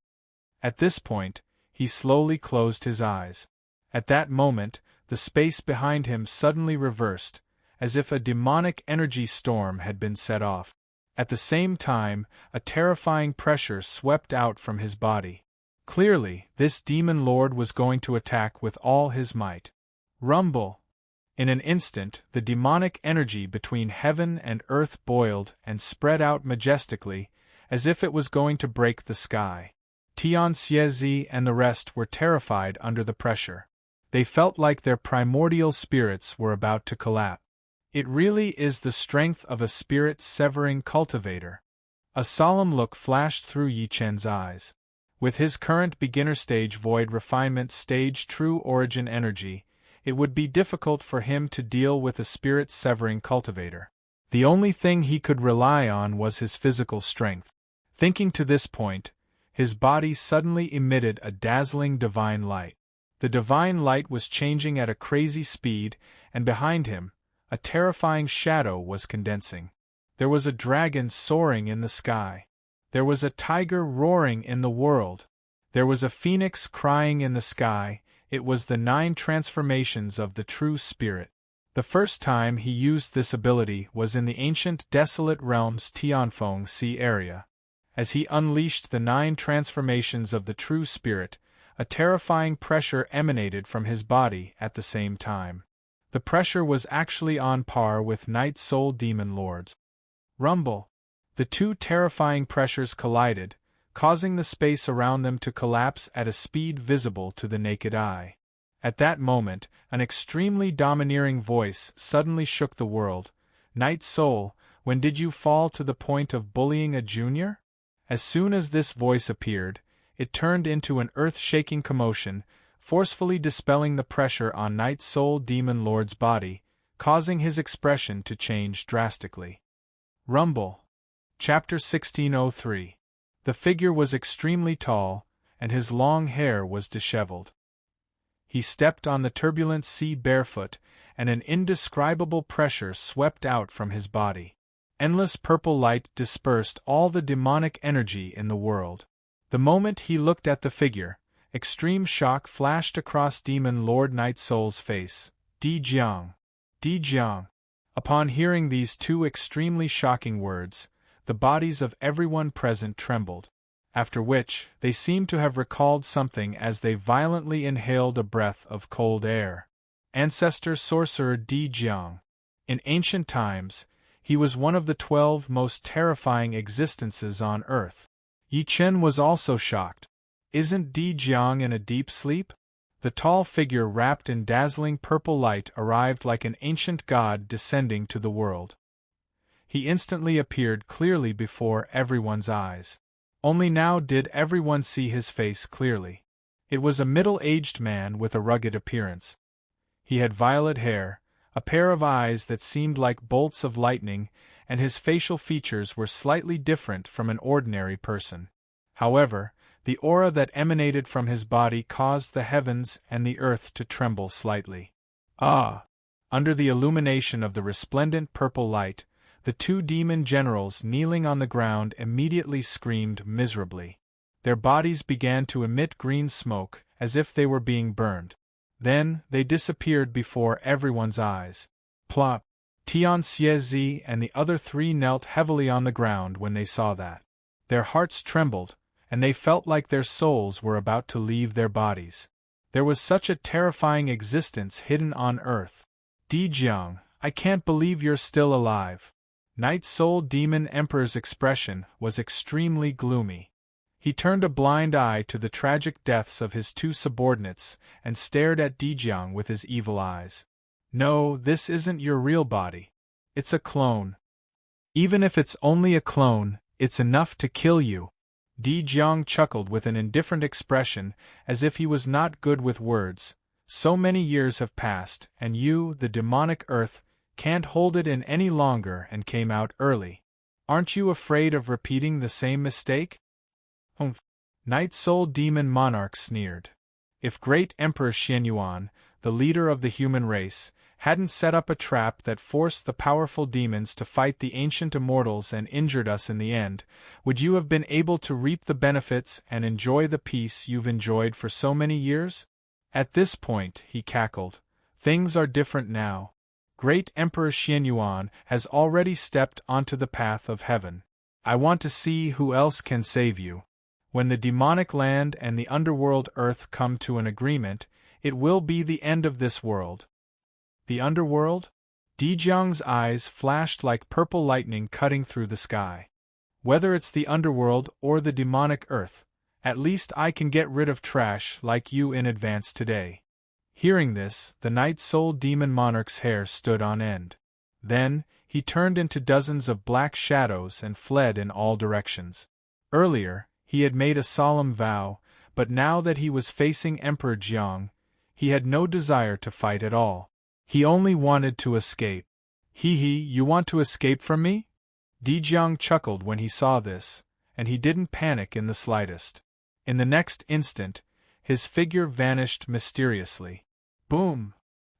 At this point, he slowly closed his eyes. At that moment, the space behind him suddenly reversed, as if a demonic energy storm had been set off. At the same time, a terrifying pressure swept out from his body. Clearly, this demon lord was going to attack with all his might. Rumble! In an instant, the demonic energy between heaven and earth boiled and spread out majestically, as if it was going to break the sky. Tian Xiezi and the rest were terrified under the pressure. They felt like their primordial spirits were about to collapse. It really is the strength of a spirit-severing cultivator. A solemn look flashed through Yi Chen's eyes. With his current beginner-stage void refinement stage true origin energy, it would be difficult for him to deal with a spirit-severing cultivator. The only thing he could rely on was his physical strength. Thinking to this point, his body suddenly emitted a dazzling divine light. The divine light was changing at a crazy speed, and behind him, a terrifying shadow was condensing. There was a dragon soaring in the sky. There was a tiger roaring in the world. There was a phoenix crying in the sky. It was the 9 transformations of the true spirit. The first time he used this ability was in the ancient desolate realms Tianfeng Sea area. As he unleashed the 9 transformations of the true spirit, a terrifying pressure emanated from his body at the same time. The pressure was actually on par with Night Soul Demon Lord's. Rumble! The 2 terrifying pressures collided, causing the space around them to collapse at a speed visible to the naked eye. At that moment, an extremely domineering voice suddenly shook the world. Night Soul, when did you fall to the point of bullying a junior? As soon as this voice appeared, it turned into an earth-shaking commotion, forcefully dispelling the pressure on Night Soul Demon Lord's body, causing his expression to change drastically. Rumble. Chapter 1603. The figure was extremely tall, and his long hair was disheveled. He stepped on the turbulent sea barefoot, and an indescribable pressure swept out from his body. Endless purple light dispersed all the demonic energy in the world. The moment he looked at the figure, extreme shock flashed across Demon Lord Night Soul's face. Di Jiang. Di Jiang. Upon hearing these two extremely shocking words, the bodies of everyone present trembled, after which they seemed to have recalled something as they violently inhaled a breath of cold air. Ancestor Sorcerer Di Jiang. In ancient times, he was one of the 12 most terrifying existences on Earth. Yi Chen was also shocked. Isn't Di Jiang in a deep sleep? The tall figure wrapped in dazzling purple light arrived like an ancient god descending to the world. He instantly appeared clearly before everyone's eyes. Only now did everyone see his face clearly. It was a middle-aged man with a rugged appearance. He had violet hair, a pair of eyes that seemed like bolts of lightning, and his facial features were slightly different from an ordinary person. However, the aura that emanated from his body caused the heavens and the earth to tremble slightly. Ah! Under the illumination of the resplendent purple light, the two demon generals kneeling on the ground immediately screamed miserably. Their bodies began to emit green smoke, as if they were being burned. Then, they disappeared before everyone's eyes. Plop! Tian Xiezi and the other three knelt heavily on the ground when they saw that. Their hearts trembled, and they felt like their souls were about to leave their bodies. There was such a terrifying existence hidden on Earth. Di Jiang, I can't believe you're still alive. Night Soul Demon Emperor's expression was extremely gloomy. He turned a blind eye to the tragic deaths of his two subordinates and stared at Di Jiang with his evil eyes. No, this isn't your real body. It's a clone. Even if it's only a clone, it's enough to kill you. Di Jiang chuckled with an indifferent expression, as if he was not good with words. So many years have passed, and you, the demonic earth, can't hold it in any longer and came out early. Aren't you afraid of repeating the same mistake? Humph! Night Soul Demon Monarch sneered. If Great Emperor Xianyuan, the leader of the human race, hadn't set up a trap that forced the powerful demons to fight the ancient immortals and injured us in the end, would you have been able to reap the benefits and enjoy the peace you've enjoyed for so many years? At this point, he cackled, things are different now. Great Emperor Xianyuan has already stepped onto the path of heaven. I want to see who else can save you. When the demonic land and the underworld earth come to an agreement, it will be the end of this world. The underworld? Di Jiang's eyes flashed like purple lightning cutting through the sky. Whether it's the underworld or the demonic earth, at least I can get rid of trash like you in advance today. Hearing this, the Night Soul Demon Monarch's hair stood on end. Then, he turned into dozens of black shadows and fled in all directions. Earlier, he had made a solemn vow, but now that he was facing Emperor Jiang, he had no desire to fight at all. He only wanted to escape. Hee, you want to escape from me? Di Jiang chuckled when he saw this, and he didn't panic in the slightest. In the next instant, his figure vanished mysteriously. Boom!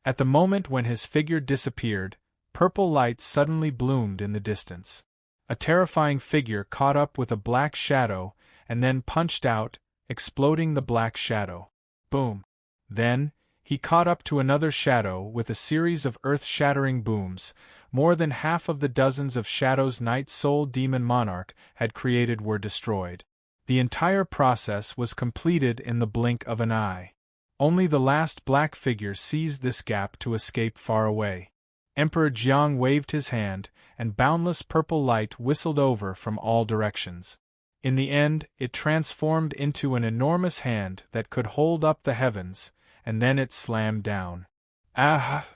At the moment when his figure disappeared, purple light suddenly bloomed in the distance. A terrifying figure caught up with a black shadow and then punched out, exploding the black shadow. Boom! Then, he caught up to another shadow with a series of earth-shattering booms. More than half of the dozens of shadows Night Soul Demon Monarch had created were destroyed. The entire process was completed in the blink of an eye. Only the last black figure seized this gap to escape far away. Emperor Jiang waved his hand, and boundless purple light whistled over from all directions. In the end, it transformed into an enormous hand that could hold up the heavens, and then it slammed down. Ah!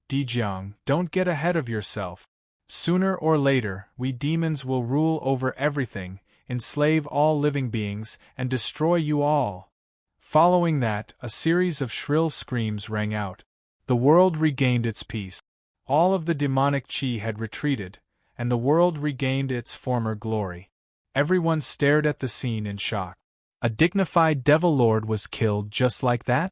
Di Jiang, don't get ahead of yourself. Sooner or later, we demons will rule over everything, enslave all living beings, and destroy you all. Following that, a series of shrill screams rang out. The world regained its peace. All of the demonic chi had retreated, and the world regained its former glory. Everyone stared at the scene in shock. A dignified devil lord was killed just like that?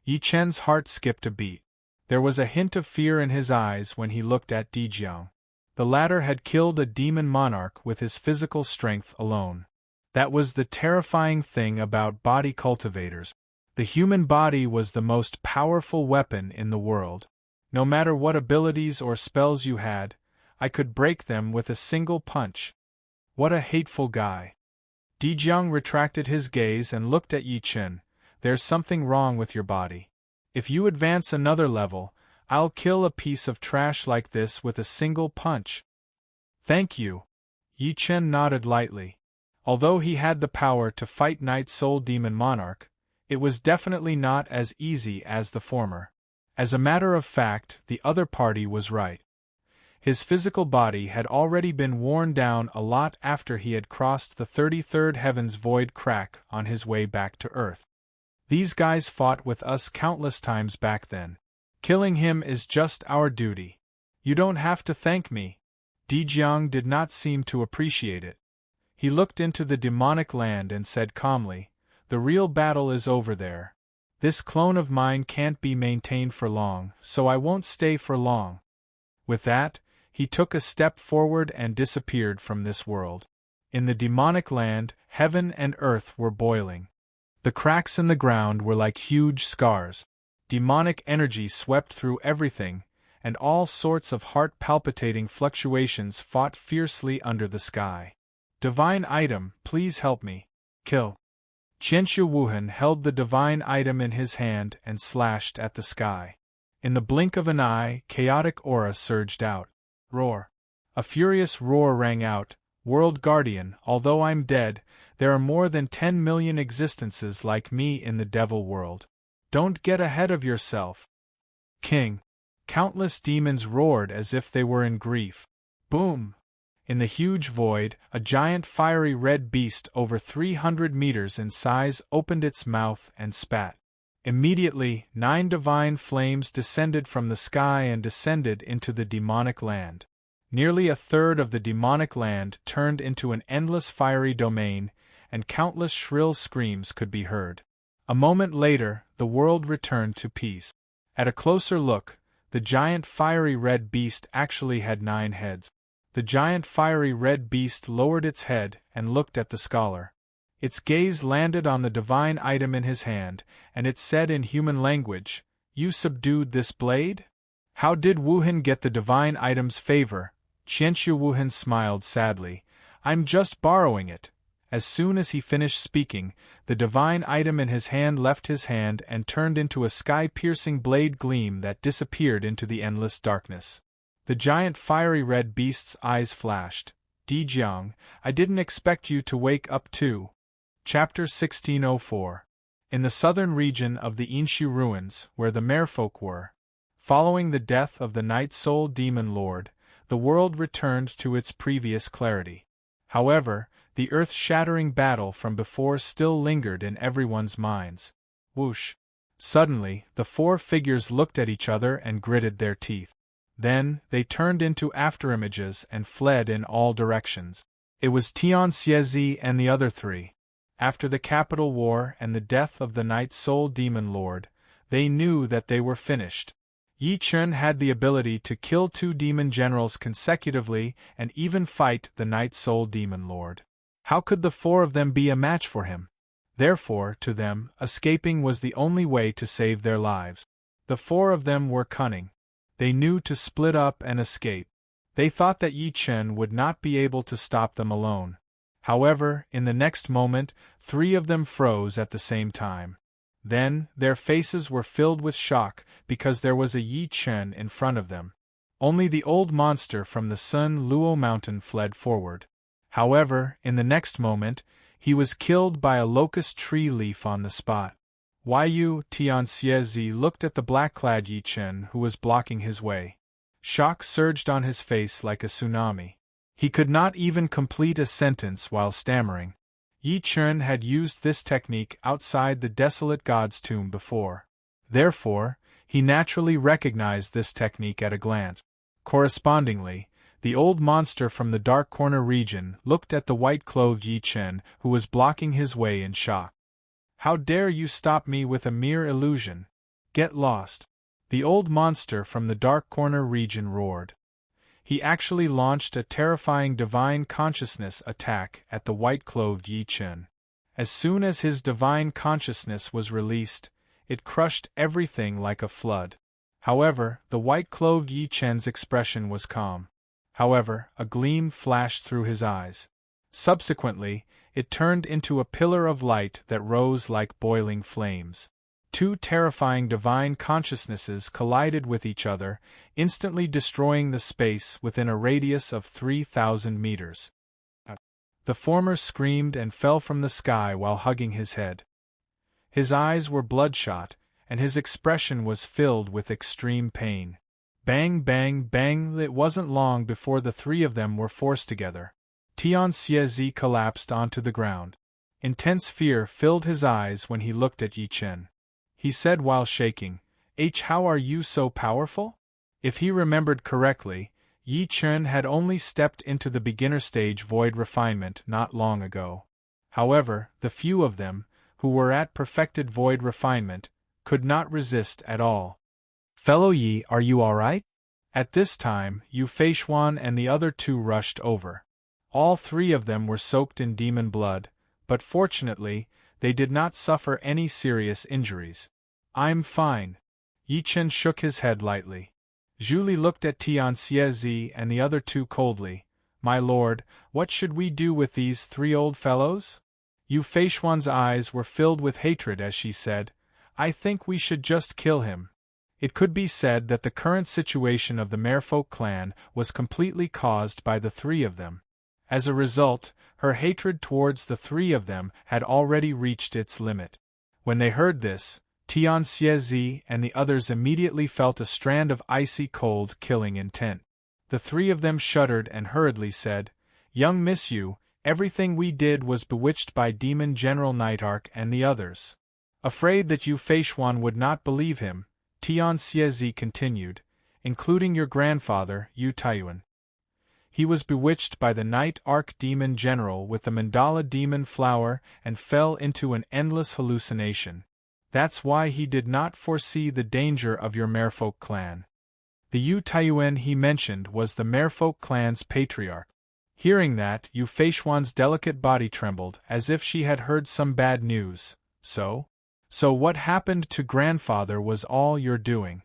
Yi Chen's heart skipped a beat. There was a hint of fear in his eyes when he looked at Dijiang. The latter had killed a demon monarch with his physical strength alone. That was the terrifying thing about body cultivators. The human body was the most powerful weapon in the world. No matter what abilities or spells you had, I could break them with a single punch. What a hateful guy. Dijiang retracted his gaze and looked at Yi Chen. There's something wrong with your body. If you advance another level, I'll kill a piece of trash like this with a single punch. Thank you. Yi Chen nodded lightly. Although he had the power to fight Night Soul Demon Monarch, it was definitely not as easy as the former. As a matter of fact, the other party was right. His physical body had already been worn down a lot after he had crossed the 33rd Heaven's void crack on his way back to Earth. These guys fought with us countless times back then. Killing him is just our duty. You don't have to thank me. Dijiang did not seem to appreciate it. He looked into the demonic land and said calmly, "The real battle is over there. This clone of mine can't be maintained for long, so I won't stay for long." With that, he took a step forward and disappeared from this world. In the demonic land, heaven and earth were boiling. The cracks in the ground were like huge scars. Demonic energy swept through everything, and all sorts of heart-palpitating fluctuations fought fiercely under the sky. "Divine item, please help me. Kill." Qianxu Wuhan held the divine item in his hand and slashed at the sky. In the blink of an eye, chaotic aura surged out. Roar. A furious roar rang out. "World Guardian, although I'm dead, there are more than 10 million existences like me in the devil world. Don't get ahead of yourself." King. Countless demons roared as if they were in grief. Boom! In the huge void, a giant fiery red beast over 300 meters in size opened its mouth and spat. Immediately, 9 divine flames descended from the sky and descended into the demonic land. Nearly a third of the demonic land turned into an endless fiery domain, and countless shrill screams could be heard. A moment later, the world returned to peace. At a closer look, the giant fiery red beast actually had 9 heads. The giant fiery red beast lowered its head and looked at the scholar. Its gaze landed on the divine item in his hand, and it said in human language, "You subdued this blade? How did Wuhan get the divine item's favor?" Qianxu Wuhan smiled sadly. "I'm just borrowing it." As soon as he finished speaking, the divine item in his hand left his hand and turned into a sky-piercing blade gleam that disappeared into the endless darkness. The giant fiery red beast's eyes flashed. "Dijiang, I didn't expect you to wake up too." Chapter 1604. In the southern region of the Inshu ruins, where the merfolk were, following the death of the Night Soul Demon Lord, the world returned to its previous clarity. However, the earth-shattering battle from before still lingered in everyone's minds. Whoosh! Suddenly, the 4 figures looked at each other and gritted their teeth. Then, they turned into afterimages and fled in all directions. It was Tian Xiezi and the other 3. After the capital war and the death of the Night Soul Demon Lord, they knew that they were finished. Yi Chen had the ability to kill 2 demon generals consecutively and even fight the Night Soul Demon Lord. How could the 4 of them be a match for him? Therefore, to them, escaping was the only way to save their lives. The 4 of them were cunning. They knew to split up and escape. They thought that Yi Chen would not be able to stop them alone. However, in the next moment, 3 of them froze at the same time. Then, their faces were filled with shock because there was a Yi Chen in front of them. Only the old monster from the Sun Luo mountain fled forward. However, in the next moment, he was killed by a locust tree leaf on the spot. Yu Tianxiezi looked at the black-clad Yi Chen who was blocking his way. Shock surged on his face like a tsunami. He could not even complete a sentence while stammering. Yi Chen had used this technique outside the desolate god's tomb before. Therefore, he naturally recognized this technique at a glance. Correspondingly, the old monster from the dark corner region looked at the white-clothed Yi Chen, who was blocking his way in shock. "How dare you stop me with a mere illusion? Get lost!" the old monster from the dark corner region roared. He actually launched a terrifying divine consciousness attack at the white-clothed Yi Chen. As soon as his divine consciousness was released, it crushed everything like a flood. However, the white-clothed Yi Chen's expression was calm. However, a gleam flashed through his eyes. Subsequently, it turned into a pillar of light that rose like boiling flames. Two terrifying divine consciousnesses collided with each other, instantly destroying the space within a radius of 3,000 meters. The former screamed and fell from the sky while hugging his head. His eyes were bloodshot, and his expression was filled with extreme pain. Bang, bang, bang! It wasn't long before the three of them were forced together. Tian Xiezi collapsed onto the ground. Intense fear filled his eyes when he looked at Yi Chen. He said while shaking, "How are you so powerful?" If he remembered correctly, Yi Chen had only stepped into the beginner stage void refinement not long ago. However, the few of them, who were at perfected void refinement, could not resist at all. "Fellow Yi, are you alright?" At this time, Yu Feishuan and the other two rushed over. All three of them were soaked in demon blood, but fortunately, they did not suffer any serious injuries. "I'm fine." Yi Chen shook his head lightly. Zhu Li looked at Tian Xiezi and the other two coldly. "My lord, what should we do with these three old fellows?" Yu Feishuan's eyes were filled with hatred as she said, "I think we should just kill him." It could be said that the current situation of the Merfolk clan was completely caused by the three of them. As a result, her hatred towards the three of them had already reached its limit. When they heard this, Tian Xiezi and the others immediately felt a strand of icy cold killing intent. The three of them shuddered and hurriedly said, "Young Miss Yu, everything we did was bewitched by Demon General Nightarch and the others." Afraid that Yu Feishuan would not believe him, Tian Xiezi continued, "Including your grandfather, Yu Taiyuan. He was bewitched by the Night Arch-Demon General with the Mandala Demon Flower and fell into an endless hallucination. That's why he did not foresee the danger of your Merfolk clan. The Yu Taiyuan he mentioned was the Merfolk clan's patriarch." Hearing that, Yu Feishuan's delicate body trembled as if she had heard some bad news. So what happened to grandfather was all your doing.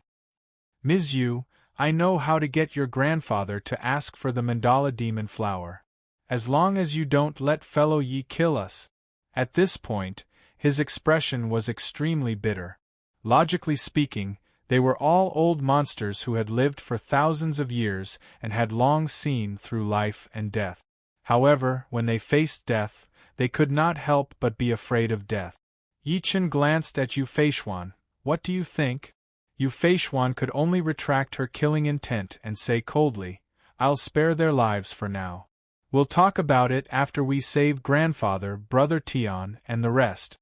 "Ms. Yu, I know how to get your grandfather to ask for the Mandala Demon Flower. As long as you don't let fellow Yi kill us." At this point, his expression was extremely bitter. Logically speaking, they were all old monsters who had lived for thousands of years and had long seen through life and death. However, when they faced death, they could not help but be afraid of death. Yi Chen glanced at Yu Feishuan. "What do you think?" Yu Feishuan could only retract her killing intent and say coldly, "I'll spare their lives for now. We'll talk about it after we save grandfather, brother Tian, and the rest.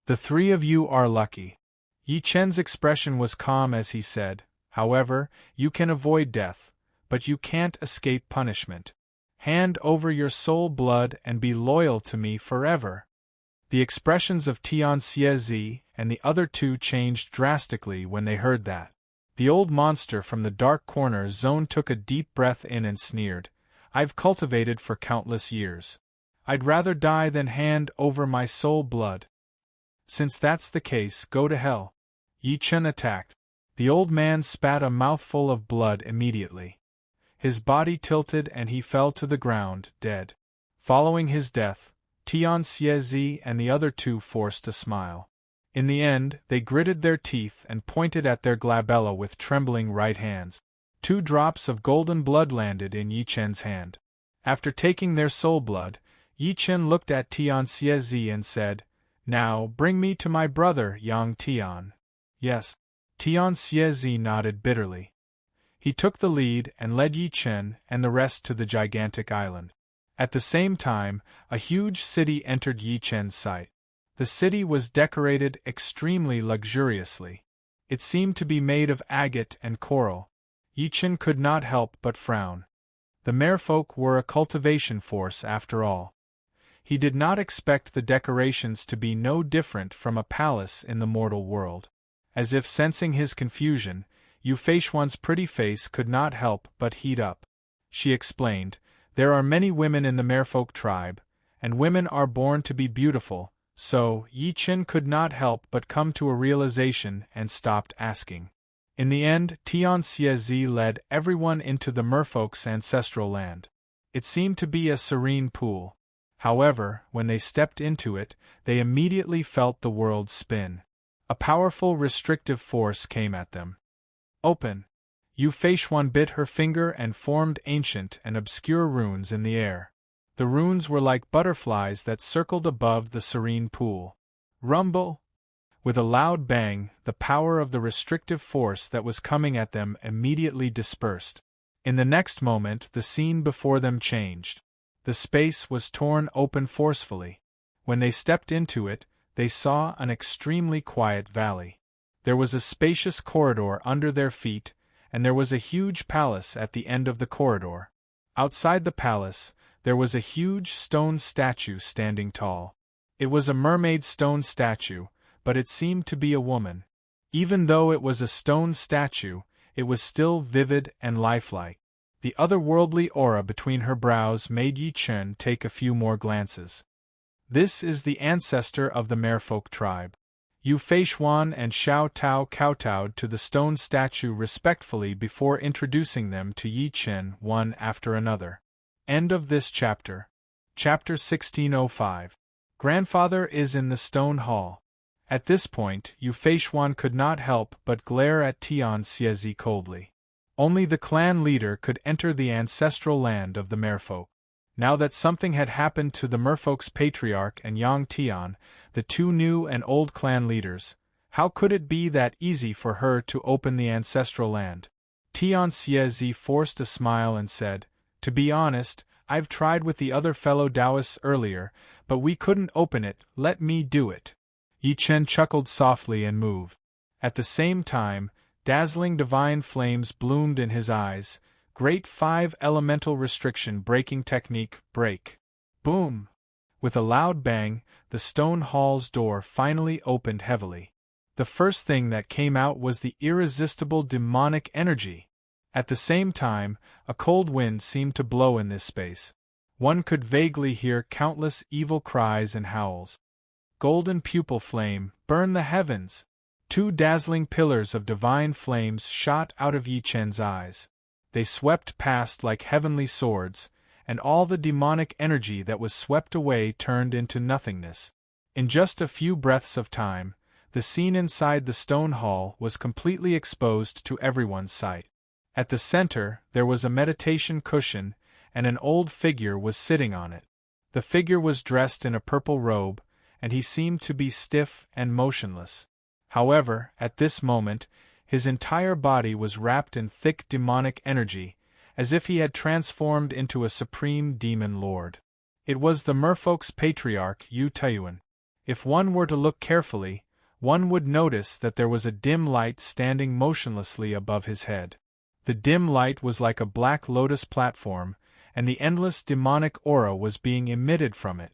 The three of you are lucky." Yi Chen's expression was calm as he said, "However, you can avoid death, but you can't escape punishment. Hand over your soul blood and be loyal to me forever." The expressions of Tian Xiezi and the other two changed drastically when they heard that. The old monster from the dark corner zone took a deep breath in and sneered, "I've cultivated for countless years. I'd rather die than hand over my soul blood." "Since that's the case, go to hell." Yi Chen attacked. The old man spat a mouthful of blood immediately. His body tilted and he fell to the ground, dead. Following his death, Tian Xiezi and the other two forced a smile. In the end, they gritted their teeth and pointed at their glabella with trembling right hands. 2 drops of golden blood landed in Yi Chen's hand. After taking their soul blood, Yi Chen looked at Tian Xiezi and said, "Now, bring me to my brother, Yang Tian." "Yes." Tian Xiezi nodded bitterly. He took the lead and led Yi Chen and the rest to the gigantic island. At the same time, a huge city entered Yi Chen's sight. The city was decorated extremely luxuriously. It seemed to be made of agate and coral. Yi Chen could not help but frown. The merfolk were a cultivation force after all. He did not expect the decorations to be no different from a palace in the mortal world. As if sensing his confusion, Yu Feishuan's pretty face could not help but heat up. She explained, "There are many women in the merfolk tribe, and women are born to be beautiful," so Yi Chen could not help but come to a realization and stopped asking. In the end, Tian Xiezi led everyone into the merfolk's ancestral land. It seemed to be a serene pool. However, when they stepped into it, they immediately felt the world spin. A powerful restrictive force came at them. "Open!" Yu Feishuan bit her finger and formed ancient and obscure runes in the air. The runes were like butterflies that circled above the serene pool. Rumble! With a loud bang, the power of the restrictive force that was coming at them immediately dispersed. In the next moment, the scene before them changed. The space was torn open forcefully. When they stepped into it, they saw an extremely quiet valley. There was a spacious corridor under their feet, and there was a huge palace at the end of the corridor. Outside the palace, there was a huge stone statue standing tall. It was a mermaid stone statue, but it seemed to be a woman. Even though it was a stone statue, it was still vivid and lifelike. The otherworldly aura between her brows made Yi Chen take a few more glances. This is the ancestor of the merfolk tribe. Yu Feishuan and Xiao Tao kowtowed to the stone statue respectfully before introducing them to Yi Chen one after another. End of this chapter. Chapter 1605. Grandfather is in the stone hall. At this point, Yu Feishuan could not help but glare at Tian Xiezi coldly. Only the clan leader could enter the ancestral land of the merfolk. Now that something had happened to the merfolk's patriarch and Yang Tian, the two new and old clan leaders, how could it be that easy for her to open the ancestral land? Tian Xiezi forced a smile and said, "To be honest, I've tried with the other fellow Taoists earlier, but we couldn't open it, let me do it." Yi Chen chuckled softly and moved. At the same time, dazzling divine flames bloomed in his eyes. Great 5 elemental restriction breaking technique, break. Boom! With a loud bang, the stone hall's door finally opened heavily. The first thing that came out was the irresistible demonic energy. At the same time, a cold wind seemed to blow in this space. One could vaguely hear countless evil cries and howls. Golden pupil flame, burn the heavens! 2 dazzling pillars of divine flames shot out of Yi Chen's eyes. They swept past like heavenly swords, and all the demonic energy that was swept away turned into nothingness. In just a few breaths of time, the scene inside the stone hall was completely exposed to everyone's sight. At the center, there was a meditation cushion, and an old figure was sitting on it. The figure was dressed in a purple robe, and he seemed to be stiff and motionless. However, at this moment, his entire body was wrapped in thick demonic energy, as if he had transformed into a supreme demon lord. It was the merfolk's patriarch Yu Taiyuan. If one were to look carefully, one would notice that there was a dim light standing motionlessly above his head. The dim light was like a black lotus platform, and the endless demonic aura was being emitted from it.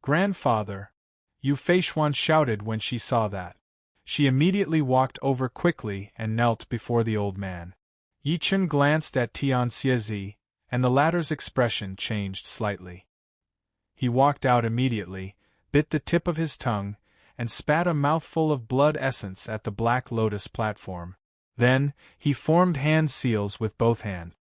"Grandfather!" Yu Feishuan shouted when she saw that. She immediately walked over quickly and knelt before the old man. Yi Chen glanced at Tian Xiezi, and the latter's expression changed slightly. He walked out immediately, bit the tip of his tongue, and spat a mouthful of blood essence at the black lotus platform. Then, he formed hand seals with both hands.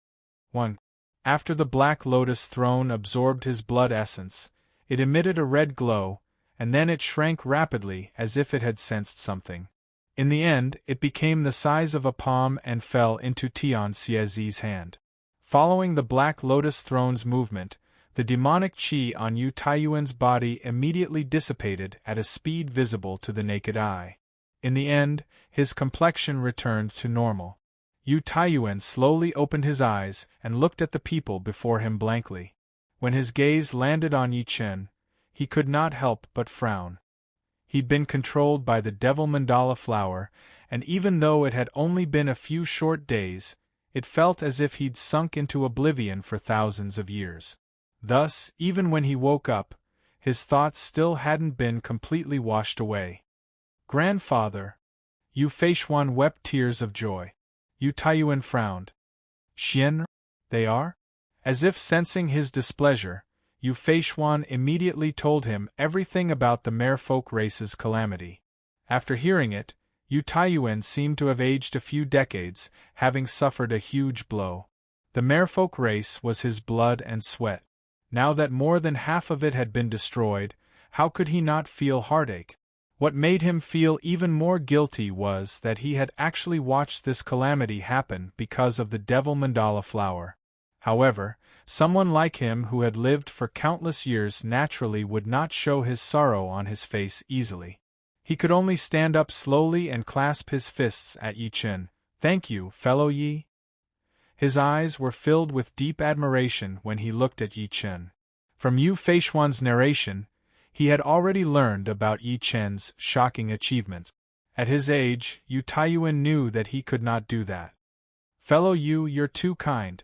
1. After the black lotus throne absorbed his blood essence, it emitted a red glow, and then it shrank rapidly as if it had sensed something. In the end, it became the size of a palm and fell into Tian Xiezi's hand. Following the black lotus throne's movement, the demonic qi on Yu Taiyuan's body immediately dissipated at a speed visible to the naked eye. In the end, his complexion returned to normal. Yu Taiyuan slowly opened his eyes and looked at the people before him blankly. When his gaze landed on Yi Chen, he could not help but frown. He'd been controlled by the devil mandala flower, and even though it had only been a few short days, it felt as if he'd sunk into oblivion for thousands of years. Thus, even when he woke up, his thoughts still hadn't been completely washed away. "Grandfather!" Yu Feishuan wept tears of joy. Yu Taiyuan frowned. "Xian, they are?" As if sensing his displeasure, Yu Feishuan immediately told him everything about the merfolk race's calamity. After hearing it, Yu Taiyuan seemed to have aged a few decades, having suffered a huge blow. The merfolk race was his blood and sweat. Now that more than half of it had been destroyed, how could he not feel heartache? What made him feel even more guilty was that he had actually watched this calamity happen because of the devil mandala flower. However, someone like him who had lived for countless years naturally would not show his sorrow on his face easily. He could only stand up slowly and clasp his fists at Yi Chen. "Thank you, fellow Yi." His eyes were filled with deep admiration when he looked at Yi Chen. From Yu Feishuan's narration, he had already learned about Yi Chen's shocking achievements. At his age, Yu Taiyuan knew that he could not do that. "Fellow Yu, you're too kind,"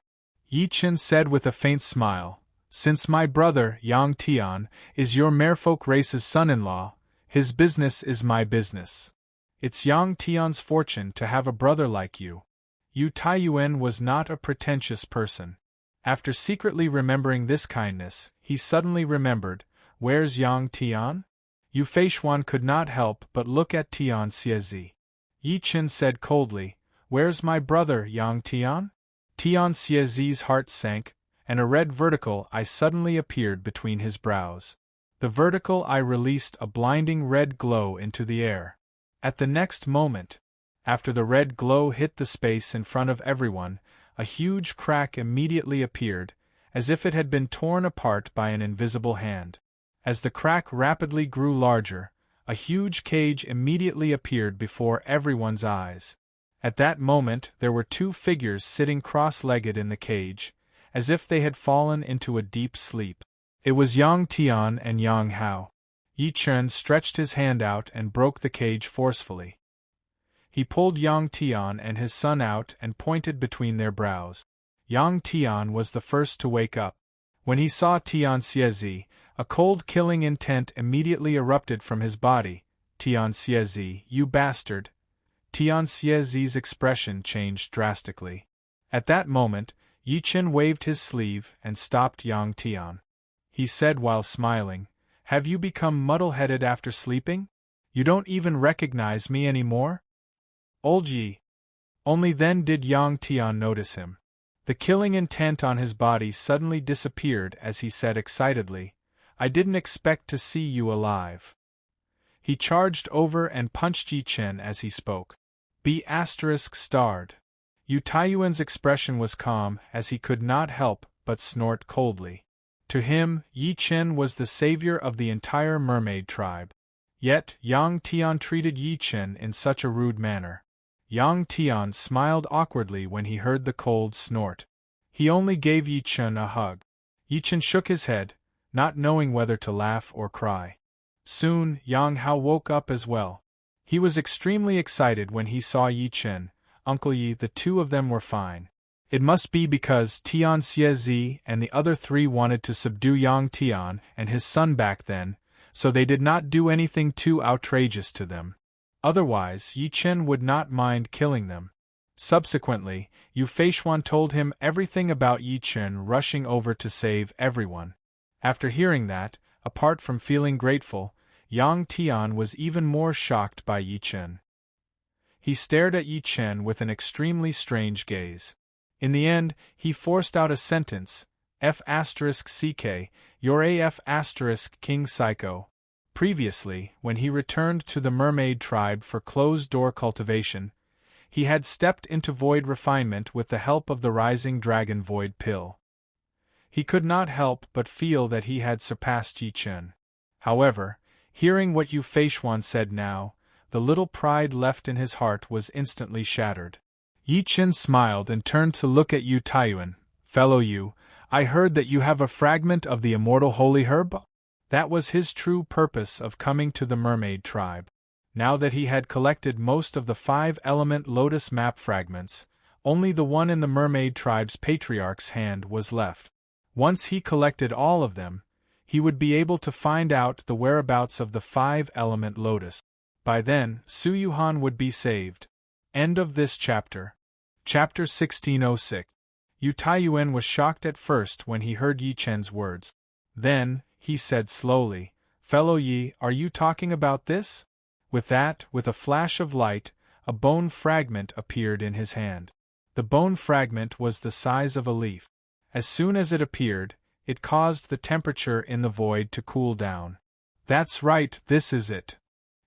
Yi Chen said with a faint smile. "Since my brother, Yang Tian, is your merfolk race's son-in-law, his business is my business. It's Yang Tian's fortune to have a brother like you." Yu Taiyuan was not a pretentious person. After secretly remembering this kindness, he suddenly remembered, where's Yang Tian? Yu Feishuan could not help but look at Tian Xiezi. Yi Chen said coldly, "Where's my brother, Yang Tian?" Tian Xiezi's heart sank, and a red vertical eye suddenly appeared between his brows. The vertical eye released a blinding red glow into the air. At the next moment, after the red glow hit the space in front of everyone, a huge crack immediately appeared, as if it had been torn apart by an invisible hand. As the crack rapidly grew larger, a huge cage immediately appeared before everyone's eyes. At that moment there were two figures sitting cross-legged in the cage, as if they had fallen into a deep sleep. It was Yang Tian and Yang Hao. Yi Chen stretched his hand out and broke the cage forcefully. He pulled Yang Tian and his son out and pointed between their brows. Yang Tian was the first to wake up. When he saw Tian Xiezi, a cold killing intent immediately erupted from his body. "Tian Xiezi, you bastard!" Tian Xiezi's expression changed drastically. At that moment, Yi Chen waved his sleeve and stopped Yang Tian. He said while smiling, "Have you become muddle-headed after sleeping? You don't even recognize me anymore?" "Old Yi." Only then did Yang Tian notice him. The killing intent on his body suddenly disappeared as he said excitedly, "I didn't expect to see you alive." He charged over and punched Yi Chen as he spoke. "Be ****. Yu Taiyuan's expression was calm as he could not help but snort coldly. To him, Yi Chen was the savior of the entire mermaid tribe. Yet, Yang Tian treated Yi Chen in such a rude manner. Yang Tian smiled awkwardly when he heard the cold snort. He only gave Yi Chen a hug. Yi Chen shook his head, not knowing whether to laugh or cry. Soon, Yang Hao woke up as well. He was extremely excited when he saw Yi Chen. "Uncle Yi, the two of them were fine. It must be because Tian Xiezi and the other three wanted to subdue Yang Tian and his son back then, so they did not do anything too outrageous to them. Otherwise, Yi Chen would not mind killing them." Subsequently, Yu Feishuan told him everything about Yi Chen rushing over to save everyone. After hearing that, apart from feeling grateful, Yang Tian was even more shocked by Yi Chen. He stared at Yi Chen with an extremely strange gaze. In the end, he forced out a sentence, "F***CK, you're a F***King Psycho." Previously, when he returned to the mermaid tribe for closed-door cultivation, he had stepped into void refinement with the help of the rising dragon void pill. He could not help but feel that he had surpassed Yi Chen. However, hearing what Yu Feishuan said now, the little pride left in his heart was instantly shattered. Yi Chen smiled and turned to look at Yu Taiyuan. "Fellow Yu, I heard that you have a fragment of the immortal holy herb? That was his true purpose of coming to the mermaid tribe. Now that he had collected most of the 5-element lotus map fragments, only the one in the mermaid tribe's patriarch's hand was left. Once he collected all of them, he would be able to find out the whereabouts of the 5-element lotus. By then, Su Yuhan would be saved. End of this chapter. Chapter 1606. Yu Taiyuan was shocked at first when he heard Yi Chen's words. Then, he said slowly, "Fellow Yi, are you talking about this?" With that, with a flash of light, a bone fragment appeared in his hand. The bone fragment was the size of a leaf. As soon as it appeared, it caused the temperature in the void to cool down. "That's right, this is it."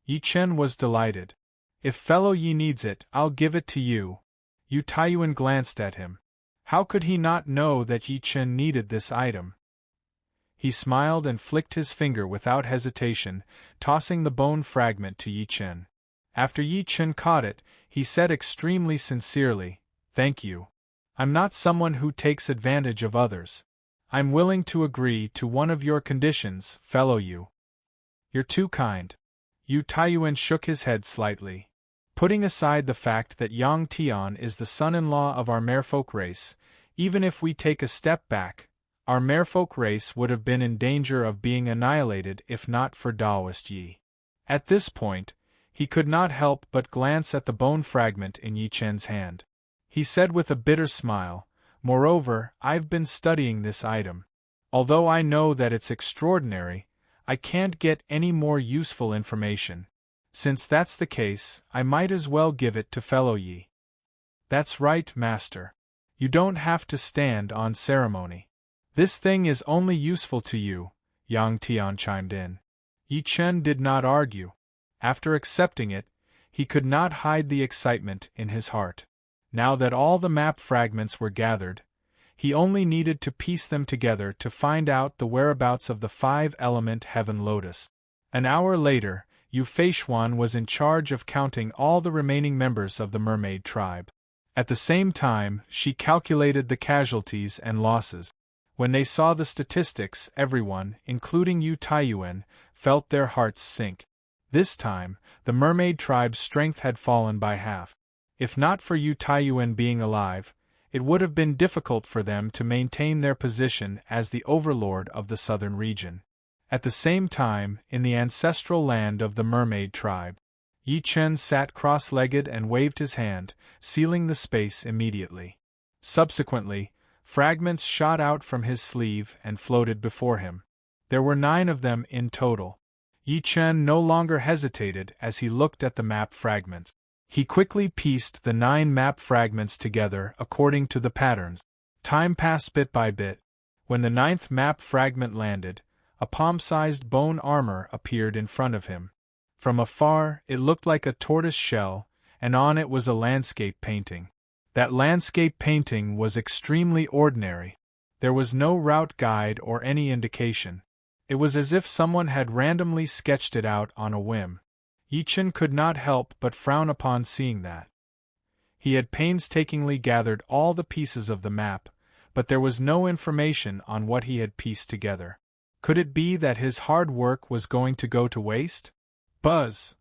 Yi Chen was delighted. "If Fellow Yi needs it, I'll give it to you." Yu Taiyuan glanced at him. How could he not know that Yi Chen needed this item? He smiled and flicked his finger without hesitation, tossing the bone fragment to Yi Chen. After Yi Chen caught it, he said extremely sincerely, "Thank you. I'm not someone who takes advantage of others. I'm willing to agree to one of your conditions, Fellow Yu." "You're too kind." Yu Taiyuan shook his head slightly. "Putting aside the fact that Yang Tian is the son-in-law of our merfolk race, even if we take a step back, our merfolk race would have been in danger of being annihilated if not for Taoist Yi." At this point, he could not help but glance at the bone fragment in Yi Chen's hand. He said with a bitter smile, "Moreover, I've been studying this item. Although I know that it's extraordinary, I can't get any more useful information. Since that's the case, I might as well give it to Fellow Yi." "That's right, Master. You don't have to stand on ceremony. This thing is only useful to you," Yang Tian chimed in. Yi Chen did not argue. After accepting it, he could not hide the excitement in his heart. Now that all the map fragments were gathered, he only needed to piece them together to find out the whereabouts of the 5-element heaven lotus. An hour later, Yu Feishuan was in charge of counting all the remaining members of the mermaid tribe. At the same time, she calculated the casualties and losses. When they saw the statistics, everyone, including Yu Taiyuan, felt their hearts sink. This time, the mermaid tribe's strength had fallen by half. If not for Yu Taiyuan being alive, it would have been difficult for them to maintain their position as the overlord of the southern region. At the same time, in the ancestral land of the mermaid tribe, Yi Chen sat cross-legged and waved his hand, sealing the space immediately. Subsequently, fragments shot out from his sleeve and floated before him. There were 9 of them in total. Yi Chen no longer hesitated as he looked at the map fragments. He quickly pieced the 9 map fragments together according to the patterns. Time passed bit by bit. When the 9th map fragment landed, a palm-sized bone armor appeared in front of him. From afar, it looked like a tortoise shell, and on it was a landscape painting. That landscape painting was extremely ordinary. There was no route guide or any indication. It was as if someone had randomly sketched it out on a whim. Yi Chen could not help but frown upon seeing that. He had painstakingly gathered all the pieces of the map, but there was no information on what he had pieced together. Could it be that his hard work was going to go to waste? Buzz!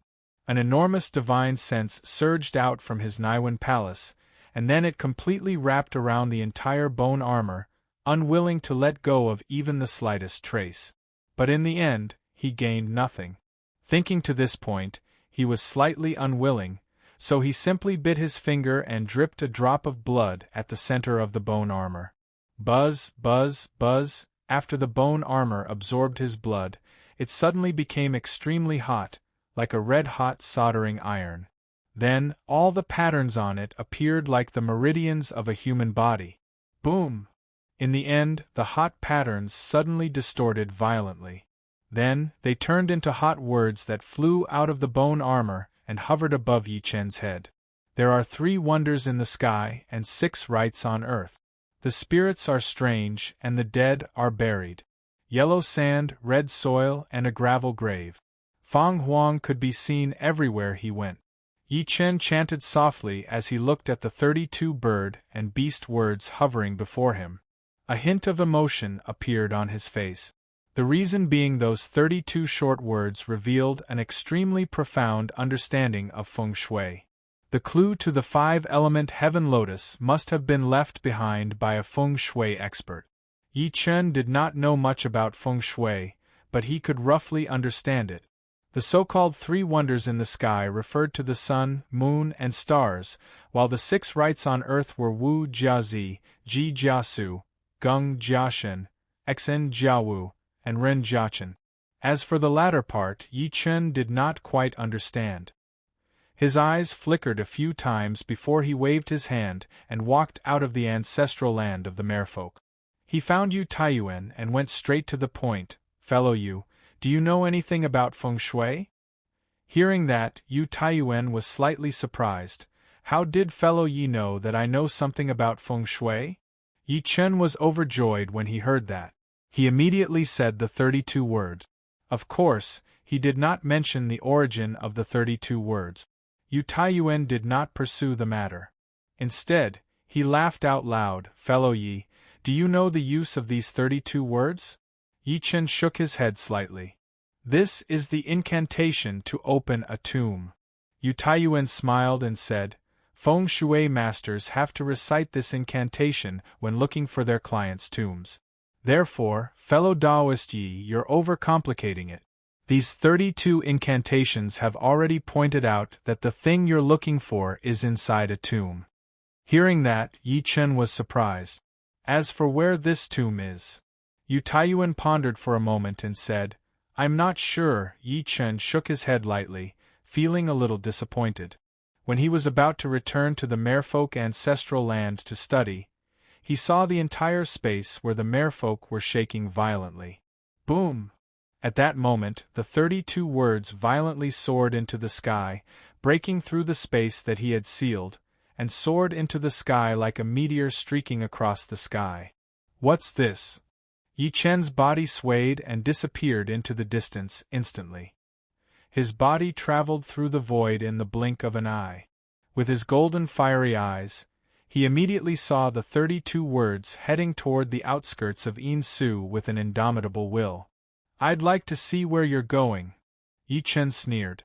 An enormous divine sense surged out from his Niwen palace, and then it completely wrapped around the entire bone armor, unwilling to let go of even the slightest trace. But in the end, he gained nothing. Thinking to this point, he was slightly unwilling, so he simply bit his finger and dripped a drop of blood at the center of the bone armor. Buzz, buzz, buzz. After the bone armor absorbed his blood, it suddenly became extremely hot, like a red-hot soldering iron. Then, all the patterns on it appeared like the meridians of a human body. Boom! In the end, the hot patterns suddenly distorted violently. Then, they turned into hot words that flew out of the bone armor and hovered above Yi Chen's head. There are 3 wonders in the sky and 6 rites on earth. The spirits are strange and the dead are buried. Yellow sand, red soil, and a gravel grave. Feng Huang could be seen everywhere he went. Yi Chen chanted softly as he looked at the 32 bird and beast words hovering before him. A hint of emotion appeared on his face. The reason being those 32 short words revealed an extremely profound understanding of feng shui. The clue to the 5-element heaven lotus must have been left behind by a feng shui expert. Yi Chen did not know much about feng shui, but he could roughly understand it. The so-called 3 wonders in the sky referred to the sun, moon, and stars, while the 6 rites on earth were Wu Jiazi, Ji Jiasu, Gung Jiashen, Xen Jiawu, and Ren Jiachen. As for the latter part, Yi Chen did not quite understand. His eyes flickered a few times before he waved his hand and walked out of the ancestral land of the merfolk. He found Yu Taiyuan and went straight to the point. Fellow Yu, do you know anything about feng shui? Hearing that, Yu Taiyuan was slightly surprised. How did fellow Yi know that I know something about feng shui? Yi Chen was overjoyed when he heard that. He immediately said the 32 words. Of course, he did not mention the origin of the 32 words. Yu Taiyuan did not pursue the matter. Instead, he laughed out loud. Fellow Yi, do you know the use of these 32 words? Yi Chen shook his head slightly. This is the incantation to open a tomb. Yu Taiyuan smiled and said, Feng shui masters have to recite this incantation when looking for their clients' tombs. Therefore, fellow Taoist Yi, you're overcomplicating it. These 32 incantations have already pointed out that the thing you're looking for is inside a tomb. Hearing that, Yi Chen was surprised. As for where this tomb is, Yu Taiyuan pondered for a moment and said, I'm not sure. Yi Chen shook his head lightly, feeling a little disappointed. When he was about to return to the merfolk ancestral land to study, he saw the entire space where the merfolk were shaking violently. Boom! At that moment, the 32 words violently soared into the sky, breaking through the space that he had sealed, and soared into the sky like a meteor streaking across the sky. What's this? Yi Chen's body swayed and disappeared into the distance instantly. His body traveled through the void in the blink of an eye. With his golden fiery eyes, he immediately saw the 32 words heading toward the outskirts of Yin Su with an indomitable will. I'd like to see where you're going, Yi Chen sneered.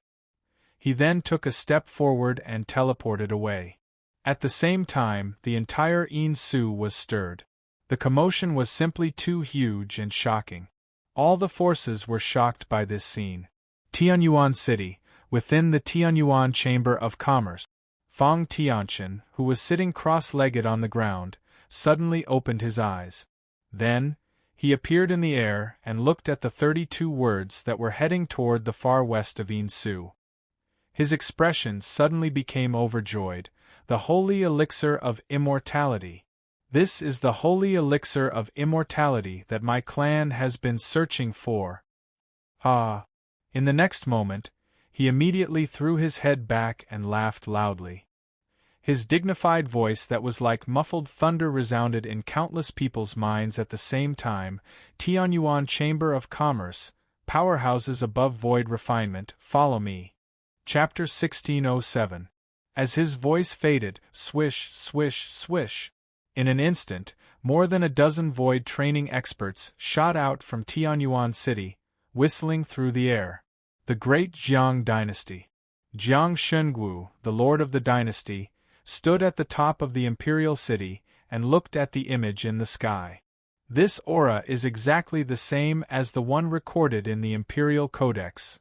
He then took a step forward and teleported away. At the same time, the entire Yin Su was stirred. The commotion was simply too huge and shocking. All the forces were shocked by this scene. Tianyuan City, within the Tianyuan Chamber of Commerce, Fang Tianchen, who was sitting cross-legged on the ground, suddenly opened his eyes. Then, he appeared in the air and looked at the 32 words that were heading toward the far west of Yin Su. His expression suddenly became overjoyed. The holy elixir of immortality. This is the holy elixir of immortality that my clan has been searching for. Ah! In the next moment, he immediately threw his head back and laughed loudly. His dignified voice that was like muffled thunder resounded in countless people's minds at the same time. Tianyuan Chamber of Commerce, powerhouses above void refinement, follow me. Chapter 1607. As his voice faded, swish, swish, swish. In an instant, more than a dozen void training experts shot out from Tianyuan City, whistling through the air. The Great Jiang Dynasty. Jiang Shengwu, the lord of the dynasty, stood at the top of the imperial city and looked at the image in the sky. This aura is exactly the same as the one recorded in the imperial codex.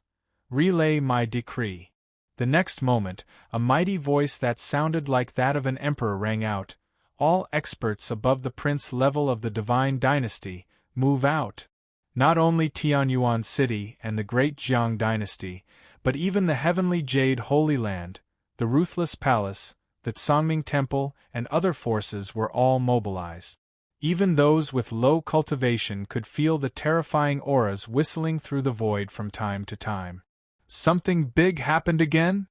Relay my decree. The next moment, a mighty voice that sounded like that of an emperor rang out. All experts above the prince level of the divine dynasty, move out. Not only Tianyuan City and the Great Jiang Dynasty, but even the heavenly Jade Holy Land, the Ruthless Palace, the Tsangming Temple, and other forces were all mobilized. Even those with low cultivation could feel the terrifying auras whistling through the void from time to time. Something big happened again?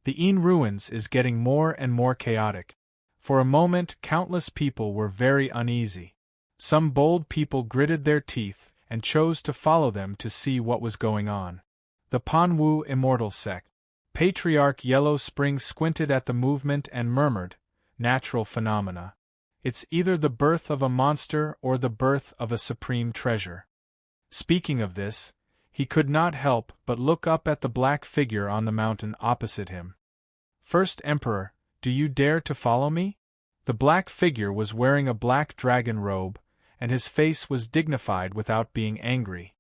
The Yin ruins is getting more and more chaotic. For a moment, countless people were very uneasy. Some bold people gritted their teeth and chose to follow them to see what was going on. The Panwu Immortal Sect. Patriarch Yellow Spring squinted at the movement and murmured, natural phenomena. It's either the birth of a monster or the birth of a supreme treasure. Speaking of this, he could not help but look up at the black figure on the mountain opposite him. First Emperor, do you dare to follow me? The black figure was wearing a black dragon robe, and his face was dignified without being angry.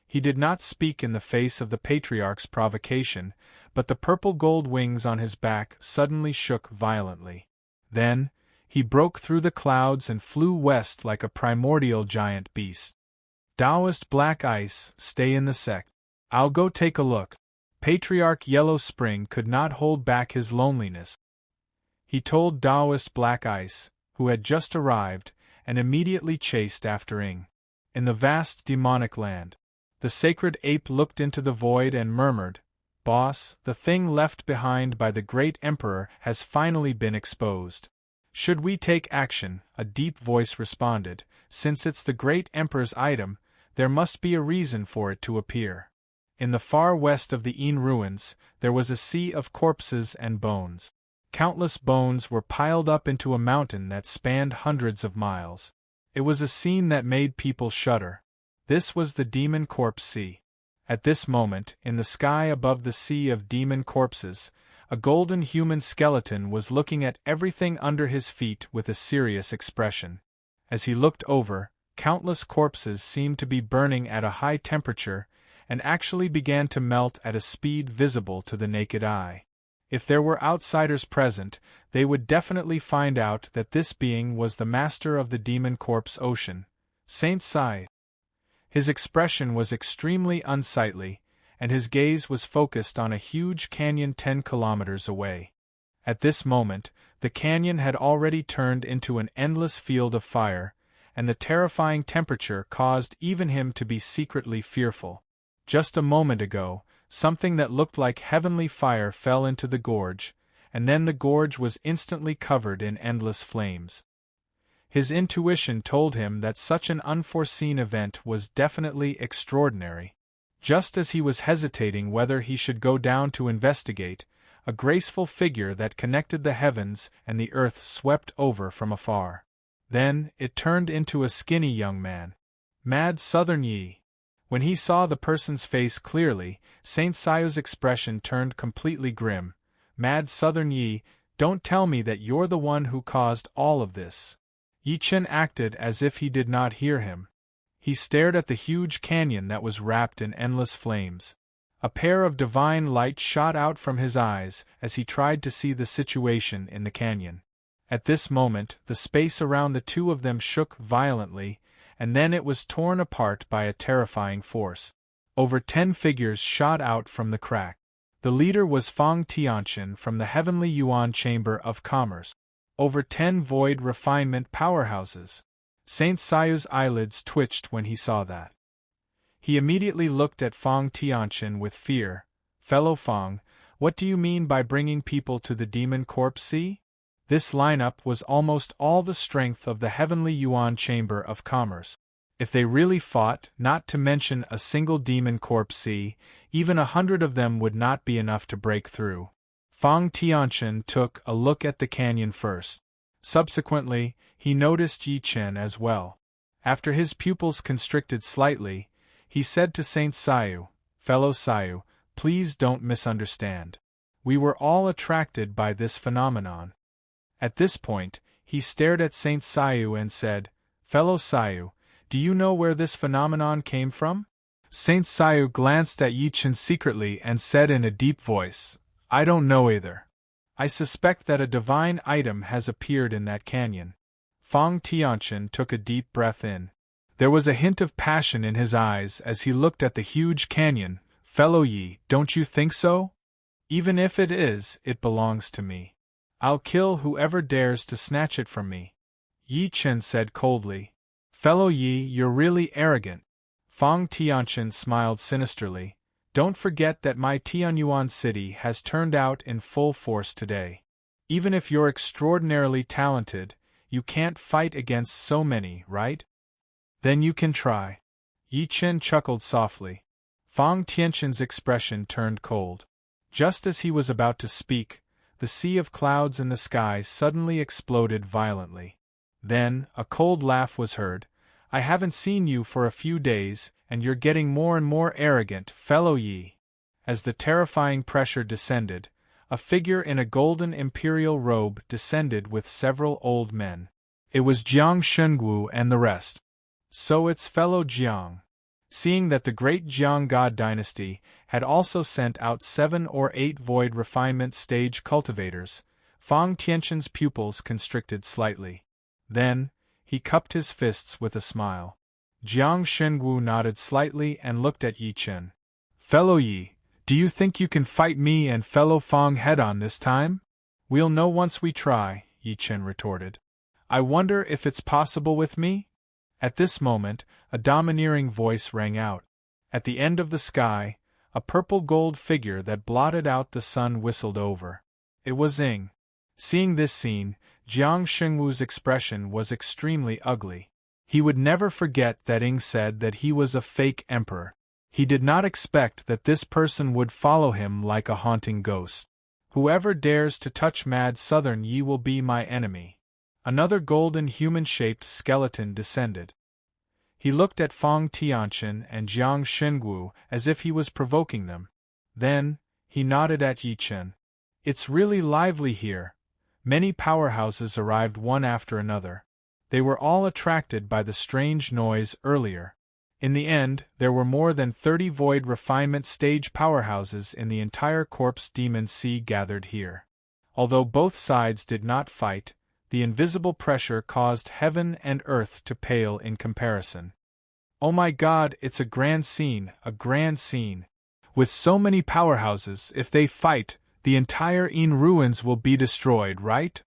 He did not speak in the face of the patriarch's provocation, but the purple gold wings on his back suddenly shook violently. Then, he broke through the clouds and flew west like a primordial giant beast. Taoist Black Ice, stay in the sect. I'll go take a look. Patriarch Yellow Spring could not hold back his loneliness. He told Taoist Black Ice, who had just arrived, and immediately chased after Ing. In the vast demonic land, the sacred ape looked into the void and murmured, "Boss, the thing left behind by the great emperor has finally been exposed." "Should we take action?" a deep voice responded. "Since it's the great emperor's item, there must be a reason for it to appear." In the far west of the Een ruins, there was a sea of corpses and bones. Countless bones were piled up into a mountain that spanned hundreds of miles. It was a scene that made people shudder. This was the Demon Corpse Sea. At this moment, in the sky above the sea of demon corpses, a golden human skeleton was looking at everything under his feet with a serious expression. As he looked over, countless corpses seemed to be burning at a high temperature, and actually began to melt at a speed visible to the naked eye. If there were outsiders present, they would definitely find out that this being was the master of the demon corpse ocean, Saint Sai. His expression was extremely unsightly, and his gaze was focused on a huge canyon 10 kilometers away. At this moment, the canyon had already turned into an endless field of fire, and the terrifying temperature caused even him to be secretly fearful. Just a moment ago, something that looked like heavenly fire fell into the gorge, and then the gorge was instantly covered in endless flames. His intuition told him that such an unforeseen event was definitely extraordinary. Just as he was hesitating whether he should go down to investigate, a graceful figure that connected the heavens and the earth swept over from afar. Then, it turned into a skinny young man. Mad Southern Yi. When he saw the person's face clearly, Saint Sai's expression turned completely grim. Mad Southern Yi, don't tell me that you're the one who caused all of this. Yi Chen acted as if he did not hear him. He stared at the huge canyon that was wrapped in endless flames. A pair of divine light shot out from his eyes as he tried to see the situation in the canyon. At this moment, the space around the two of them shook violently, and then it was torn apart by a terrifying force. Over 10 figures shot out from the crack. The leader was Fang Tianqian from the Heavenly Yuan Chamber of Commerce. Over 10 void refinement powerhouses. Saint Sai's eyelids twitched when he saw that. He immediately looked at Fang Tianqian with fear. "Fellow Fang, what do you mean by bringing people to the Demon Corpse Sea?" This lineup was almost all the strength of the Heavenly Yuan Chamber of Commerce. If they really fought, not to mention a single Demon Corpse Sea, even 100 of them would not be enough to break through. Fang Tianqian took a look at the canyon first. Subsequently, he noticed Yi Chen as well. After his pupils constricted slightly, he said to Saint Saiyu, "Fellow Saiyu, please don't misunderstand. We were all attracted by this phenomenon." At this point, he stared at Saint Saiyu and said, "Fellow Saiyu, do you know where this phenomenon came from?" Saint Saiyu glanced at Yi Chen secretly and said in a deep voice, "I don't know either. I suspect that a divine item has appeared in that canyon." Fang Tianqian took a deep breath in. There was a hint of passion in his eyes as he looked at the huge canyon. "Fellow Yi, don't you think so? Even if it is, it belongs to me. I'll kill whoever dares to snatch it from me." Yi Chen said coldly. "Fellow Yi, you're really arrogant." Fang Tianqian smiled sinisterly. "Don't forget that my Tianyuan city has turned out in full force today. Even if you're extraordinarily talented, you can't fight against so many, right? Then you can try." Yi Chen chuckled softly. Fang Tianqian's expression turned cold. Just as he was about to speak, the sea of clouds in the sky suddenly exploded violently. Then, a cold laugh was heard. I haven't seen you for a few days, and you're getting more and more arrogant, fellow Yi. As the terrifying pressure descended, a figure in a golden imperial robe descended with several old men. It was Jiang Shengwu and the rest. So it's fellow Jiang. Seeing that the great Jiang God dynasty had also sent out 7 or 8 void refinement stage cultivators, Fang Tianqian's pupils constricted slightly. Then, he cupped his fists with a smile. Jiang Shengwu nodded slightly and looked at Yi Chen. Fellow Yi, do you think you can fight me and fellow Fang head-on this time? We'll know once we try, Yi Chen retorted. I wonder if it's possible with me? At this moment, a domineering voice rang out. At the end of the sky, a purple-gold figure that blotted out the sun whistled over. It was Ying. Seeing this scene, Jiang Shengwu's expression was extremely ugly. He would never forget that Ying said that he was a fake emperor. He did not expect that this person would follow him like a haunting ghost. Whoever dares to touch Mad Southern Yi will be my enemy. Another golden human-shaped skeleton descended. He looked at Fang Tianqian and Jiang Shengwu as if he was provoking them. Then, he nodded at Yi Chen. It's really lively here. Many powerhouses arrived one after another. They were all attracted by the strange noise earlier. In the end, there were more than 30 void refinement stage powerhouses in the entire Corpse Demon Sea gathered here. Although both sides did not fight, the invisible pressure caused heaven and earth to pale in comparison. Oh my God, it's a grand scene, a grand scene. With so many powerhouses, if they fight, the entire Yin ruins will be destroyed, right?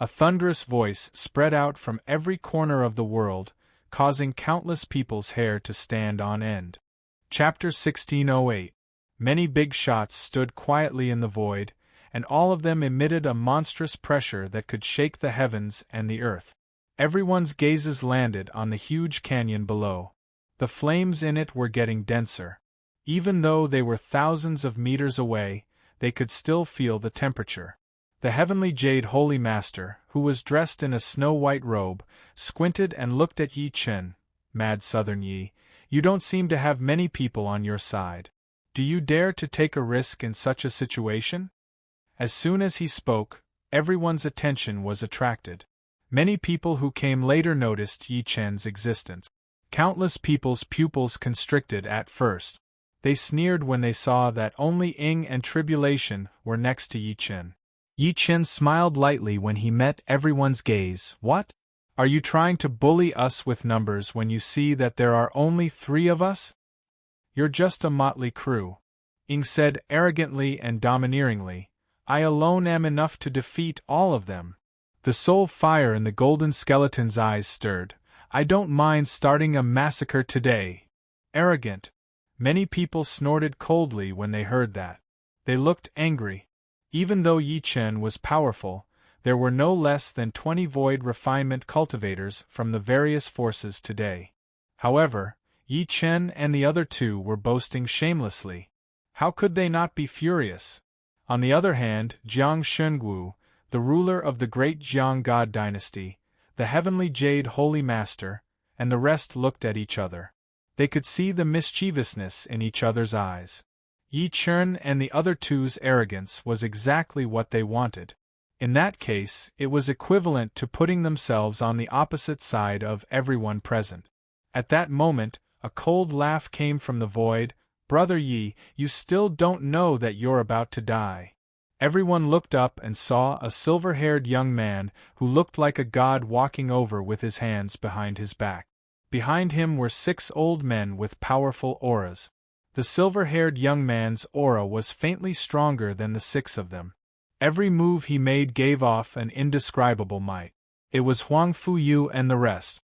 A thunderous voice spread out from every corner of the world, causing countless people's hair to stand on end. Chapter 1608. Many big shots stood quietly in the void, and all of them emitted a monstrous pressure that could shake the heavens and the earth. Everyone's gazes landed on the huge canyon below. The flames in it were getting denser. Even though they were thousands of meters away, they could still feel the temperature. The heavenly Jade Holy Master, who was dressed in a snow-white robe, squinted and looked at Yi Chen. Mad Southern Yi, you don't seem to have many people on your side. Do you dare to take a risk in such a situation? As soon as he spoke, everyone's attention was attracted. Many people who came later noticed Yi Chen's existence. Countless people's pupils constricted at first. They sneered when they saw that only Ying and Tribulation were next to Yi Chen. Yi Chen smiled lightly when he met everyone's gaze. What? Are you trying to bully us with numbers when you see that there are only 3 of us? You're just a motley crew. Ying said arrogantly and domineeringly. I alone am enough to defeat all of them. The soul fire in the golden skeleton's eyes stirred. I don't mind starting a massacre today. Arrogant. Many people snorted coldly when they heard that. They looked angry. Even though Yi Chen was powerful, there were no less than 20 void refinement cultivators from the various forces today. However, Yi Chen and the other 2 were boasting shamelessly. How could they not be furious? On the other hand, Jiang Shengwu, the ruler of the great Jiang God dynasty, the heavenly Jade Holy Master, and the rest looked at each other. They could see the mischievousness in each other's eyes. Yi Chen and the other 2's arrogance was exactly what they wanted. In that case, it was equivalent to putting themselves on the opposite side of everyone present. At that moment, a cold laugh came from the void. Brother Yi, you still don't know that you're about to die. Everyone looked up and saw a silver-haired young man who looked like a god walking over with his hands behind his back. Behind him were 6 old men with powerful auras. The silver-haired young man's aura was faintly stronger than the 6 of them. Every move he made gave off an indescribable might. It was Huang Fuyu and the rest.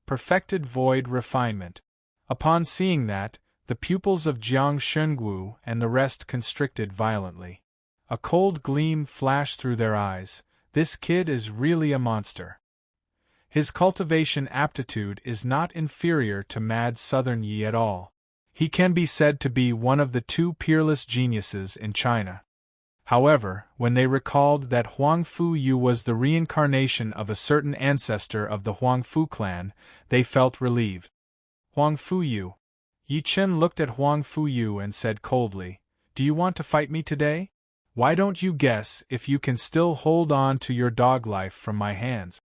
Perfected void refinement. Upon seeing that, the pupils of Jiang Shengwu and the rest constricted violently. A cold gleam flashed through their eyes. This kid is really a monster. His cultivation aptitude is not inferior to Mad Southern Yi at all. He can be said to be one of the 2 peerless geniuses in China. However, when they recalled that Huang Fu Yu was the reincarnation of a certain ancestor of the Huang Fu clan, they felt relieved. Huang Fu Yu. Yi Chen looked at Huang Fu Yu and said coldly, "Do you want to fight me today? Why don't you guess if you can still hold on to your dog life from my hands?"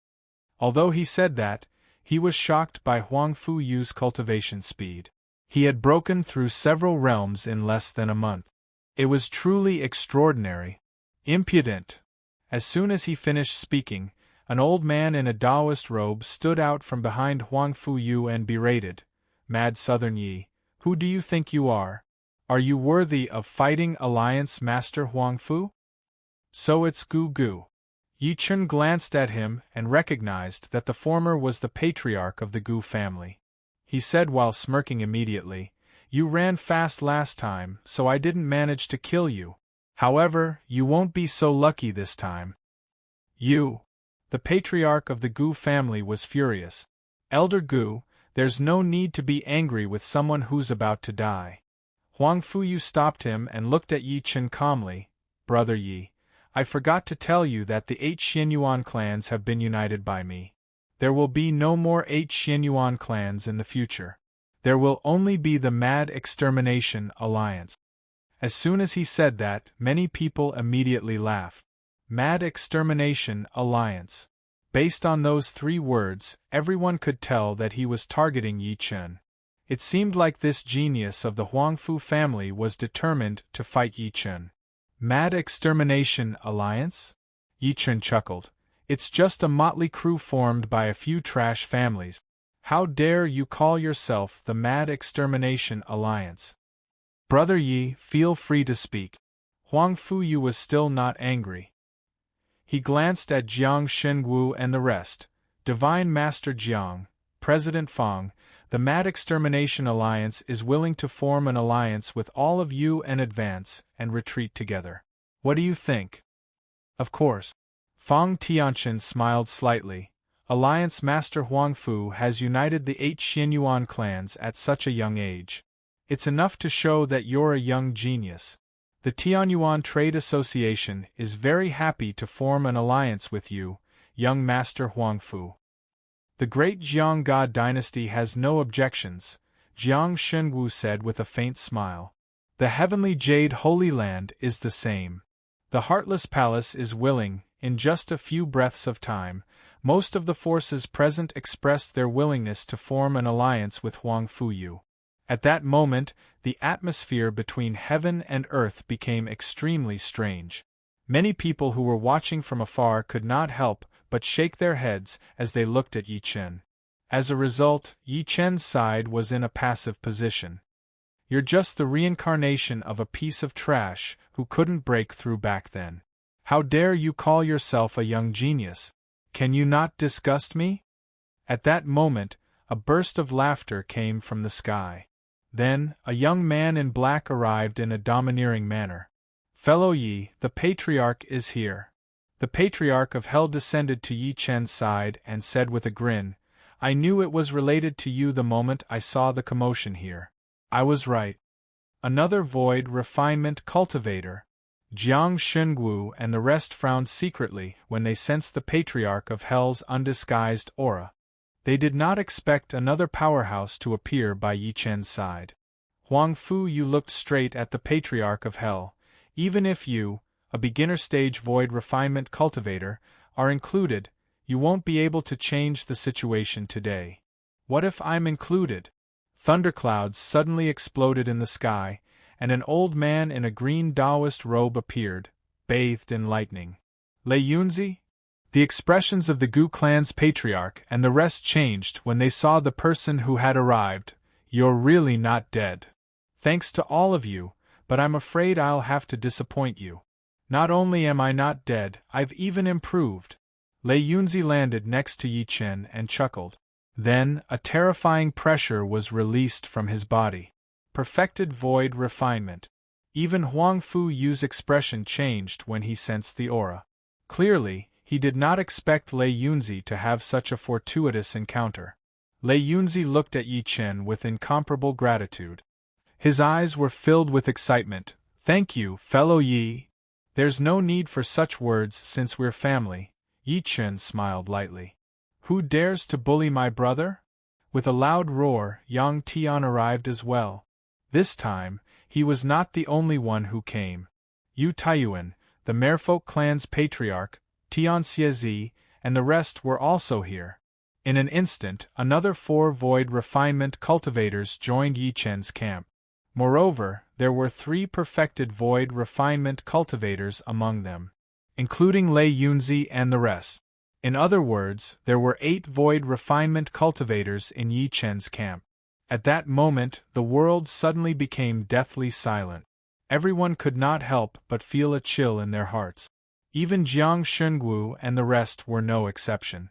Although he said that, he was shocked by Huang Fu Yu's cultivation speed. He had broken through several realms in less than a month. It was truly extraordinary. Impudent. As soon as he finished speaking, an old man in a Taoist robe stood out from behind Huang Fu Yu and berated, "Mad Southern Yi, who do you think you are? Are you worthy of fighting Alliance Master Huang Fu? So it's Gu Gu." Yi Chen glanced at him and recognized that the former was the patriarch of the Gu family. He said while smirking immediately, "You ran fast last time, so I didn't manage to kill you. However, you won't be so lucky this time." "You!" The patriarch of the Gu family was furious. "Elder Gu, there's no need to be angry with someone who's about to die." Huang Fu Yu stopped him and looked at Yi Chen calmly. "Brother Yi, I forgot to tell you that the 8 Xianyuan clans have been united by me. There will be no more 8 Xianyuan clans in the future. There will only be the Mad Extermination Alliance." As soon as he said that, many people immediately laughed. Mad Extermination Alliance. Based on those 3 words, everyone could tell that he was targeting Yi Chen. It seemed like this genius of the Huangfu family was determined to fight Yi Chen. Mad Extermination Alliance? Yi Chen chuckled. "It's just a motley crew formed by a few trash families. How dare you call yourself the Mad Extermination Alliance?" "Brother Yi, feel free to speak." Huang Fu Yu was still not angry. He glanced at Jiang Shenguo and the rest. "Divine Master Jiang, President Fang, the Mad Extermination Alliance is willing to form an alliance with all of you and advance and retreat together. What do you think?" "Of course." Fang Tianqian smiled slightly. "Alliance Master Huang Fu has united the 8 Xianyuan clans at such a young age. It's enough to show that you're a young genius. The Tianyuan Trade Association is very happy to form an alliance with you, young Master Huang Fu. The great Jiang God dynasty has no objections," Jiang Shenguo said with a faint smile. "The heavenly Jade Holy Land is the same. The Heartless Palace is willing. In just a few breaths of time, most of the forces present expressed their willingness to form an alliance with Huang Fu Yu. At that moment, the atmosphere between heaven and earth became extremely strange. Many people who were watching from afar could not help but shake their heads as they looked at Yi Chen. As a result, Yi Chen's side was in a passive position. "You're just the reincarnation of a piece of trash who couldn't break through back then. How dare you call yourself a young genius? Can you not disgust me?" At that moment, a burst of laughter came from the sky. Then, a young man in black arrived in a domineering manner. "Fellow Yi, the patriarch is here." The patriarch of Hell descended to Yi Chen's side and said with a grin, "I knew it was related to you the moment I saw the commotion here. I was right." Another void refinement cultivator. Jiang Shenguo and the rest frowned secretly when they sensed the patriarch of Hell's undisguised aura. They did not expect another powerhouse to appear by Yi Chen's side. Huang Fu Yu looked straight at the patriarch of Hell. "Even if you, a beginner-stage void refinement cultivator, are included, you won't be able to change the situation today." "What if I'm included?" Thunderclouds suddenly exploded in the sky, and an old man in a green Taoist robe appeared, bathed in lightning. "Lei Yunzi?" The expressions of the Gu clan's patriarch and the rest changed when they saw the person who had arrived. "You're really not dead. Thanks to all of you, but I'm afraid I'll have to disappoint you. Not only am I not dead, I've even improved." Lei Yunzi landed next to Yi Chen and chuckled. Then, a terrifying pressure was released from his body. Perfected void refinement. Even Huang Fu Yu's expression changed when he sensed the aura. Clearly, he did not expect Lei Yunzi to have such a fortuitous encounter. Lei Yunzi looked at Yi Chen with incomparable gratitude. His eyes were filled with excitement. "Thank you, fellow Yi." There's no need for such words since we're family, Yi Chen smiled lightly. Who dares to bully my brother? With a loud roar, Yang Tian arrived as well. This time, he was not the only one who came. Yu Taiyuan, the Merfolk clan's patriarch, Tian Xiezi, and the rest were also here. In an instant, another 4 void refinement cultivators joined Yi Chen's camp. Moreover, there were 3 perfected void refinement cultivators among them, including Lei Yunzi and the rest. In other words, there were 8 void refinement cultivators in Yi Chen's camp. At that moment, the world suddenly became deathly silent. Everyone could not help but feel a chill in their hearts. Even Jiang Shunguo and the rest were no exception.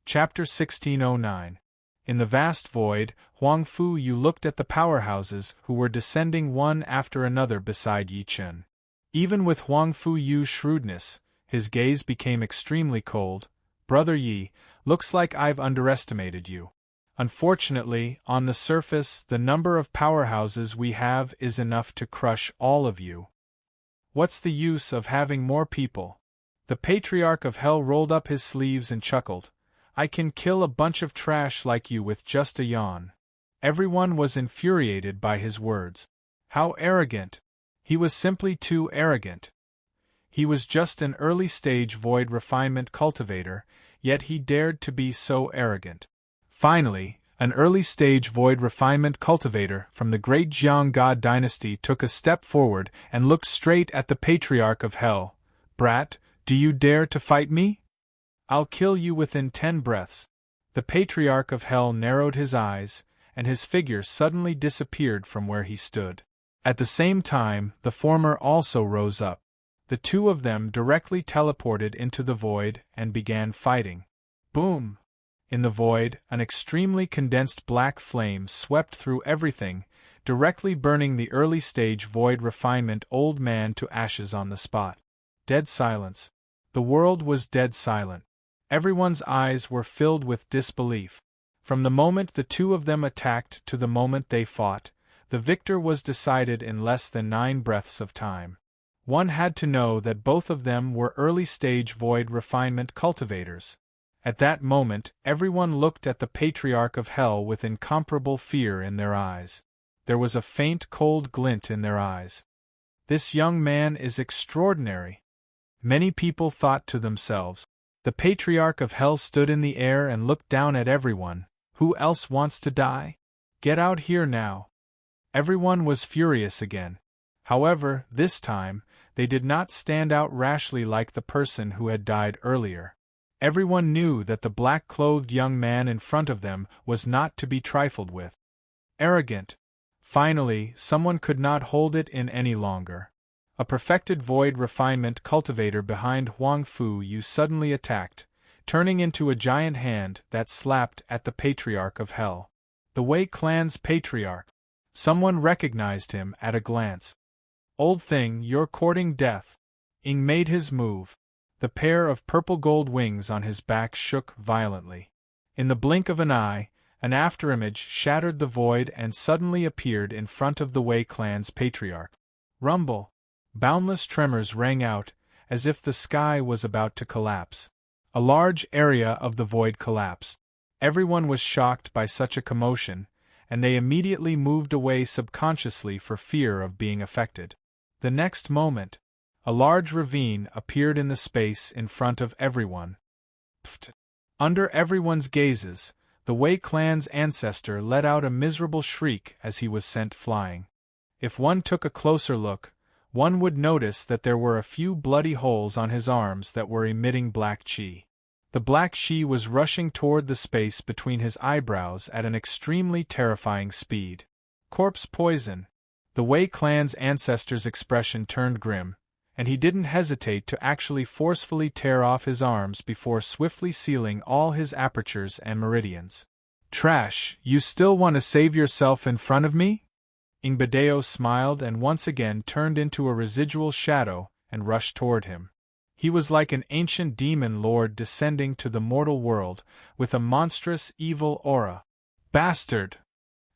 Chapter 1609. In the vast void, Huang Fu Yu looked at the powerhouses who were descending one after another beside Yi Chen. Even with Huang Fu Yu's shrewdness, his gaze became extremely cold. Brother Yi, looks like I've underestimated you. Unfortunately, on the surface, the number of powerhouses we have is enough to crush all of you. What's the use of having more people? The Patriarch of Hell rolled up his sleeves and chuckled. I can kill a bunch of trash like you with just a yawn. Everyone was infuriated by his words. How arrogant! He was simply too arrogant. He was just an early-stage void refinement cultivator, yet he dared to be so arrogant. Finally, an early-stage void refinement cultivator from the great Jiang God dynasty took a step forward and looked straight at the Patriarch of Hell. Brat, do you dare to fight me? I'll kill you within 10 breaths. The Patriarch of Hell narrowed his eyes, and his figure suddenly disappeared from where he stood. At the same time, the former also rose up. The 2 of them directly teleported into the void and began fighting. Boom! In the void, an extremely condensed black flame swept through everything, directly burning the early-stage void refinement old man to ashes on the spot. Dead silence. The world was dead silent. Everyone's eyes were filled with disbelief. From the moment the 2 of them attacked to the moment they fought, the victor was decided in less than 9 breaths of time. One had to know that both of them were early-stage void refinement cultivators. At that moment, everyone looked at the Patriarch of Hell with incomparable fear in their eyes. There was a faint cold glint in their eyes. This young man is extraordinary. Many people thought to themselves. The Patriarch of Hell stood in the air and looked down at everyone. Who else wants to die? Get out here now. Everyone was furious again. However, this time, they did not stand out rashly like the person who had died earlier. Everyone knew that the black-clothed young man in front of them was not to be trifled with. Arrogant. Finally, someone could not hold it in any longer. A perfected void refinement cultivator behind Huang Fu Yu suddenly attacked, turning into a giant hand that slapped at the Patriarch of Hell. The Wei clan's patriarch. Someone recognized him at a glance. Old thing, you're courting death. Ying made his move. The pair of purple-gold wings on his back shook violently. In the blink of an eye, an afterimage shattered the void and suddenly appeared in front of the Wei clan's patriarch. Rumble! Boundless tremors rang out, as if the sky was about to collapse. A large area of the void collapsed. Everyone was shocked by such a commotion, and they immediately moved away subconsciously for fear of being affected. The next moment, a large ravine appeared in the space in front of everyone. Pfft. Under everyone's gazes, the Wei clan's ancestor let out a miserable shriek as he was sent flying. If one took a closer look, one would notice that there were a few bloody holes on his arms that were emitting black chi. The black chi was rushing toward the space between his eyebrows at an extremely terrifying speed. Corpse poison. The Wei clan's ancestor's expression turned grim, and he didn't hesitate to actually forcefully tear off his arms before swiftly sealing all his apertures and meridians. Trash, you still want to save yourself in front of me? Ingbadeo smiled and once again turned into a residual shadow and rushed toward him. He was like an ancient demon lord descending to the mortal world, with a monstrous evil aura. Bastard!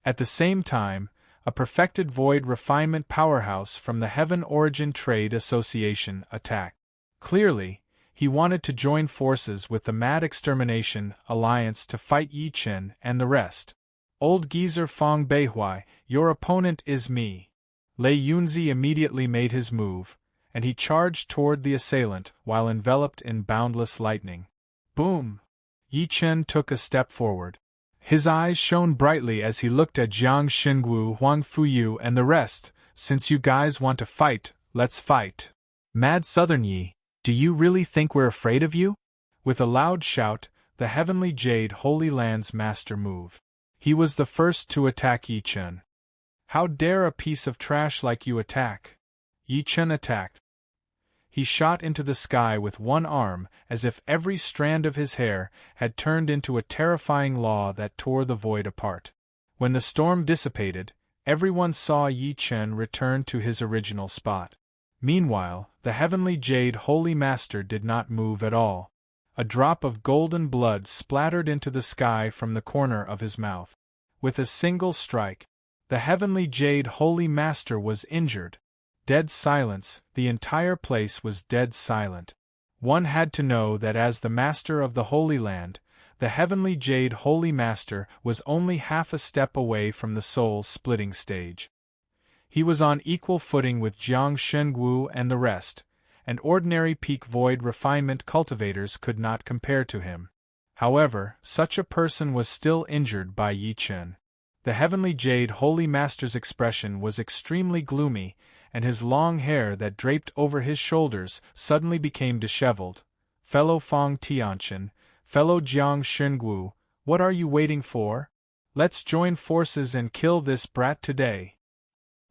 At the same time, a perfected void refinement powerhouse from the Heaven Origin Trade Association, attacked. Clearly, he wanted to join forces with the Mad Extermination Alliance to fight Yi Chen and the rest. Old geezer Fong Beihui, your opponent is me. Lei Yunzi immediately made his move, and he charged toward the assailant while enveloped in boundless lightning. Boom! Yi Chen took a step forward. His eyes shone brightly as he looked at Jiang Xingwu, Huang Fuyu, and the rest. Since you guys want to fight, let's fight. Mad Southern Yi, do you really think we're afraid of you? With a loud shout, the Heavenly Jade Holy Land's master moved. He was the first to attack Yi Chen. How dare a piece of trash like you attack? Yi Chen attacked. He shot into the sky with one arm, as if every strand of his hair had turned into a terrifying law that tore the void apart. When the storm dissipated, everyone saw Yi Chen return to his original spot. Meanwhile, the Heavenly Jade Holy Master did not move at all. A drop of golden blood splattered into the sky from the corner of his mouth. With a single strike, the Heavenly Jade Holy Master was injured. Dead silence, the entire place was dead silent. One had to know that as the Master of the Holy Land, the Heavenly Jade Holy Master was only half a step away from the soul-splitting stage. He was on equal footing with Jiang Shengwu and the rest, and ordinary peak void refinement cultivators could not compare to him. However, such a person was still injured by Yi Chen. The Heavenly Jade Holy Master's expression was extremely gloomy, and his long hair that draped over his shoulders suddenly became disheveled. Fellow Fong Tianqian, fellow Jiang Shengwu, what are you waiting for? Let's join forces and kill this brat today.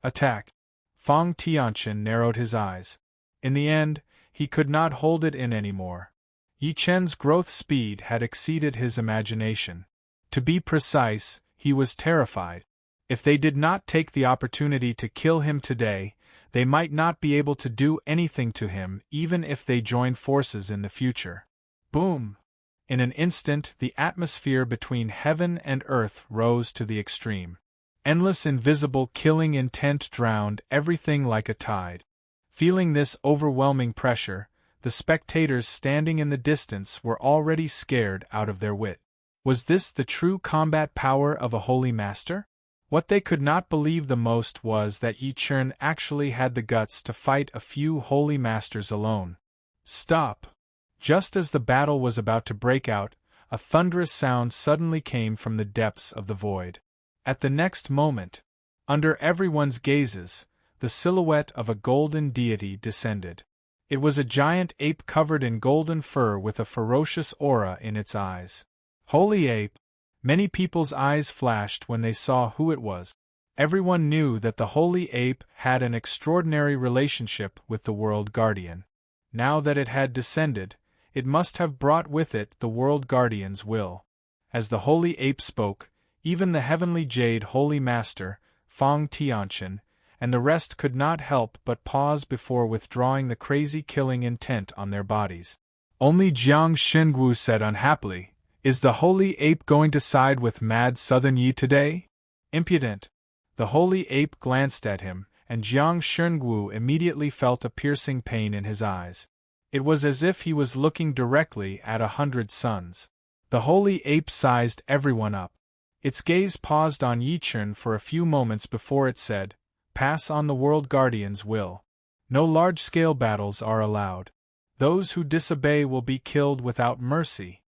Attack! Fong Tianqian narrowed his eyes. In the end, he could not hold it in anymore. Yi Chen's growth speed had exceeded his imagination. To be precise, he was terrified. If they did not take the opportunity to kill him today, they might not be able to do anything to him even if they joined forces in the future. Boom! In an instant, the atmosphere between heaven and earth rose to the extreme. Endless invisible killing intent drowned everything like a tide. Feeling this overwhelming pressure, the spectators standing in the distance were already scared out of their wit. Was this the true combat power of a holy master? What they could not believe the most was that Yi Chen actually had the guts to fight a few holy masters alone. Stop! Just as the battle was about to break out, a thunderous sound suddenly came from the depths of the void. At the next moment, under everyone's gazes, the silhouette of a golden deity descended. It was a giant ape covered in golden fur with a ferocious aura in its eyes. Holy ape! Many people's eyes flashed when they saw who it was. Everyone knew that the holy ape had an extraordinary relationship with the World Guardian. Now that it had descended, it must have brought with it the World Guardian's will. As the holy ape spoke, even the Heavenly Jade Holy Master, Fong Tianqian, and the rest could not help but pause before withdrawing the crazy killing intent on their bodies. Only Jiang Shengwu said unhappily, "Is the holy ape going to side with Mad Southern Yi today?" Impudent! The holy ape glanced at him, and Jiang Shengwu immediately felt a piercing pain in his eyes. It was as if he was looking directly at 100 suns. The holy ape sized everyone up. Its gaze paused on Yi Chen for a few moments before it said, "Pass on the World Guardian's will. No large-scale battles are allowed. Those who disobey will be killed without mercy."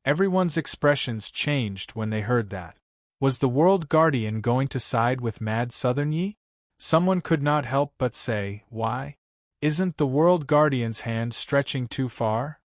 Everyone's expressions changed when they heard that. Was the World Guardian going to side with Mad Southern Yi? Someone could not help but say, "Why? Isn't the World Guardian's hand stretching too far?"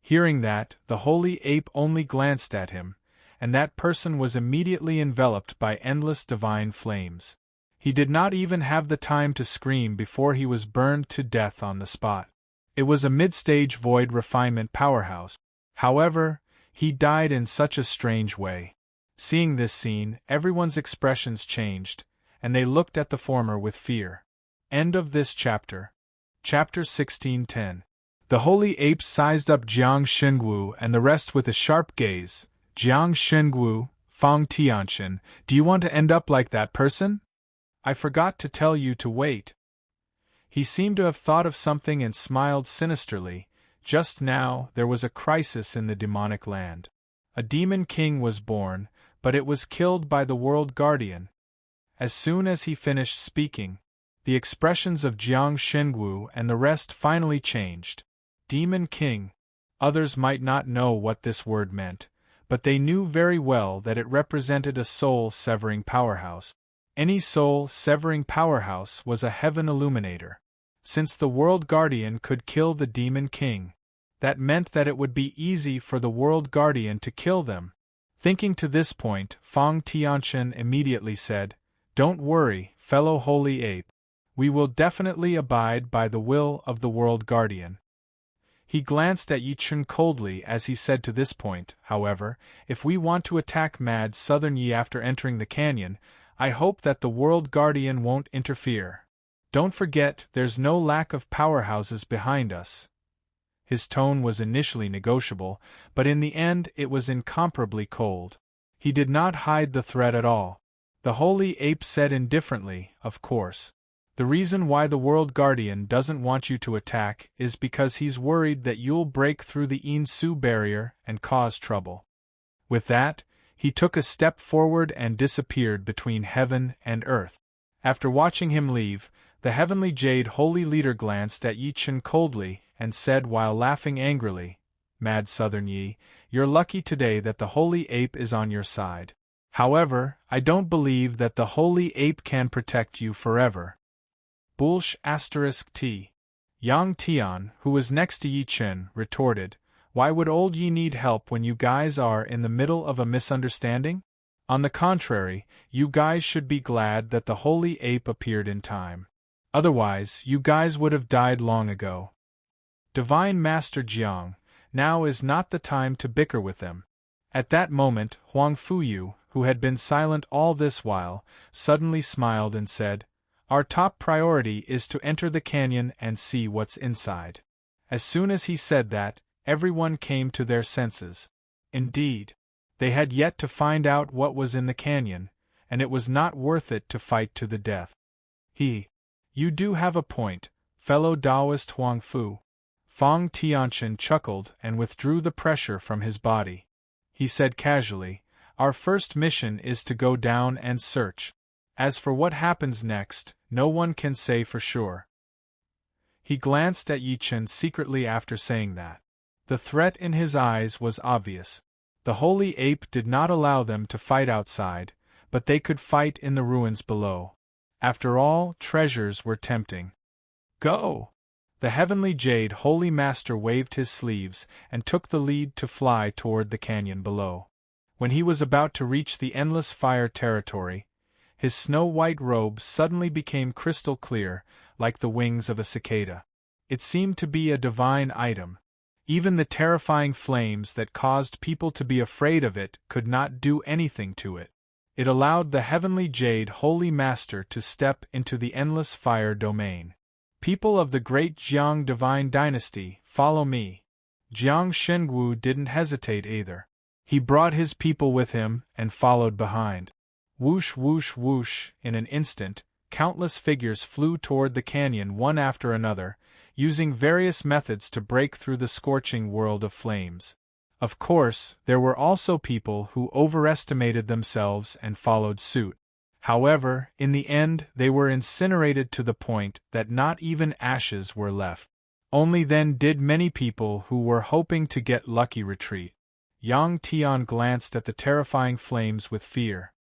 Hearing that, the holy ape only glanced at him, and that person was immediately enveloped by endless divine flames. He did not even have the time to scream before he was burned to death on the spot. It was a mid-stage void refinement powerhouse. However, he died in such a strange way. Seeing this scene, everyone's expressions changed, and they looked at the former with fear. End of this chapter. Chapter 1610. The holy ape sized up Jiang Shengwu and the rest with a sharp gaze. "Jiang Shengwu, Fong Tianqian, do you want to end up like that person?" I forgot to tell you to wait. He seemed to have thought of something and smiled sinisterly. Just now, there was a crisis in the demonic land. A demon king was born, but it was killed by the world guardian. As soon as he finished speaking, the expressions of Jiang Shengwu and the rest finally changed. Demon king. Others might not know what this word meant, but they knew very well that it represented a soul-severing powerhouse. Any soul-severing powerhouse was a heaven illuminator. Since the world guardian could kill the demon king, that meant that it would be easy for the world guardian to kill them. Thinking to this point, Fang Tianchen immediately said, "Don't worry, fellow holy ape. We will definitely abide by the will of the world guardian." He glanced at Yi Chun coldly as he said to this point, however, "If we want to attack Mad Southern Yi after entering the canyon, I hope that the world guardian won't interfere. Don't forget, there's no lack of powerhouses behind us." His tone was initially negotiable, but in the end it was incomparably cold. He did not hide the threat at all. The holy ape said indifferently, "Of course. The reason why the world guardian doesn't want you to attack is because he's worried that you'll break through the Yin-Su barrier and cause trouble." With that, he took a step forward and disappeared between heaven and earth. After watching him leave, the heavenly jade holy leader glanced at Yi Chun coldly and said while laughing angrily, "Mad Southern Yi, you're lucky today that the holy ape is on your side. However, I don't believe that the holy ape can protect you forever." Bulsh *T. Yang Tian, who was next to Yi Chun, retorted, "Why would old Yi need help when you guys are in the middle of a misunderstanding? On the contrary, you guys should be glad that the holy ape appeared in time. Otherwise, you guys would have died long ago. Divine Master Jiang, now is not the time to bicker with them." At that moment, Huang Fuyu, who had been silent all this while, suddenly smiled and said, "Our top priority is to enter the canyon and see what's inside." As soon as he said that, everyone came to their senses. Indeed, they had yet to find out what was in the canyon, and it was not worth it to fight to the death. You do have a point, fellow Taoist Huang Fu." Fang Tianchen chuckled and withdrew the pressure from his body. He said casually, "Our first mission is to go down and search. As for what happens next, no one can say for sure." He glanced at Yi Chun secretly after saying that. The threat in his eyes was obvious. The holy ape did not allow them to fight outside, but they could fight in the ruins below. After all, treasures were tempting. "Go!" The heavenly jade holy master waved his sleeves and took the lead to fly toward the canyon below. When he was about to reach the endless fire territory, his snow-white robe suddenly became crystal clear, like the wings of a cicada. It seemed to be a divine item. Even the terrifying flames that caused people to be afraid of it could not do anything to it. It allowed the heavenly jade holy master to step into the endless fire domain. "People of the great Jiang divine dynasty, follow me." Jiang Shengwu didn't hesitate either. He brought his people with him and followed behind. Whoosh whoosh whoosh, in an instant, countless figures flew toward the canyon one after another, using various methods to break through the scorching world of flames. Of course, there were also people who overestimated themselves and followed suit. However, in the end they were incinerated to the point that not even ashes were left. Only then did many people who were hoping to get lucky retreat. Yang Tian glanced at the terrifying flames with fear.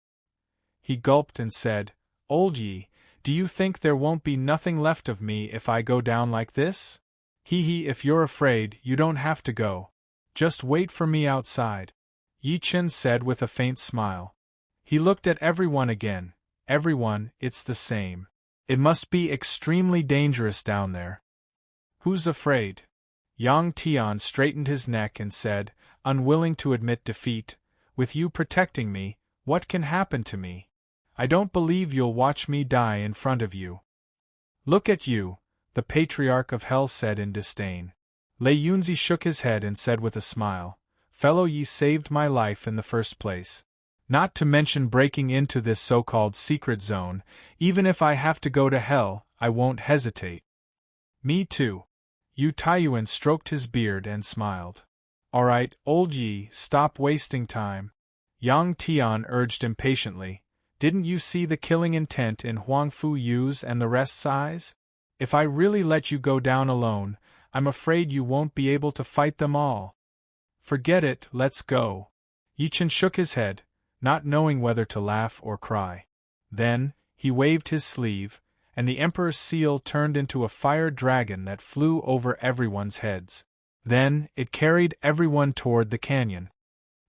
He gulped and said, "Old Yi, do you think there won't be nothing left of me if I go down like this? If you're afraid, you don't have to go. Just wait for me outside," Yi Chun said with a faint smile. He looked at everyone again. "Everyone, it's the same. It must be extremely dangerous down there." "Who's afraid?" Yang Tian straightened his neck and said, unwilling to admit defeat, "With you protecting me, what can happen to me? I don't believe you'll watch me die in front of you." "Look at you," the Patriarch of Hell said in disdain. Lei Yunzi shook his head and said with a smile, "Fellow Yi saved my life in the first place. Not to mention breaking into this so-called secret zone. Even if I have to go to hell, I won't hesitate. Me too. Yu Taiyuan stroked his beard and smiled. All right, old Yi, stop wasting time. Yang Tian urged impatiently. Didn't you see the killing intent in Huang Fu Yu's and the rest's eyes? If I really let you go down alone, I'm afraid you won't be able to fight them all. Forget it, let's go. Yi Chen shook his head, not knowing whether to laugh or cry. Then, he waved his sleeve, and the Emperor's seal turned into a fire dragon that flew over everyone's heads. Then, it carried everyone toward the canyon.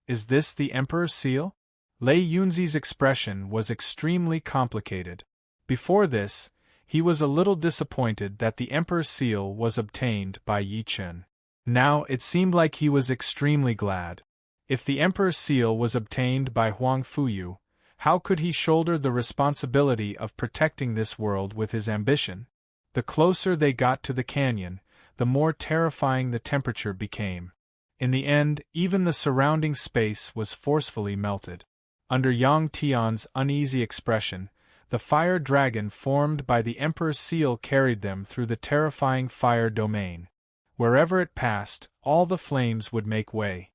Is this the Emperor's seal? Lei Yunzi's expression was extremely complicated. Before this, he was a little disappointed that the Emperor's seal was obtained by Yi Chen. Now it seemed like he was extremely glad. If the Emperor's seal was obtained by Huang Fuyu, how could he shoulder the responsibility of protecting this world with his ambition? The closer they got to the canyon, the more terrifying the temperature became. In the end, even the surrounding space was forcefully melted. Under Yang Tian's uneasy expression, the fire dragon formed by the Emperor's seal carried them through the terrifying fire domain. Wherever it passed, all the flames would make way.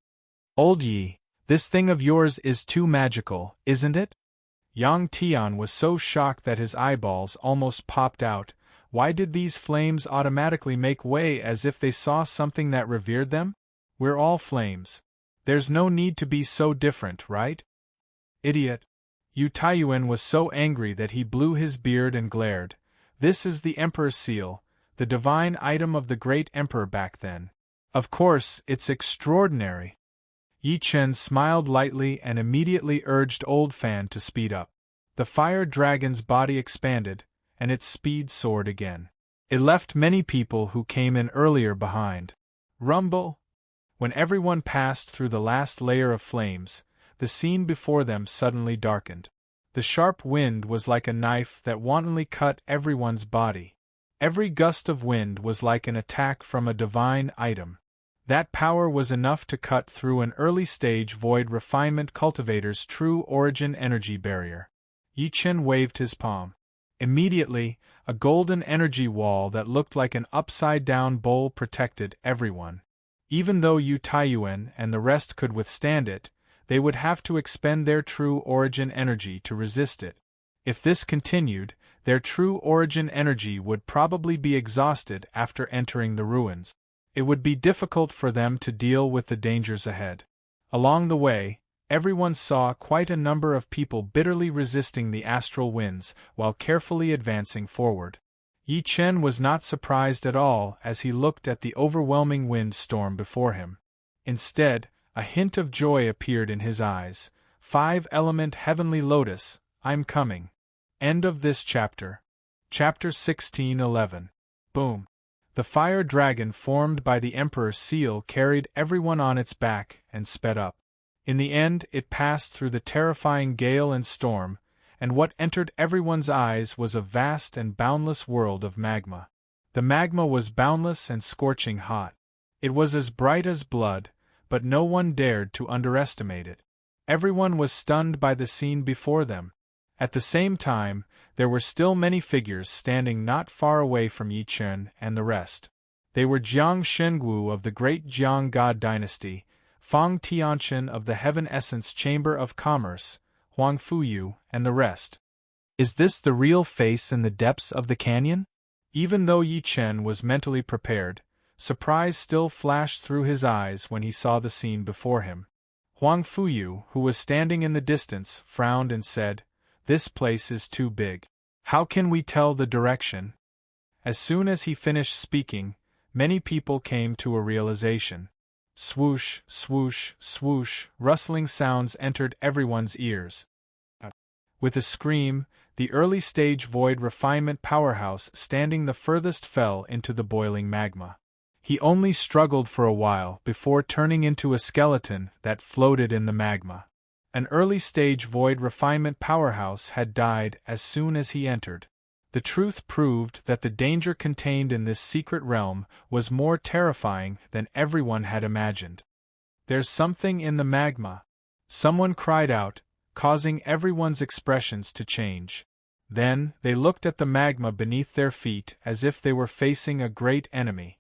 Old Yi, this thing of yours is too magical, isn't it? Yang Tian was so shocked that his eyeballs almost popped out. Why did these flames automatically make way as if they saw something that revered them? We're all flames. There's no need to be so different, right? Idiot. Yu Taiyuan was so angry that he blew his beard and glared. This is the Emperor's seal, the divine item of the great emperor back then. Of course, it's extraordinary. Yi Chen smiled lightly and immediately urged Old Fan to speed up. The fire dragon's body expanded, and its speed soared again. It left many people who came in earlier behind. Rumble! When everyone passed through the last layer of flames, the scene before them suddenly darkened. The sharp wind was like a knife that wantonly cut everyone's body. Every gust of wind was like an attack from a divine item. That power was enough to cut through an early-stage void refinement cultivator's true origin energy barrier. Yi Chen waved his palm. Immediately, a golden energy wall that looked like an upside-down bowl protected everyone. Even though Yu Taiyuan and the rest could withstand it, they would have to expend their true origin energy to resist it. If this continued, their true origin energy would probably be exhausted after entering the ruins. It would be difficult for them to deal with the dangers ahead. Along the way, everyone saw quite a number of people bitterly resisting the astral winds while carefully advancing forward. Yi Chen was not surprised at all as he looked at the overwhelming wind storm before him. Instead, a hint of joy appeared in his eyes. 5-element heavenly lotus, I'm coming. End of this chapter. Chapter 16:11. Boom. The fire dragon formed by the Emperor's seal carried everyone on its back and sped up. In the end, it passed through the terrifying gale and storm, and what entered everyone's eyes was a vast and boundless world of magma. The magma was boundless and scorching hot. It was as bright as blood, but no one dared to underestimate it. Everyone was stunned by the scene before them. At the same time, there were still many figures standing not far away from Yi Chen and the rest. They were Jiang Shengwu of the great Jiang God dynasty, Fang Tianchen of the Heaven Essence Chamber of Commerce, Huang Fuyu, and the rest. Is this the real face in the depths of the canyon? Even though Yi Chen was mentally prepared, surprise still flashed through his eyes when he saw the scene before him. Huang Fuyu, who was standing in the distance, frowned and said, "This place is too big. How can we tell the direction?" As soon as he finished speaking, many people came to a realization. Swoosh, swoosh, swoosh, rustling sounds entered everyone's ears. With a scream, the early-stage void refinement powerhouse standing the furthest fell into the boiling magma. He only struggled for a while before turning into a skeleton that floated in the magma. An early-stage void refinement powerhouse had died as soon as he entered. The truth proved that the danger contained in this secret realm was more terrifying than everyone had imagined. "There's something in the magma," someone cried out, causing everyone's expressions to change. Then, they looked at the magma beneath their feet as if they were facing a great enemy.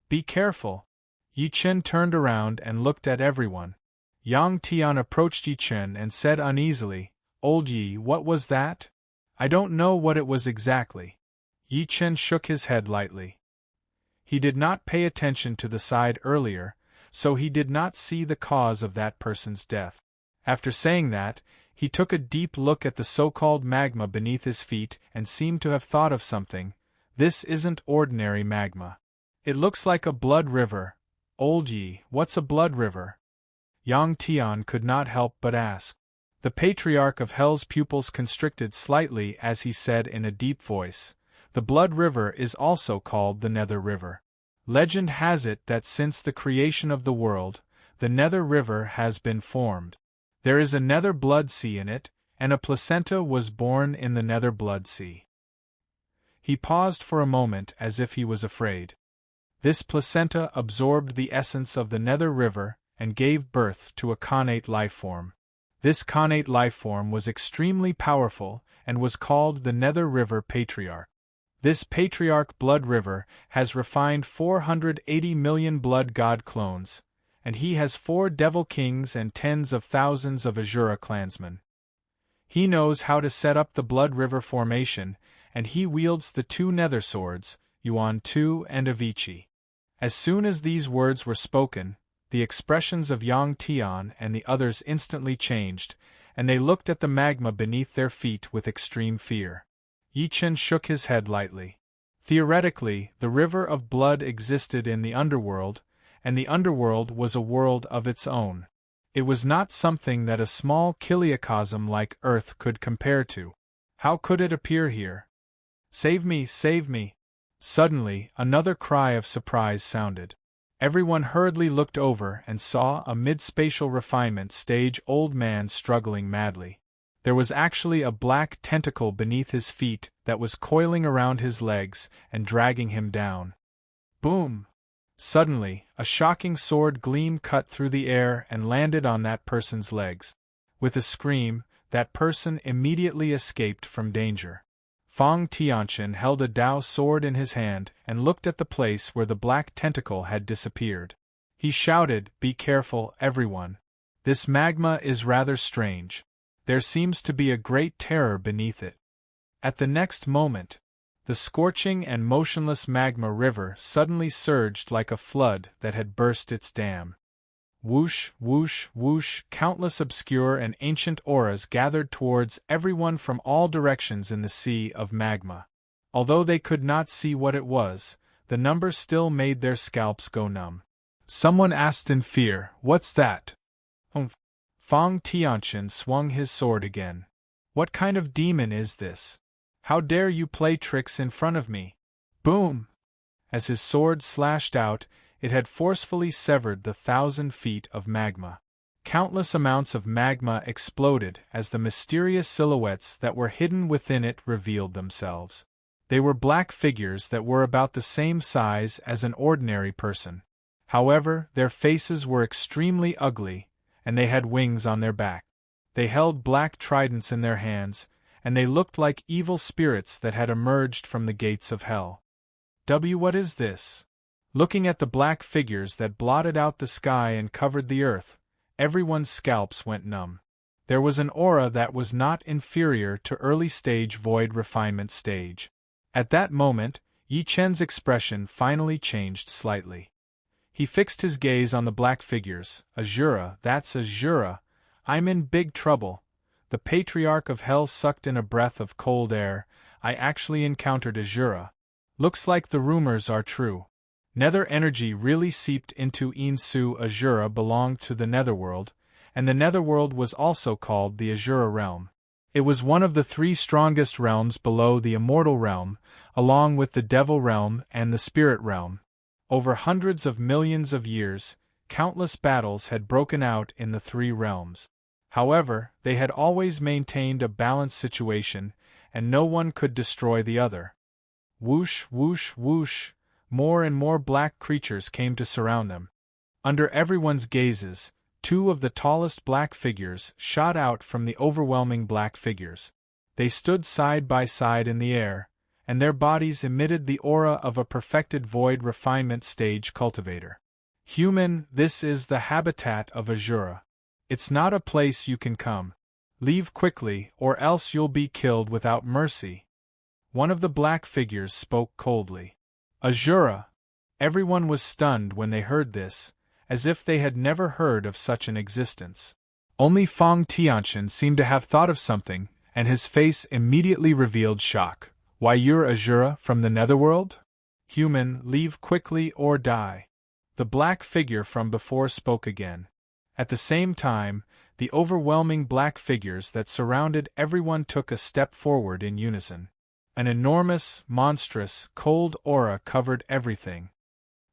"Be careful." Yi Chen turned around and looked at everyone. Yang Tian approached Yi Chen and said uneasily, "Old Yi, what was that?" "I don't know what it was exactly." Yi Chen shook his head lightly. He did not pay attention to the side earlier, so he did not see the cause of that person's death. After saying that, he took a deep look at the so-called magma beneath his feet and seemed to have thought of something. "This isn't ordinary magma. It looks like a blood river." "Old Yi, what's a blood river?" Yang Tian could not help but ask. The Patriarch of Hell's pupils constricted slightly as he said in a deep voice, "The blood river is also called the Nether River. Legend has it that since the creation of the world, the Nether River has been formed. There is a Nether Blood Sea in it, and a placenta was born in the Nether Blood Sea." He paused for a moment as if he was afraid. This placenta absorbed the essence of the Nether River and gave birth to a connate life form. This connate life form was extremely powerful and was called the Nether River Patriarch. This Patriarch Blood River has refined 480 million Blood God clones, and he has 4 Devil Kings and tens of thousands of Azura clansmen. He knows how to set up the Blood River formation, and he wields the 2 Nether Swords, Yuan Tu and Avicii. As soon as these words were spoken, the expressions of Yang Tian and the others instantly changed, and they looked at the magma beneath their feet with extreme fear. Yi Chen shook his head lightly. Theoretically, the river of blood existed in the underworld, and the underworld was a world of its own. It was not something that a small kiliacosm like Earth could compare to. How could it appear here? "Save me, save me!" Suddenly, another cry of surprise sounded. Everyone hurriedly looked over and saw a mid-spatial refinement stage old man struggling madly. There was actually a black tentacle beneath his feet that was coiling around his legs and dragging him down. Boom! Suddenly, a shocking sword gleam cut through the air and landed on that person's legs. With a scream, that person immediately escaped from danger. Fang Tianqian held a Dao sword in his hand and looked at the place where the black tentacle had disappeared. He shouted, "Be careful, everyone. This magma is rather strange. There seems to be a great terror beneath it." At the next moment, the scorching and motionless magma river suddenly surged like a flood that had burst its dam. Whoosh, whoosh, whoosh, countless obscure and ancient auras gathered towards everyone from all directions in the sea of magma. Although they could not see what it was, the number still made their scalps go numb. Someone asked in fear, "What's that?" Fang Tianqian swung his sword again. "What kind of demon is this? How dare you play tricks in front of me?" Boom! As his sword slashed out, it had forcefully severed the 1,000 feet of magma. Countless amounts of magma exploded as the mysterious silhouettes that were hidden within it revealed themselves. They were black figures that were about the same size as an ordinary person. However, their faces were extremely ugly, and they had wings on their back. They held black tridents in their hands, and they looked like evil spirits that had emerged from the gates of hell. What is this? Looking at the black figures that blotted out the sky and covered the earth, everyone's scalps went numb. There was an aura that was not inferior to early-stage void refinement stage. At that moment, Yi Chen's expression finally changed slightly. He fixed his gaze on the black figures. "Azura, that's Azura. I'm in big trouble." The Patriarch of Hell sucked in a breath of cold air. "I actually encountered Azura. Looks like the rumors are true. Nether energy really seeped into Insu. Azura belonged to the Netherworld, and the Netherworld was also called the Azura Realm. It was one of the 3 strongest realms below the Immortal Realm, along with the Devil Realm and the Spirit Realm. Over hundreds of millions of years, countless battles had broken out in the 3 realms. However, they had always maintained a balanced situation, and no one could destroy the other." Whoosh, whoosh, whoosh, more and more black creatures came to surround them. Under everyone's gazes, two of the tallest black figures shot out from the overwhelming black figures. They stood side by side in the air, and their bodies emitted the aura of a perfected void refinement stage cultivator. Human, this is the habitat of Azura. It's not a place you can come. Leave quickly, or else you'll be killed without mercy. One of the black figures spoke coldly. Azura! Everyone was stunned when they heard this, as if they had never heard of such an existence. Only Feng Tianqian seemed to have thought of something, and his face immediately revealed shock. Why, you're Azura from the Netherworld? Human, leave quickly or die. The black figure from before spoke again. At the same time, the overwhelming black figures that surrounded everyone took a step forward in unison. An enormous, monstrous, cold aura covered everything.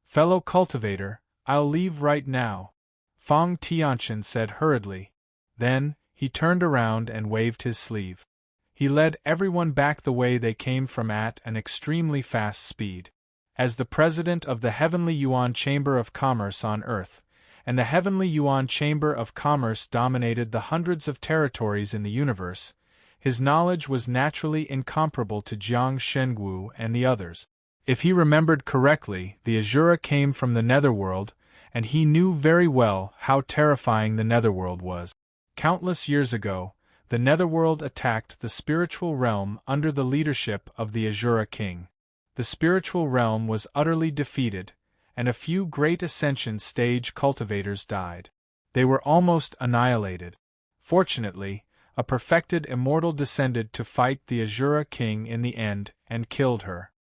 Fellow cultivator, I'll leave right now, Feng Tianqian said hurriedly. Then, he turned around and waved his sleeve. He led everyone back the way they came from at an extremely fast speed. As the president of the Heavenly Yuan Chamber of Commerce on Earth, and the Heavenly Yuan Chamber of Commerce dominated the hundreds of territories in the universe, his knowledge was naturally incomparable to Jiang Shengwu and the others. If he remembered correctly, the Azura came from the Netherworld, and he knew very well how terrifying the Netherworld was. Countless years ago, the Netherworld attacked the spiritual realm under the leadership of the Azura King. The spiritual realm was utterly defeated, and a few great ascension stage cultivators died. They were almost annihilated. Fortunately, a perfected immortal descended to fight the Azura King in the end and killed her.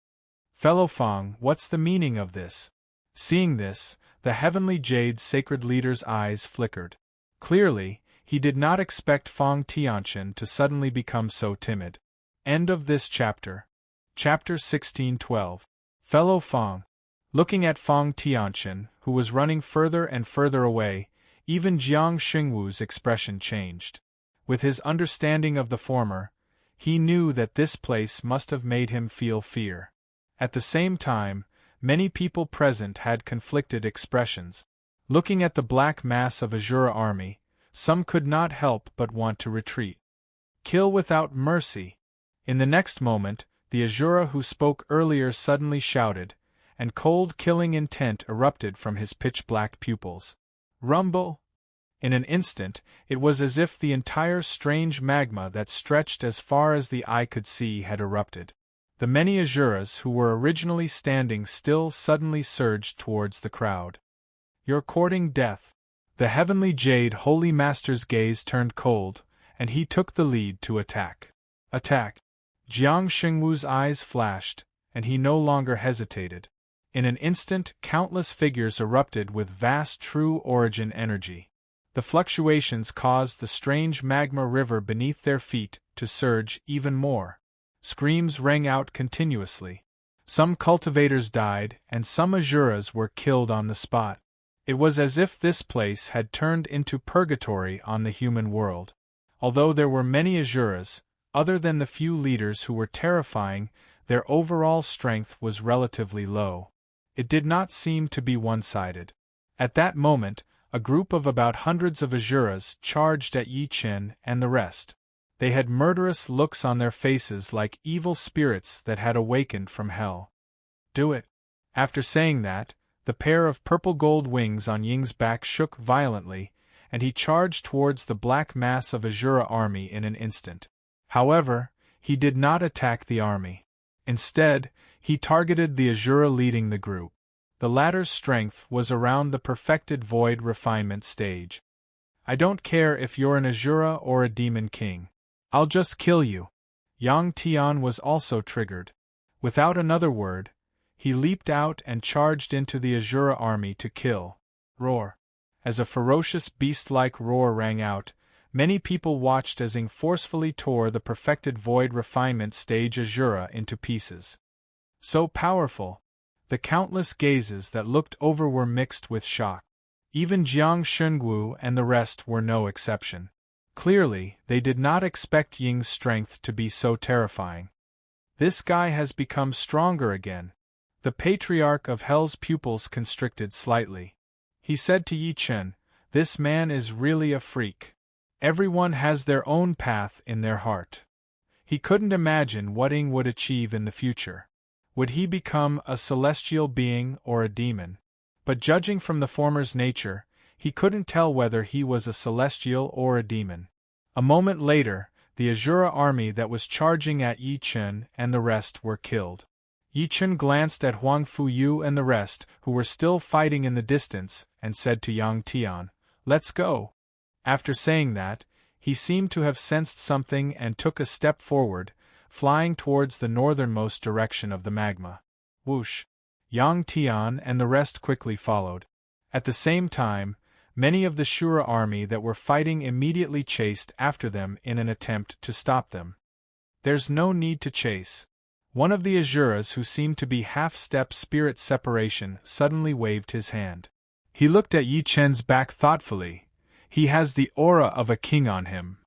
Fellow Feng, what's the meaning of this? Seeing this, the Heavenly Jade's sacred leader's eyes flickered. Clearly, he did not expect Feng Tianqian to suddenly become so timid. End of this chapter. Chapter 1612. Fellow Feng. Looking at Feng Tianqian, who was running further and further away, even Jiang Xingwu's expression changed. With his understanding of the former, he knew that this place must have made him feel fear. At the same time, many people present had conflicted expressions. Looking at the black mass of Azura army, some could not help but want to retreat. Kill without mercy! In the next moment, the Azura who spoke earlier suddenly shouted, and cold killing intent erupted from his pitch-black pupils. Rumble! In an instant, it was as if the entire strange magma that stretched as far as the eye could see had erupted. The many Azuras who were originally standing still suddenly surged towards the crowd. You're courting death. The Heavenly Jade Holy Master's gaze turned cold, and he took the lead to attack. Attack! Jiang Xingwu's eyes flashed, and he no longer hesitated. In an instant, countless figures erupted with vast true origin energy. The fluctuations caused the strange magma river beneath their feet to surge even more. Screams rang out continuously. Some cultivators died, and some Azuras were killed on the spot. It was as if this place had turned into purgatory on the human world. Although there were many Azuras, other than the few leaders who were terrifying, their overall strength was relatively low. It did not seem to be one-sided. At that moment, a group of about hundreds of Azuras charged at Yi Chen and the rest. They had murderous looks on their faces like evil spirits that had awakened from hell. Do it! After saying that, the pair of purple-gold wings on Ying's back shook violently, and he charged towards the black mass of Azura army in an instant. However, he did not attack the army. Instead, he targeted the Azura leading the group. The latter's strength was around the perfected void refinement stage. I don't care if you're an Azura or a demon king. I'll just kill you. Yang Tian was also triggered. Without another word, he leaped out and charged into the Azura army to kill. Roar! As a ferocious beast-like roar rang out, many people watched as Ying forcefully tore the perfected void refinement stage Azura into pieces. So powerful! The countless gazes that looked over were mixed with shock. Even Jiang Shengwu and the rest were no exception. Clearly, they did not expect Ying's strength to be so terrifying. This guy has become stronger again. The Patriarch of Hell's pupils constricted slightly. He said to Yi Chen, This man is really a freak. Everyone has their own path in their heart. He couldn't imagine what Ing would achieve in the future. Would he become a celestial being or a demon? But judging from the former's nature, he couldn't tell whether he was a celestial or a demon. A moment later, the Azura army that was charging at Yi Chen and the rest were killed. Yi Chen glanced at Huang Fuyu and the rest, who were still fighting in the distance, and said to Yang Tian, "Let's go." After saying that, he seemed to have sensed something and took a step forward, flying towards the northernmost direction of the magma. Whoosh! Yang Tian and the rest quickly followed. At the same time, many of the Shura army that were fighting immediately chased after them in an attempt to stop them. There's no need to chase. One of the Azuras, who seemed to be half-step spirit separation, suddenly waved his hand. He looked at Yi Chen's back thoughtfully. He has the aura of a king on him.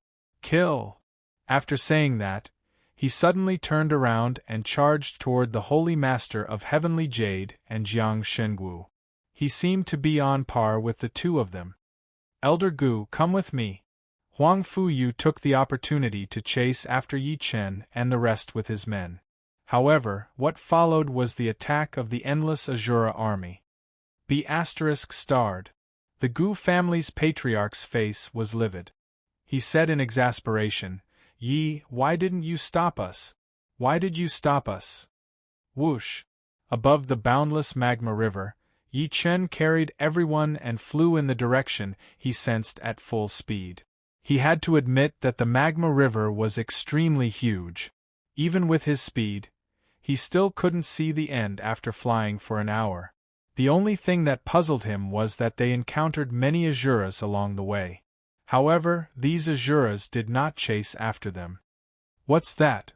Kill! After saying that, he suddenly turned around and charged toward the Holy Master of Heavenly Jade and Jiang Shenguo. He seemed to be on par with the two of them. "Elder Gu, come with me." Huang Fuyu took the opportunity to chase after Yi Chen and the rest with his men. However, what followed was the attack of the endless Azura army. B*****. The Gu family's patriarch's face was livid. He said in exasperation, "Yi, why didn't you stop us? Why did you stop us?" Whoosh! Above the boundless magma river, Yi Chen carried everyone and flew in the direction he sensed at full speed. He had to admit that the magma river was extremely huge. Even with his speed, he still couldn't see the end after flying for an hour. The only thing that puzzled him was that they encountered many Azuras along the way. However, these Azuras did not chase after them. "What's that?"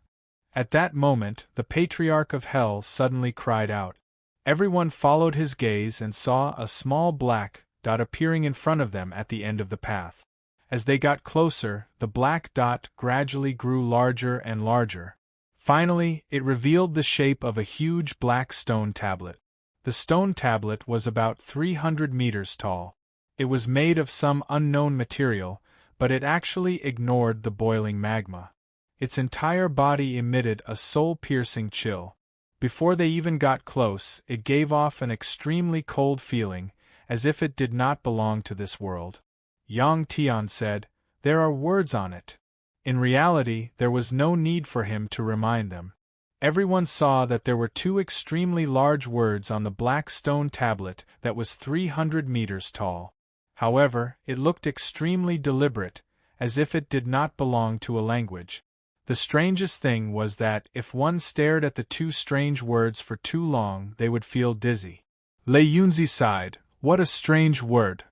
At that moment, the Patriarch of Hell suddenly cried out. Everyone followed his gaze and saw a small black dot appearing in front of them at the end of the path. As they got closer, the black dot gradually grew larger and larger. Finally, it revealed the shape of a huge black stone tablet. The stone tablet was about 300 meters tall. It was made of some unknown material, but it actually ignored the boiling magma. Its entire body emitted a soul-piercing chill. Before they even got close, it gave off an extremely cold feeling, as if it did not belong to this world. Yang Tian said, "There are words on it." In reality, there was no need for him to remind them. Everyone saw that there were two extremely large words on the black stone tablet that was 300 meters tall. However, it looked extremely deliberate, as if it did not belong to a language. The strangest thing was that if one stared at the two strange words for too long, they would feel dizzy. Lei Yunzi sighed. "What a strange word."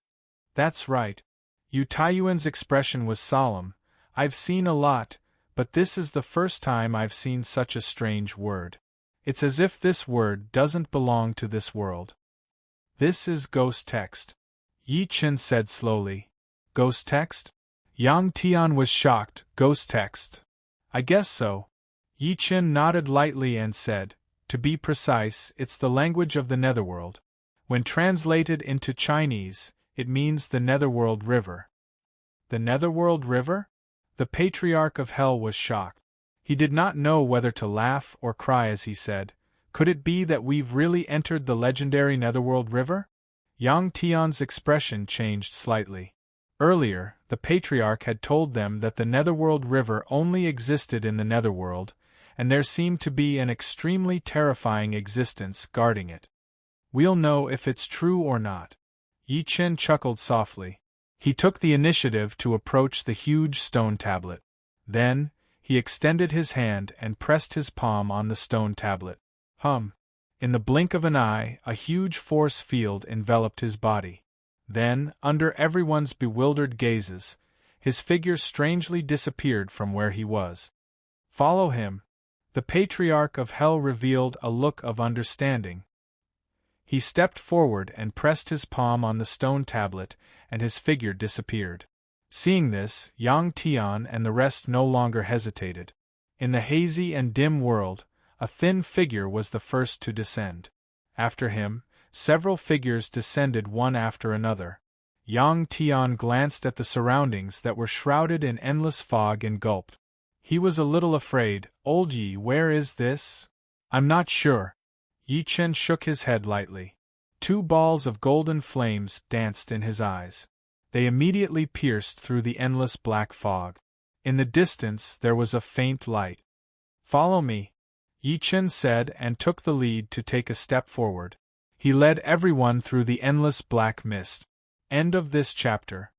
"That's right." Yu Taiyuan's expression was solemn. "I've seen a lot, but this is the first time I've seen such a strange word. It's as if this word doesn't belong to this world." "This is ghost text," Yi Chen said slowly. "Ghost text?" Yang Tian was shocked. "Ghost text?" "I guess so." Yi Chen nodded lightly and said, "To be precise, it's the language of the Netherworld. When translated into Chinese, it means the Netherworld River." "The Netherworld River?" The Patriarch of Hell was shocked. He did not know whether to laugh or cry as he said, "Could it be that we've really entered the legendary Netherworld River?" Yang Tian's expression changed slightly. Earlier, the Patriarch had told them that the Netherworld River only existed in the Netherworld, and there seemed to be an extremely terrifying existence guarding it. "We'll know if it's true or not." Yi Chen chuckled softly. He took the initiative to approach the huge stone tablet. Then, he extended his hand and pressed his palm on the stone tablet. In the blink of an eye, a huge force field enveloped his body. Then, under everyone's bewildered gazes, his figure strangely disappeared from where he was. "Follow him." The Patriarch of Hell revealed a look of understanding. He stepped forward and pressed his palm on the stone tablet, and his figure disappeared. Seeing this, Yang Tian and the rest no longer hesitated. In the hazy and dim world, a thin figure was the first to descend. After him, several figures descended one after another. Yang Tian glanced at the surroundings that were shrouded in endless fog and gulped. He was a little afraid. Old Yi, where is this? I'm not sure. Yi Chen shook his head lightly. Two balls of golden flames danced in his eyes. They immediately pierced through the endless black fog. In the distance there was a faint light. Follow me, Yi Chen said and took the lead to take a step forward. He led everyone through the endless black mist. End of this chapter.